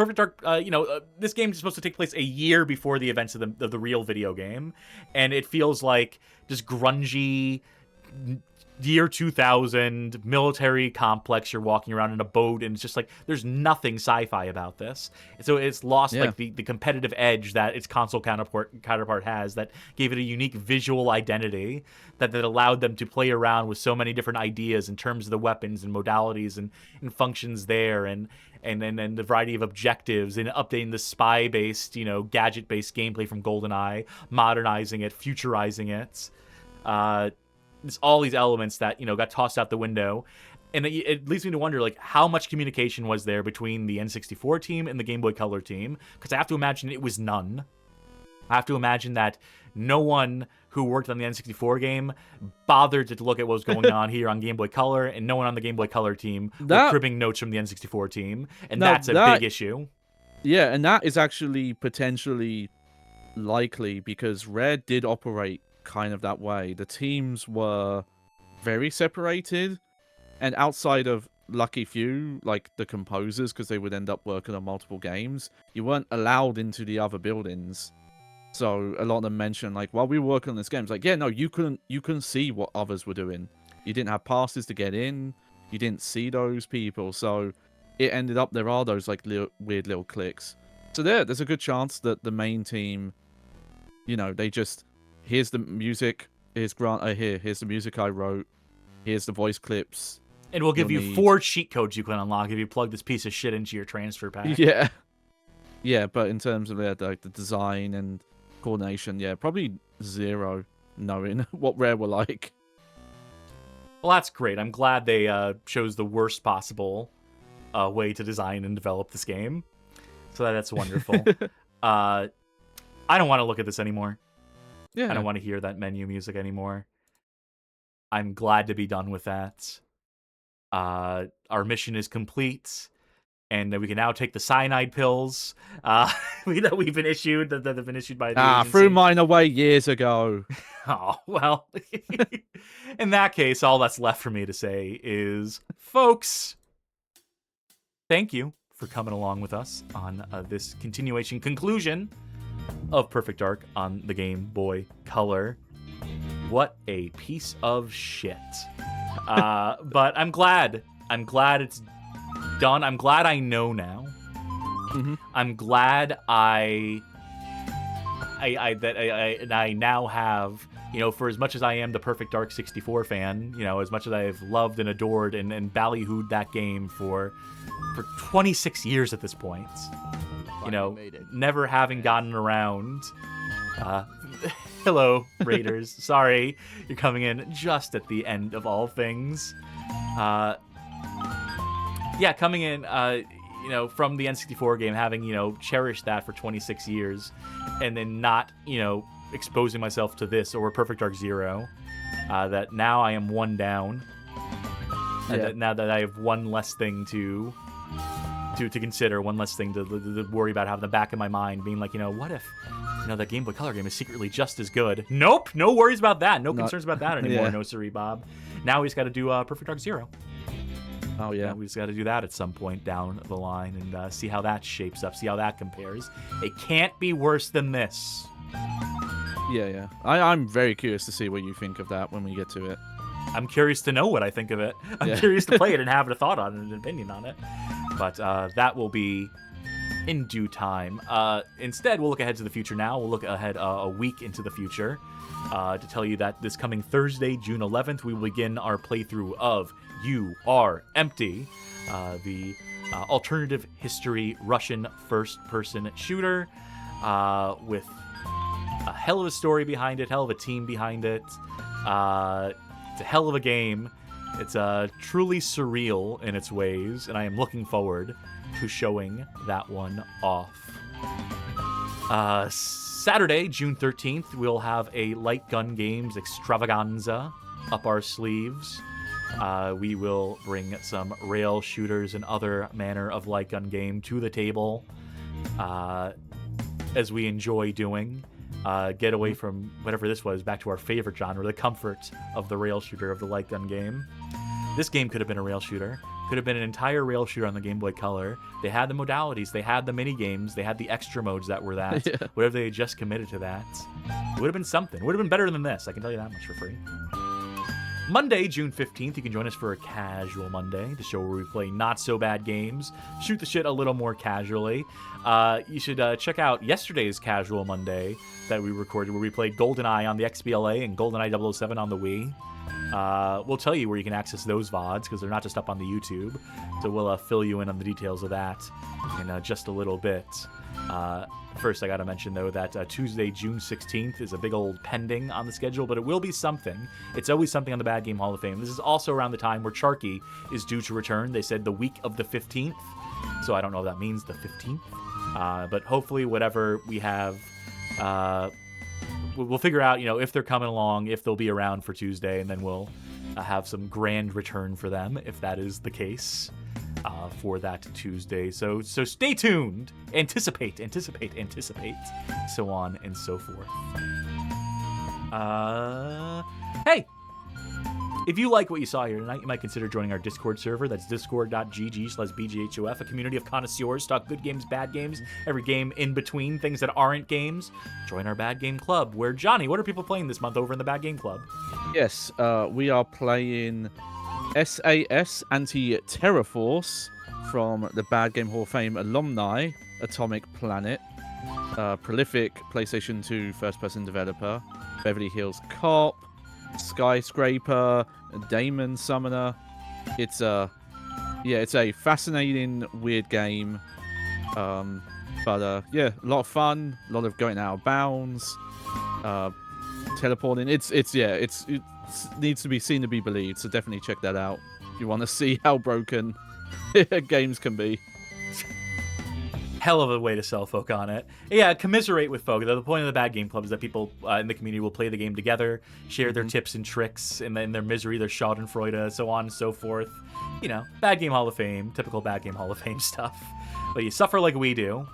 This game is supposed to take place a year before the events of the real video game, and it feels like just grungy year 2000 military complex. You're walking around in a boat, and it's just there's nothing sci-fi about this. So it's lost the competitive edge that its console counterpart has, that gave it a unique visual identity that allowed them to play around with so many different ideas in terms of the weapons and modalities and functions there, and the variety of objectives, and updating the spy-based, gadget-based gameplay from GoldenEye, modernizing it, futurizing it. It's all these elements that, got tossed out the window. And it leads me to wonder, how much communication was there between the N64 team and the Game Boy Color team? Because I have to imagine it was none. I have to imagine that no one who worked on the N64 game bothered to look at what was going on here on Game Boy Color, and no one on the Game Boy Color team was cribbing notes from the N64 team. And that's a big issue. Yeah, and that is actually potentially likely, because Rare did operate kind of that way. The teams were very separated, and outside of lucky few, like the composers, because they would end up working on multiple games, you weren't allowed into the other buildings. So a lot of them mentioned, while we were working on this game, it's you couldn't see what others were doing. You didn't have passes to get in. You didn't see those people. So it ended up there are those weird little cliques. So there's a good chance that the main team, they just, here's the music, here's the music I wrote, here's the voice clips. And we'll give you 4 cheat codes you can unlock if you plug this piece of shit into your transfer pack. Yeah. Yeah, but in terms of the design and coordination, probably 0 knowing what Rare were like. Well, that's great. I'm glad they chose the worst possible way to design and develop this game. So that's wonderful. I don't want to look at this anymore. Yeah. I don't want to hear that menu music anymore. I'm glad to be done with that. Our mission is complete, and we can now take the cyanide pills that we've been issued, that have been issued by the agency. Threw mine away years ago. Oh, well. In that case, all that's left for me to say is, folks, thank you for coming along with us on this conclusion of Perfect Dark on the Game Boy Color. What a piece of shit. But I'm glad it's done. I'm glad I know now. Mm-hmm. I'm glad I now have, for as much as I am the Perfect Dark 64 fan, as much as I have loved and adored and ballyhooed that game for 26 years at this point, never having gotten around. Hello, Raiders. Sorry, you're coming in just at the end of all things. Coming in, from the N64 game, having, cherished that for 26 years, and then not, exposing myself to this or Perfect Dark Zero, that now I am one down. And now that I have one less thing to to consider, one less thing to worry about having in the back of my mind, being like, what if, that Game Boy Color game is secretly just as good? Nope, no worries about that. No concerns about that anymore. No siree, Bob. Now we just got to do Perfect Dark Zero. Oh, yeah. We just got to do that at some point down the line and see how that shapes up, see how that compares. It can't be worse than this. Yeah. I'm very curious to see what you think of that when we get to it. I'm curious to know what I think of it. I'm curious to play it and have a thought on it, an opinion on it. But that will be in due time. Instead, we'll look ahead to the future now. We'll look ahead a week into the future to tell you that this coming Thursday, June 11th, we will begin our playthrough of You Are Empty, the alternative history Russian first-person shooter with a hell of a story behind it, hell of a team behind it. It's a hell of a game. It's truly surreal in its ways, and I am looking forward to showing that one off. Saturday, June 13th, we'll have a Light Gun Games extravaganza up our sleeves. We will bring some rail shooters and other manner of light gun game to the table, as we enjoy doing. Get away from whatever this was, back to our favorite genre, the comfort of the rail shooter, of the light gun game. This game could have been a rail shooter. Could have been an entire rail shooter on the Game Boy Color. They had the modalities, they had the mini games, they had the extra modes that were that. Yeah. What if they had just committed to that? It would have been something. It would have been better than this, I can tell you that much for free. Monday, June 15th, you can join us for a casual Monday, the show where we play not-so-bad games, shoot the shit a little more casually. You should check out yesterday's casual Monday that we recorded, where we played GoldenEye on the XBLA and GoldenEye 007 on the Wii. We'll tell you where you can access those VODs, because they're not just up on the YouTube, so we'll fill you in on the details of that in just a little bit. First, I gotta mention, though, that Tuesday, June 16th is a big old pending on the schedule, but it will be something. It's always something on the Bad Game Hall of Fame. This is also around the time where Charky is due to return. They said the week of the 15th, so I don't know if that means the 15th. But hopefully whatever we have, we'll figure out, if they're coming along, if they'll be around for Tuesday, and then we'll have some grand return for them, if that is the case. For that Tuesday. So stay tuned. Anticipate, so on and so forth. Hey! If you like what you saw here tonight, you might consider joining our Discord server. That's discord.gg/BGHOF, a community of connoisseurs, talk good games, bad games, every game in between, things that aren't games. Join our Bad Game Club, where, Johnny, what are people playing this month over in the Bad Game Club? Yes, we are playing SAS Anti-Terror-Force from the Bad Game Hall of Fame alumni, Atomic Planet, prolific PlayStation 2 first-person developer, Beverly Hills Cop, Skyscraper, Damon Summoner. It's a fascinating, weird game. But a lot of fun, a lot of going out of bounds, teleporting. It needs to be seen to be believed, so definitely check that out if you want to see how broken games can be. Hell of a way to sell folk on it. Yeah, commiserate with folk. The point of the Bad Game Club is that people in the community will play the game together, share their tips and tricks, and then their misery, their schadenfreude, so on and so forth. Bad Game Hall of Fame, typical Bad Game Hall of Fame stuff. But you suffer like we do,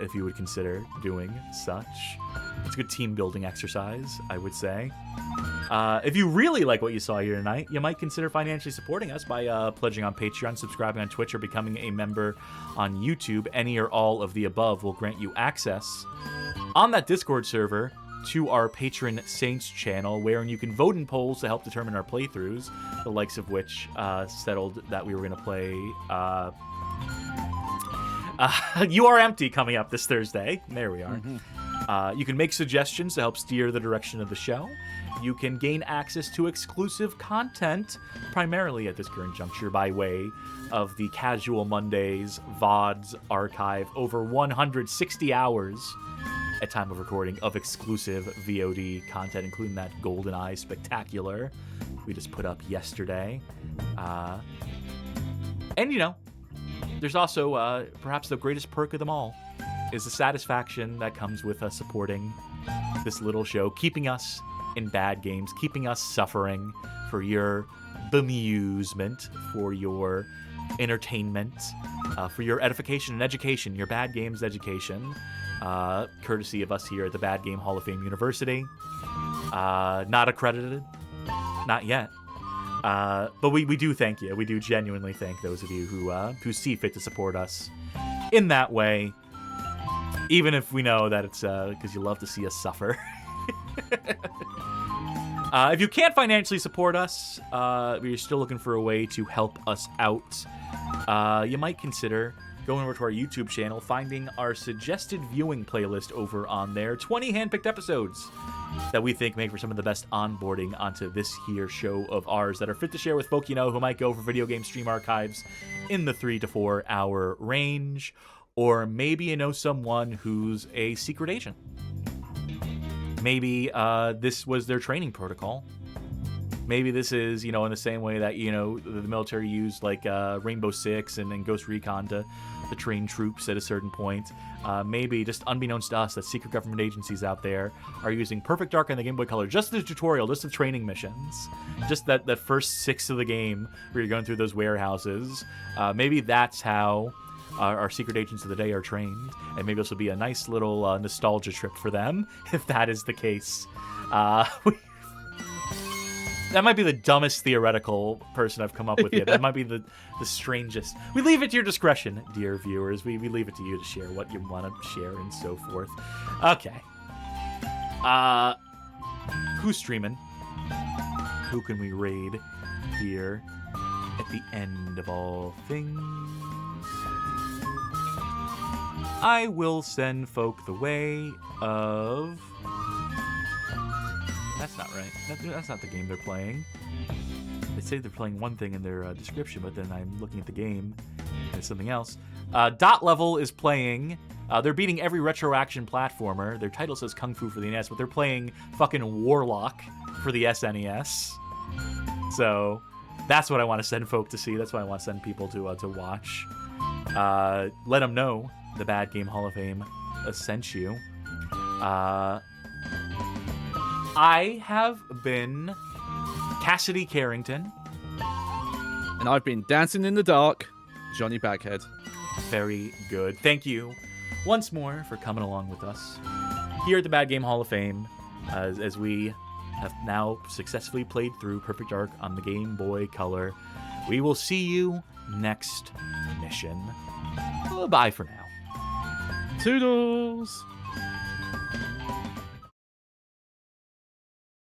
if you would consider doing such. It's a good team-building exercise, I would say. If you really like what you saw here tonight, you might consider financially supporting us by pledging on Patreon, subscribing on Twitch, or becoming a member on YouTube. Any or all of the above will grant you access on that Discord server to our Patron Saints channel, wherein you can vote in polls to help determine our playthroughs, the likes of which settled that we were going to play You Are Empty coming up this Thursday. There we are. You can make suggestions to help steer the direction of the show. You can gain access to exclusive content, primarily at this current juncture, by way of the Casual Mondays VODs archive. Over 160 hours at time of recording of exclusive VOD content, including that GoldenEye Spectacular we just put up yesterday. And, there's also perhaps the greatest perk of them all is the satisfaction that comes with us supporting this little show, keeping us in bad games, keeping us suffering for your bemusement, for your entertainment. for your edification and education, your bad games education, courtesy of us here at the Bad Game Hall of Fame University. Not accredited, not yet. But we do thank you. We do genuinely thank those of you who see fit to support us in that way, even if we know that it's because you love to see us suffer. If you can't financially support us, you're still looking for a way to help us out, you might consider going over to our YouTube channel, finding our suggested viewing playlist over on there. 20 handpicked episodes that we think make for some of the best onboarding onto this here show of ours that are fit to share with folk you know who might go for video game stream archives in the 3 to 4 hour range. Or maybe you know someone who's a secret agent. Maybe this was their training protocol. Maybe this is, in the same way that, the military used like Rainbow Six and Ghost Recon to train troops at a certain point. Maybe just unbeknownst to us that secret government agencies out there are using Perfect Dark on the Game Boy Color, just the tutorial, just the training missions, just that first 6 of the game where you're going through those warehouses. Maybe that's how our secret agents of the day are trained, and maybe this will be a nice little nostalgia trip for them, if that is the case. That might be the dumbest theoretical person I've come up with yet. That might be the strangest. We leave it to your discretion, dear viewers. We leave it to you to share what you want to share and so forth. Okay. Who's streaming? Who can we raid here at the end of all things? I will send folk the way of... That's not right. That's not the game they're playing. They say they're playing one thing in their description, but then I'm looking at the game and it's something else. Dot Level is playing... they're beating every retro action platformer. Their title says Kung Fu for the NES, but they're playing fucking Warlock for the SNES. So that's what I want to send folk to see. That's what I want to send people to watch. Let them know the Bad Game Hall of Fame sent you. I have been Cassidy Carrington. And I've been Dancing in the Dark, Johnny Baghead. Very good. Thank you once more for coming along with us here at the Bad Game Hall of Fame as we have now successfully played through Perfect Dark on the Game Boy Color. We will see you next mission. Bye for now. Toodles!